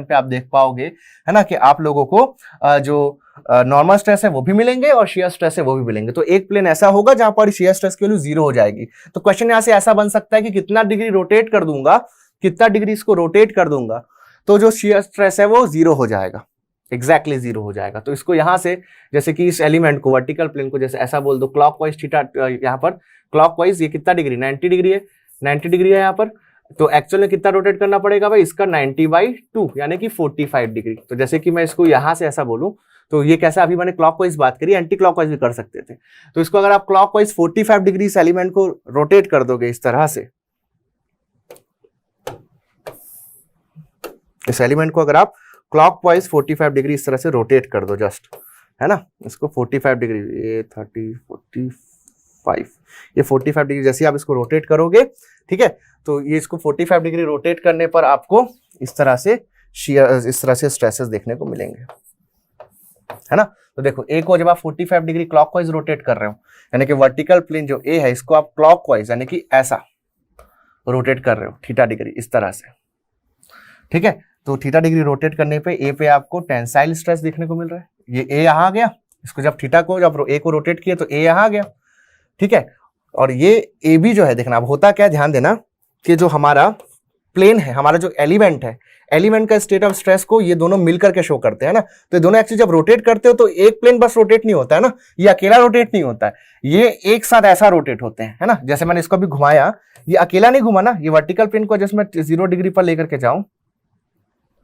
पे आप देख पाओगे, है ना, कि आप लोगों को जो नॉर्मल स्ट्रेस है वो भी मिलेंगे और शियर स्ट्रेस है वो भी मिलेंगे। तो एक प्लेन ऐसा होगा जहां पर शियर स्ट्रेस की वैल्यू 0 हो जाएगी। तो क्वेश्चन यहां से ऐसा बन सकता है कि कितना डिग्री रोटेट कर दूंगा, कितना डिग्री इसको रोटेट कर दूंगा तो जो शियर स्ट्रेस है वो 0 हो जाएगा, एग्जैक्टली 0 हो जाएगा। तो इसको यहां से जैसे कि इस एलिमेंट को वर्टिकल प्लेन को जैसे ऐसा बोल दो, क्लॉकवाइज थीटा, यहाँ पर क्लॉकवाइज ये कितना डिग्री, 90 डिग्री है, 90 डिग्री है यहाँ पर। तो एक्चुअल में कितना रोटेट करना पड़ेगा भाई, इसका 90/2 यानी कि 45 डिग्री। तो जैसे कि मैं इसको यहां से ऐसा बोलूं तो ये कैसा, अभी मैंने क्लॉकवाइज बात करी, एंटी क्लॉकवाइज भी कर सकते थे। तो इसको अगर आप क्लॉकवाइज 45 डिग्री इस एलिमेंट को रोटेट कर दोगे इस तरह से, इस एलिमेंट को अगर आप क्लॉकवाइज 45 डिग्री इस तरह से रोटेट कर दो जस्ट, है ना, इसको 45 डिग्री, ये 30 45, ये 45 डिग्री जैसे आप इसको रोटेट करोगे, ठीक है, तो ये इसको 45 डिग्री रोटेट करने पर आपको इस तरह से शियर, इस तरह से स्ट्रेसेस देखने को मिलेंगे, है ना। तो देखो ए को जब आप 45 डिग्री क्लॉकवाइज रोटेट कर रहे हो, यानी कि वर्टिकल प्लेन जो ए है इसको आप क्लॉकवाइज यानी कि ऐसा रोटेट कर रहे हो थीटा डिग्री इस तरह से, ठीक है। तो थीटा डिग्री रोटेट करने पे ए पे आपको टेंसाइल स्ट्रेस देखने को मिल रहा है, ये ए यहां आ गया, इसको जब थीटा को जब ए को रोटेट किया तो ए यहां आ गया, ठीक है। और ये ए बी जो है देखना, अब होता क्या, ध्यान देना कि जो हमारा प्लेन है, हमारा जो एलिमेंट है, एलिमेंट का स्टेट ऑफ स्ट्रेस को ये दोनों मिलकर के शो करते हैं ना। तो दोनों एक्चुअली जब रोटेट करते हो तो एक प्लेन बस रोटेट नहीं होता है ना, ये अकेला रोटेट नहीं होता है, ये एक साथ ऐसा रोटेट होते हैं, है ना। जैसे मैंने इसको भी घुमाया, ये अकेला नहीं घुमा ना, ये वर्टिकल प्लेन को जैसे मैं 0 डिग्री पर लेकर के जाऊं,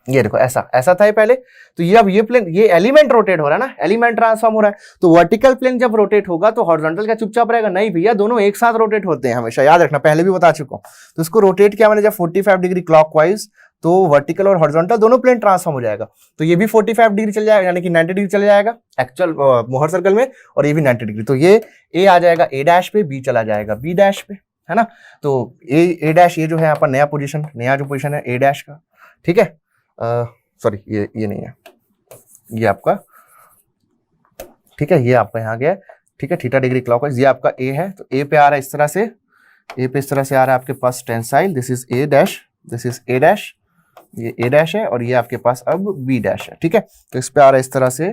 ये देखो ऐसा ऐसा था ये पहले, तो ये अब ये प्लेन, ये एलिमेंट रोटेट हो रहा है ना, एलिमेंट ट्रांसफॉर्म हो रहा है। तो वर्टिकल प्लेन जब रोटेट होगा तो हॉरिजॉन्टल का चुपचाप रहेगा, नहीं भैया दोनों एक साथ रोटेट होते हैं, हमेशा याद रखना, पहले भी बता चुका हूं। तो इसको रोटेट किया मैंने जब 45 डिग्री क्लॉकवाइज, तो वर्टिकल और हॉरिजॉन्टल दोनों प्लेन ट्रांसफॉर्म हो जाएगा। तो ये भी 45 डिग्री चल जाएगा, यानी कि 90 डिग्री चला जाएगा एक्चुअल मोहर सर्कल में, और ये भी 90 डिग्री। तो ये ए आ जाएगा ए डैश पे, बी चला जाएगा बी डैश पे, है ना। तो ए डैश, ये जो है यहाँ पर नया पोजीशन, नया जो पोजीशन है ए डैश का, ठीक है, सॉरी ये नहीं है, ये आपका, ठीक है, ये आपका यहाँ गया, ठीक है, थीटा डिग्री क्लॉकवाइज, ये आपका ए है। तो ए पे आ रहा है इस तरह से, ए पे इस तरह से आ रहा है आपके पास tensile, this is a dash, this is a dash, ये ए डैश है, और ये आपके पास अब बी डैश है, ठीक है। तो इस पे आ रहा है इस तरह से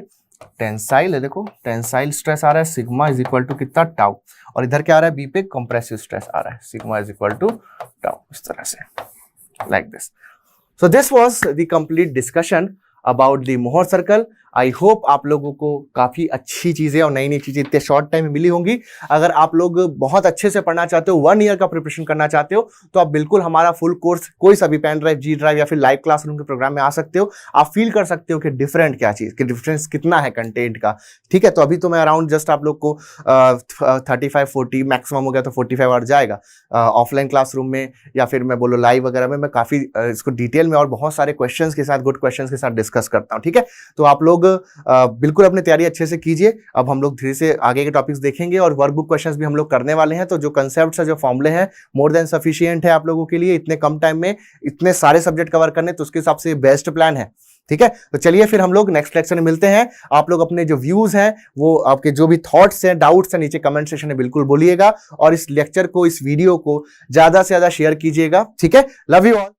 टेंसाइल है, देखो टेंसाइल स्ट्रेस आ रहा है सिग्मा इज इक्वल टू कितना, टाउ, और इधर क्या आ रहा है बी पे कंप्रेसिव स्ट्रेस आ रहा है sigma is equal to tau, इस तरह से, like this. So this was the complete discussion about the Mohr circle. I hope आप लोगों को काफी अच्छी चीजें और नई नई चीजें इतने शॉर्ट टाइम में मिली होंगी। अगर आप लोग बहुत अच्छे से पढ़ना चाहते हो, 1 ईयर का प्रिपरेशन करना चाहते हो, तो आप बिल्कुल हमारा फुल कोर्स कोई सा भी पेन ड्राइव, जी ड्राइव या फिर लाइव क्लासरूम के प्रोग्राम में आ सकते हो। आप फील कर सकते हो कि डिफरेंट क्या चीज, कि डिफरेंस कितना है कंटेंट का, ठीक है। तो अभी तो मैं अराउंड जस्ट आप लोग को 35-40 मैक्सिमम हो गया तो 45 आवर जाएगा ऑफलाइन क्लासरूम में, या फिर मैं बोलो लाइव वगैरह में मैं काफी इसको डिटेल में और बहुत सारे क्वेश्चंस के साथ, गुड क्वेश्चंस के साथ डिस्कस करता हूँ, ठीक है। तो आप लोग बिल्कुल अपनी तैयारी अच्छे से कीजिए। अब हम लोग धीरे से आगे के टॉपिक्स देखेंगे और वर्कबुक क्वेश्चंस भी हम लोग करने वाले हैं। तो जो कंसेप्ट्स है, जो फॉर्मूले हैं, मोर देन सफिशिएंट है आप लोगों के लिए इतने कम टाइम में इतने सारे सब्जेक्ट कवर करने, तो उसके हिसाब से बेस्ट प्लान है, ठीक है। तो चलिए फिर हम लोग नेक्स्ट लेक्चर में मिलते हैं। आप लोग अपने जो व्यूज हैं, वो आपके जो भी थॉट्स हैं, डाउट्स हैं, नीचे कमेंट सेक्शन में बिल्कुल बोलिएगा, और इस लेक्चर को, इस वीडियो को ज्यादा से ज्यादा शेयर कीजिएगा, ठीक है। Love you all.